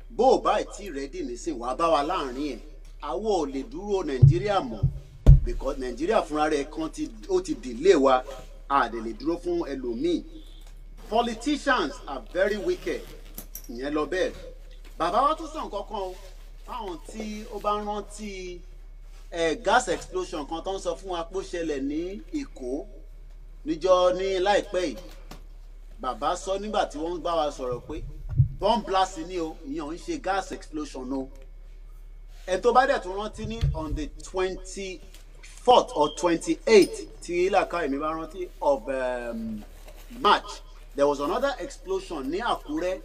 bó o bá tí ready nísìn wàá bá wa láàrin ẹ̀ àwọ̀ ò lè dúró Nàìjíríà mọ́ because Nàìjíríà fúnra rẹ̀ kan ó ti delay wa a dẹ̀ lè dúró fún ẹlòmíì politicians are very wicked ìyẹn lọ bẹ́ẹ̀ bàbá wa tún sọ nǹkan kan o fáwọn tí ó bá rántí gas explosion kan tó ń sọ fún wa pé ó ṣẹlẹ̀ ní Èkó ní láìpẹ́ yìí bàbá sọ nígbà tí wọ́n ń bá wa sọ̀rọ̀ pé bomb blast ni o ìyẹn ò ń ṣe gas explosion o ẹ tó bá dẹ̀ tún rántí ní on the 24th or 28th tí ìlàkà èmi bá rántí of March there was another explosion ní Àkúrẹ́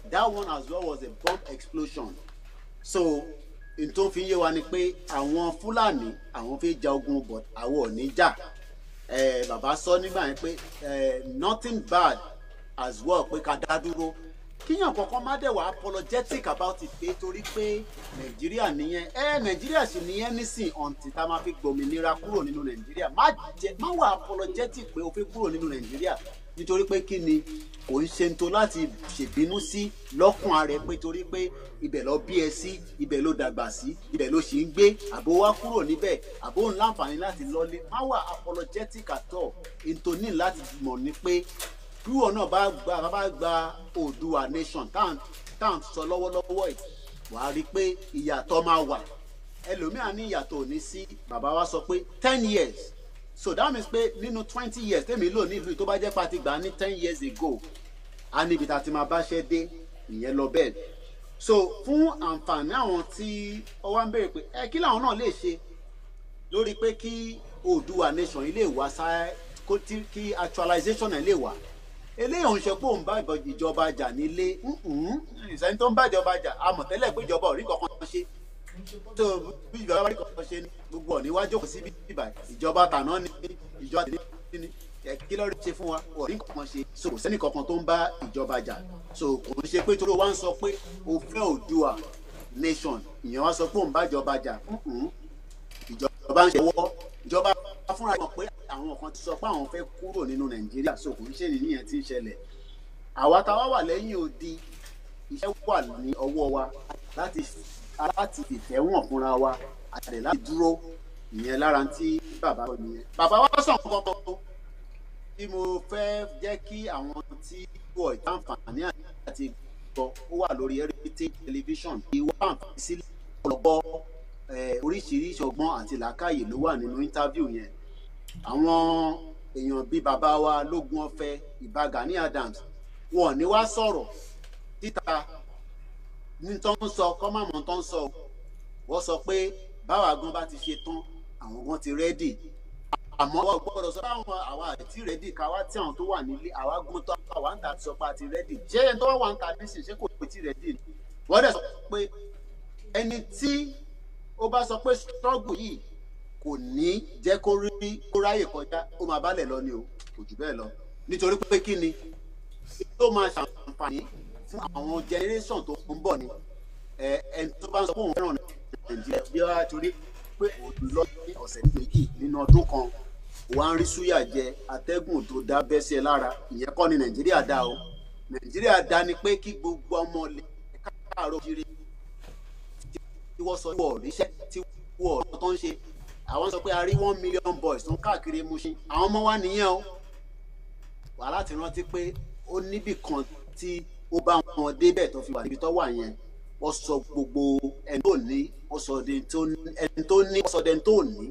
that one as well was a bomb explosion so n tó fi yé wa ni pé àwọn Fúlàní àwọn fi ja ogun but àwọn ò ní jà bàbá sọ nígbà yẹn pé nothing bad as well pé ká dá dúró kíyàn kankan má dẹ̀ wá apologetic about it pé torí pé Nàìjíríà nìyẹn Nàìjíríà sì nìyẹn nísìn ọ̀ǹtì tá a máa fi gbòmìnira kúrò nínú Nàìjíríà má wà apologetic pé o fi kúrò nínú Nàìjíríà nítorí pé kí ni kò ń ṣe ń tó láti ṣèbínú sí lọ́kùn ara ẹ pé torí pé ibẹ̀ lọ bí ẹ sí ibẹ̀ ló dàgbà sí ibẹ̀ ló ṣì ń gbé àbó wá kúrò níbẹ̀ àbó ń láǹfààní láti lọ́lé má wà apologetic at all nítorí láti mọ̀ ní pé kúrò náà bá gba Oòduà nation tá à ń sọ lọ́wọ́lọ́wọ́ yìí wàá rí i pé ìyàtọ̀ máa wà ẹlòmíràn ní ìyàtọ̀ ò ní sí bàbá wa sọ pé 10 years so that means pé nínú 20 years tèmi lò nílùú tó bá jẹ́ pàtí gbà ní 10 years ago a níbi tá a ti máa bá ṣẹ́ dé ìyẹn lọ bẹ́ẹ̀ so fún àǹfààní àwọn tí ó wá ń béèrè pé kí làwọn náà lè ṣe lórí pé kí Oòduà nation ilé wá sáà kí actualization ẹ̀ lè wà eléyìí òun ṣe pé òun bá ìjọba jà nílé ìsẹ́ni tó ń bá ìjọba jà a mọ̀ tẹ́lẹ̀ pé ìjọba ò rí kankan ṣe tó bí ìjọba bá rí kankan ṣe ní gbogbo ọ̀ níwájú kò sí bíbà ìjọba tàná ní ìjọba tèmi ní kí ló rí ṣe fún wa ò rí kankan ṣe so kò sẹ́ni kankan tó ń bá ìjọba jà so kò ń ṣe pé torí wa ń sọ pé o fẹ́ Oòduà nation ìyẹn wá sọ pé òun bá ìjọba jà ìjọba ń ṣe wọ́ ìjọba fúnra wọn pé àwọn kan ti sọ pé àwọn fẹ́ kúrò nínú Nàìjíríà so kò ń ṣe nìyẹn tí ń ṣẹlẹ̀ àwa táwa wà lẹ́yìn odi iṣẹ́ wà ní ọwọ́ wa láti aláti fìfẹ́ wọ̀n fúnra wa àdè láti dúró ìyẹn lára tí bàbá sọ nìyẹn. Bàbá wa sọ nǹkan kan tí mo fẹ́ jẹ́ kí àwọn tí wọ̀ ìtànfààní àti gbọ́ ó wà lórí Heritage Television ìwà àǹfààní sílẹ̀ ọ̀pọ̀lọpọ̀ oríṣiríṣi ọgbọ́n àti làákàyè ló wà nínú interview yẹn. Àwọn èèyàn bíi bàbá wa Lógún Ọ̀fẹ́, Ìbà Gani Adams wọn ní wá sọ̀rọ̀ títa ní tó ń sọ kọ́ máa mọ̀ tó ń sọ wọ́n sọ pé báwa gan bá ti ṣe tán àwọn gan ti rẹ́dì àmọ́ wọ́n gbọ́dọ̀ sọ báwọn àwa àti rẹ́dì káwá tí àwọn tó wà nílé àwa gan tó àwa ń ta sọ pé a ti rẹ́dì ṣé ẹni tó wà ń ta nísìnyí ṣé kò tí rẹ́dì ni wọ́n dẹ̀ sọ pé ẹni tí ó bá sọ pé struggle yìí kò ní jẹ́ kó ráyè kọjá ó máa bálẹ̀ lọ ni o kò jù bẹ́ẹ̀ lọ nítorí pé kí ni tó máa ṣàǹfààní fún àwọn generation tó ń bọ̀ ni ẹni tó bá ń sọ pé òun fẹ́ràn Nàìjíríà bí wàá torí pé òun lọ ní ọ̀sẹ̀ méjì nínú ọdún kan wà ń rí súyà jẹ atẹ́gùn tó dá bẹ́sẹ̀ lára ìyẹn kọ́ ni Nàìjíríà dá o Nàìjíríà dá ni pé kí gbogbo ọmọ ilẹ̀ káàárọ̀ jíire tí wọ́n sọ wọ̀ ríṣẹ́ tí wọ́n tó ń ṣe àwọn sọ pé a rí 1 million boys tó ń káàkiri Mushin àwọn ọmọ wa nìyẹn o wà láti rántí pé ó níbì kan tí ó bá wọn débẹ̀ tó fi wà níbi tó wà yẹn wọ́n sọ gbogbo ẹni tó ní wọ́n sọ ẹni tó ní wọ́n sọ ẹni tó ní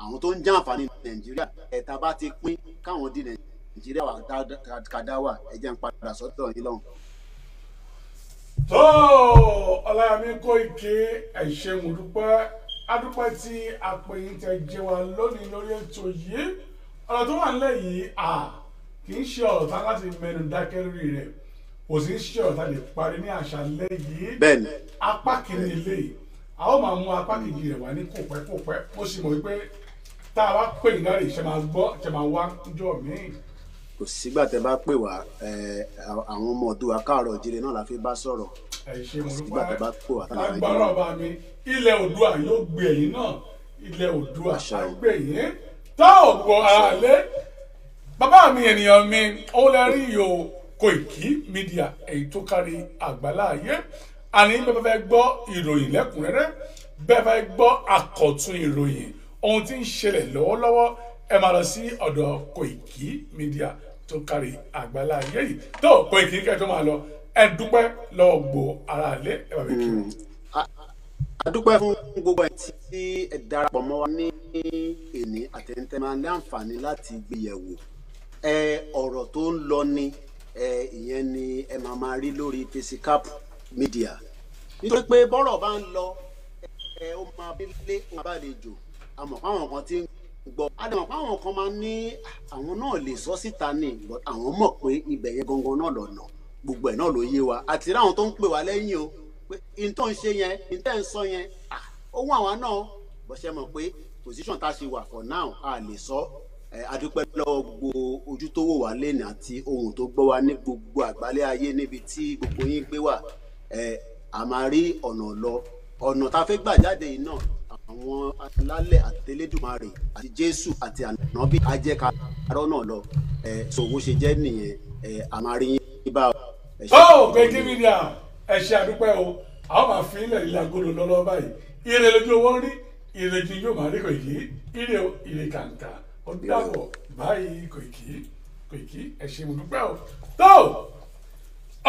àwọn tó ń jẹ àǹfààní Nàìjíríà ẹ̀ta bá ti pín káwọn di Nàìjíríà wà kàdá wà ẹ̀jẹ̀ ń padà sọ́dọ̀ yín lọ́hùn. tó Ọláyọmí Kóìkí ẹ̀ṣẹ̀ mo dúpẹ́ adúpẹ́ tí apẹ̀yìn tẹ jẹ́ wa lónìí lórí ètò yìí ọ̀rọ̀ tó wà nílẹ̀ yìí kì í ṣe ọ̀rọ̀ tá láti mẹ́nu dákẹ́ lórí rẹ̀ kò sí ṣe ọ̀rọ̀ tá lè parí ní àṣálẹ́ yìí bẹ́ẹ̀ni apá kìíní ilé a ó máa mú apá kejì rẹ̀ wá ní kòpẹ́kòpẹ́ mo sì mọ̀ wípé tá a bá pè ní láre ṣe máa gbọ́ ṣe máa wá níjọ́ míì. kò sígbà tẹ bá pè wá àwọn ọmọ Oòduà káàárọ̀ jíire náà la fi bá sọ̀rọ̀ kò sígbà tẹ bá pè wá. agbára ọba mi ilẹ̀ Oòduà yóò gbé ẹ̀yìn náà ilẹ̀ Oòduà á gbé yín tó ògbó ara lé bàbá mi ènìyàn mi ó lè rí yòó Koiki Media èyí tó kárí àgbáláyé àní bẹ́ẹ̀ fẹ́ gbọ́ ìròyìn lẹ́kùnrẹ́rẹ́ bẹ́ẹ̀ fẹ́ gbọ́ àkọ̀tun ìròyìn ohun tí ń ṣẹlẹ̀ lọ́wọ́lọ́wọ́ ẹ máa lọ sí ọ̀dọ̀ Koiki Media tó kárí àgbáláyé yìí tó Koiki kẹ́ tó máa lọ ẹ dúpẹ́ lọ́wọ́ gbò ara lé ẹ bá mi kí. a dúpẹ́ fún gbogbo ẹ̀ tí ẹ darapọ̀ mọ́ wa ní èní àtẹ̀ntẹ̀ máa ní àǹfààní láti gbéyẹ̀wò ọ̀rọ̀ tó ń lọ ni ìyẹn ni ẹ máa rí lórí Facecap Media nítorí pé bọ́rọ̀ bá ń lọ ó máa lé wọn bá lè jò àmọ́ fáwọn kan tí ń gbọ́ àdàmọ̀ fáwọn kan máa ní àwọn náà lè sọ síta ní àwọn mọ̀ pé ibẹ̀ yẹn gangan náà lọ́nà gbogbo ẹ̀ náà ló yé wa àti ráwọn tó ń pè wá lẹ́yìn o pé ìtọ́ ń ṣe yẹn ìtẹ́ ń sọ yẹn ó wọ́n àwa náà bọ́sẹ̀ mọ̀ pé position tá a ṣe wà for now a lè sọ adúpẹ́ lọ́wọ́ gbogbo ojú tó wò wá lẹ́nu àti ohun tó gbọ́ wa ní gbogbo àgbálẹ̀ ayé níbi tí gbogbo yín gbé wà a máa rí ọ̀nà lọ ọ̀nà tá a fẹ́ gbà jáde yìí náà àwọn alálẹ̀ àtẹlẹ́dùmarè àti Jésù àti ànábì ajẹ́ka arọ́ náà lọ so bó ṣe jẹ́ nìyẹn a máa rí yín bá ọ. Koiki Media ẹ ṣé àdúpẹ́ o àwọn máa fi ilẹ̀ ilé agolo lọ́lọ́ báyìí ire lójú owó rí ire ju yóò máa rí Koiki ire kàǹkà ó dàbọ̀ báyìí Koiki ẹ ṣé mo dúpẹ́ o tó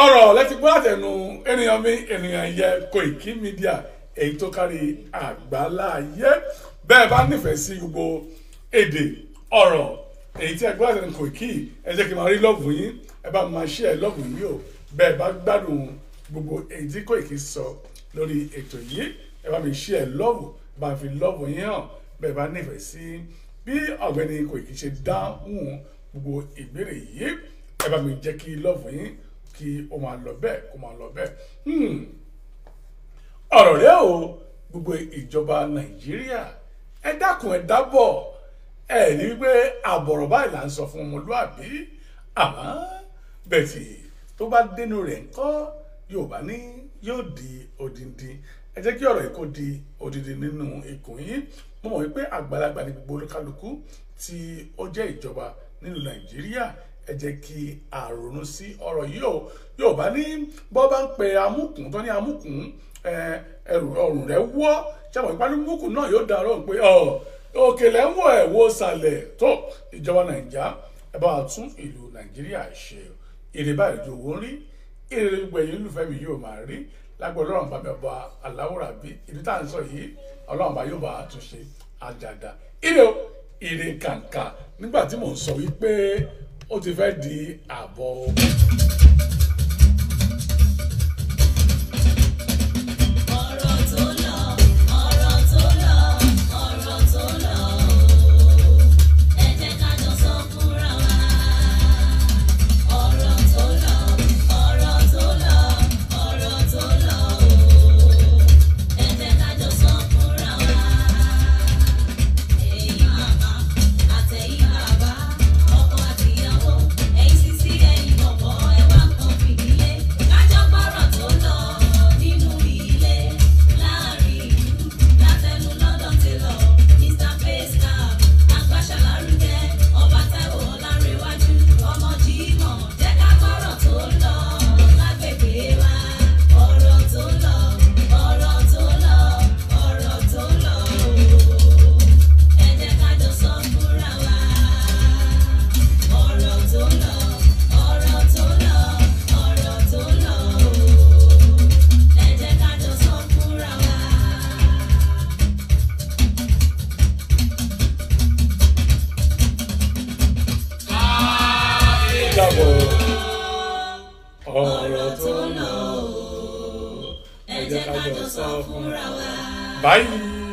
ọ̀rọ̀ lẹ́tí gbọ́ àtẹnu ènìyàn mi ènìyàn yẹ Koiki Media èyí tó kárí àgbáláyé bẹ́ẹ̀ bá nífẹ̀ẹ́ sí gbogbo èdè ọ̀rọ̀ èyí tí ẹ gbọ́ àtẹnu Koiki ẹ jẹ́ kí n máa rí lọ́ọ̀bù yín ẹ bá máa ṣe ẹ lọ́ọ̀bù yín o bẹ́ẹ̀ bá gbádùn gbogbo èyí tí Koiki sọ lórí ètò yìí ẹ bá mi ṣe ẹ lọ́ọ̀bù bá fi lọ́ọ̀bù yín hàn bẹ́ẹ̀ bá nífẹ̀ẹ́ sí bí ọ̀gbẹ́ni Koiki ṣe dáhùn gbogbo ìbéèrè yìí ẹ bá mi jẹ́ kí lọ́ọ̀bù yín kí ó máa lọ bẹ́ẹ̀ kó máa lọ bẹ́ẹ̀. ọ̀rọ̀ rẹ o gbogbo ìjọba Nàìjíríà ẹ dákun ẹ dábọ̀ ẹ ní wípé àbọ̀rọ̀ báyìí là ń sọ fún ọmọlúàbí àmọ́ bẹ́ẹ̀ tí tó bá dénú rẹ̀ ńkọ́ Yorùbá ní yóò di odindi ẹ jẹ́ kí ọ̀rọ̀ yìí kó di odindi nínú ikùn yín mo mọ̀ wípé àgbàlagbà ní gbogbo olúkálukú tí ó jẹ́ ìjọba nínú Nàìjíríà ẹ jẹ́ kí a ronú sí ọ̀rọ̀ yìí o. Yorùbá ní bọ́ bá ń pe amúkùn tó ní amúkùn ẹrù ọrùn rẹ̀ wọ́ ṣàwọn ìpanimúkùn náà yóò dá ọ̀rọ̀ pé òkèlè ń wọ̀ ẹ̀ wo sàlẹ̀ tó ìjọba Nàìjíríà ẹ bá wa tún ìlú Nàìjíríà ṣe èrè báyìí ju owó rí èrè gbẹ̀yìn olùfẹ́ mi yóò máa rí lágbọ́dọ̀ Ọlọ́run bá mi ọba aláwòrán bí ibi tá à ń sọ yìí Ọlọ́run bá yóò bá a tún ṣe àjàdà ire kàǹkà nígbà tí mò ń sọ wípé ó ti fẹ́ di àbọ̀. Bye.